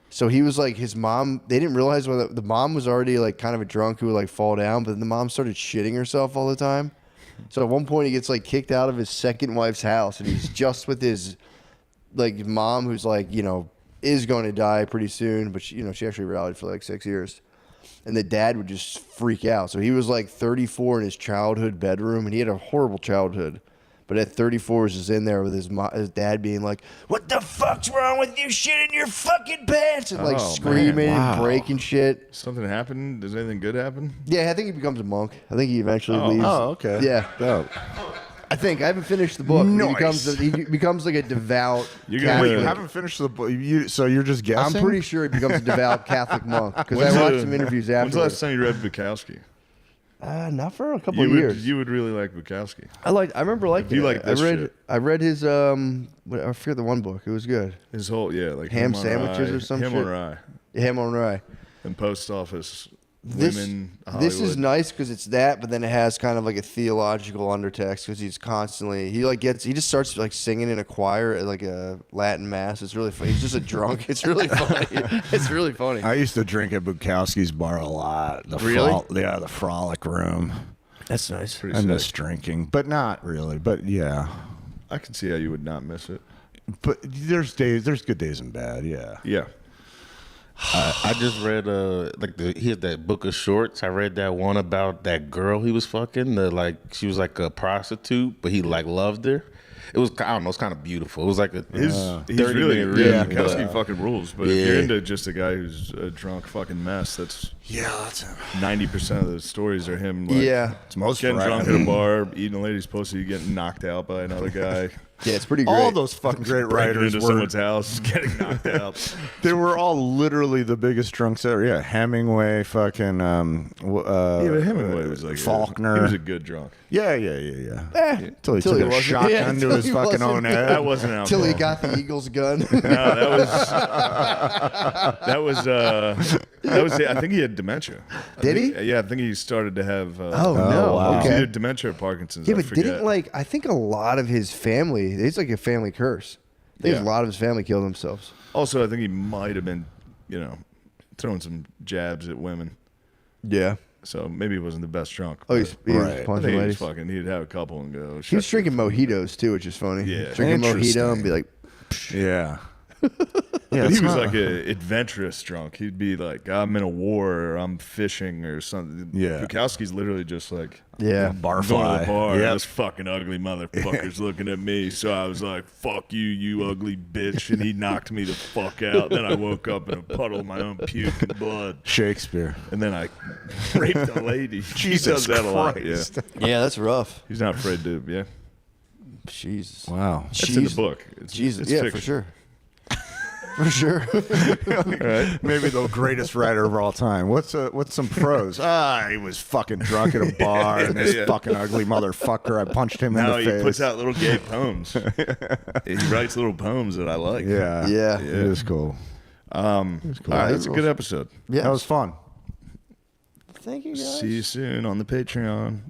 So he was like his mom. They didn't realize whether the mom was already like kind of a drunk who would like fall down, but then the mom started shitting herself all the time. So at one point he gets like kicked out of his second wife's house, and he's just with his like mom, who's like is going to die pretty soon, but she actually rallied for like 6 years. And the dad would just freak out. So he was like 34 in his childhood bedroom, and he had a horrible childhood. But at 34, he was in there with his dad being like, "What the fuck's wrong with you? Shit in your fucking pants!" And like Oh, screaming man. and breaking shit. Something happened? Does anything good happen? Yeah, I think he becomes a monk. I think he eventually leaves. Oh, okay. Yeah, Dope. I think I haven't finished the book. Nice. He becomes like a devout You're gonna- Catholic. Wait, you haven't finished the book. So you're just I'm guessing? pretty sure he becomes a devout Catholic monk because I watched some interviews When's the after. last time you read Bukowski? Not for a couple of years. You would really like Bukowski. I remember liking you it. like this shit. I read his I forget the one book. It was good. His whole, like Ham Him on sandwiches Rye, or some Him shit? on Rye. Ham on Rye. And Post Office This Women Hollywood. this is nice because it's that, but then it has kind of like a theological undertext because he's constantly he just starts like singing in a choir at like a Latin mass. It's really funny. He's just a drunk. It's really funny. It's really funny. I used to drink at Bukowski's bar a lot. Really? The Frolic Room. That's nice. Pretty I sick. miss drinking, but not really. But yeah. I can see how you would not miss it. But there's good days and bad. Yeah. Yeah. I just read he had that book of shorts. I read that one about that girl he was fucking. She was like a prostitute, but he like loved her. It was, I don't know, it's kind of beautiful. It was like a He's 30-minute really, read. Bukowski fucking rules. But if Yeah. you're into just a guy who's a drunk fucking mess, that's 90% of the stories are him. Like, Yeah. It's most getting drunk writing. at a bar, eating a lady's pussy, getting knocked out by another guy, Yeah, it's pretty great. All those fucking great breaking writers into were. someone's house, getting knocked out. They were all literally the biggest drunks ever. Yeah, Hemingway, fucking. Yeah, but Hemingway was like Faulkner. He was a good drunk. Yeah. Until he Till he took a wasn't. shotgun Yeah, to until his he fucking wasn't. own head. That wasn't alcohol. Till he got the Eagles gun. No, that was I think he had dementia. Did he? Yeah, I think he started to have. Oh, no. wow. It was Okay. either dementia or Parkinson's. Yeah, I but forget. didn't I think a lot of his family, it's like a family curse. I think Yeah. a lot of his family killed themselves. Also, I think he might have been, throwing some jabs at women. Yeah. So maybe he wasn't the best drunk. Oh, he's Right. was I punching think he was ladies. fucking. He'd have a couple and go. He was drinking mojitos too, which is funny. Yeah. Drinking mojito Interesting. and be like, Yeah. But it's he was not- like a adventurous drunk. He'd be like, I'm in a war or I'm fishing or something. Yeah. Bukowski's literally just like, yeah. I'm going to the Barfly. bar. Yep. This fucking ugly motherfucker's looking at me. So I was like, fuck you, you ugly bitch. And he knocked me the fuck out. Then I woke up in a puddle of my own puke and blood. Shakespeare. And then I raped a lady. He Jesus does that a lot. Yeah. Christ. Yeah, that's rough. He's not afraid to, yeah. Jesus. Wow. It's in the book. It's, Jesus. it's Yeah, fiction. for sure. For sure. Maybe the greatest writer of all time. What's some prose? He was fucking drunk at a bar, and this Yeah. fucking ugly motherfucker. I punched him Now in he the face. puts out little gay poems. He writes little poems that I like. Yeah, Yeah. it is cool. All right, that's a good episode. Yeah. That was fun. Thank you guys. See you soon on the Patreon.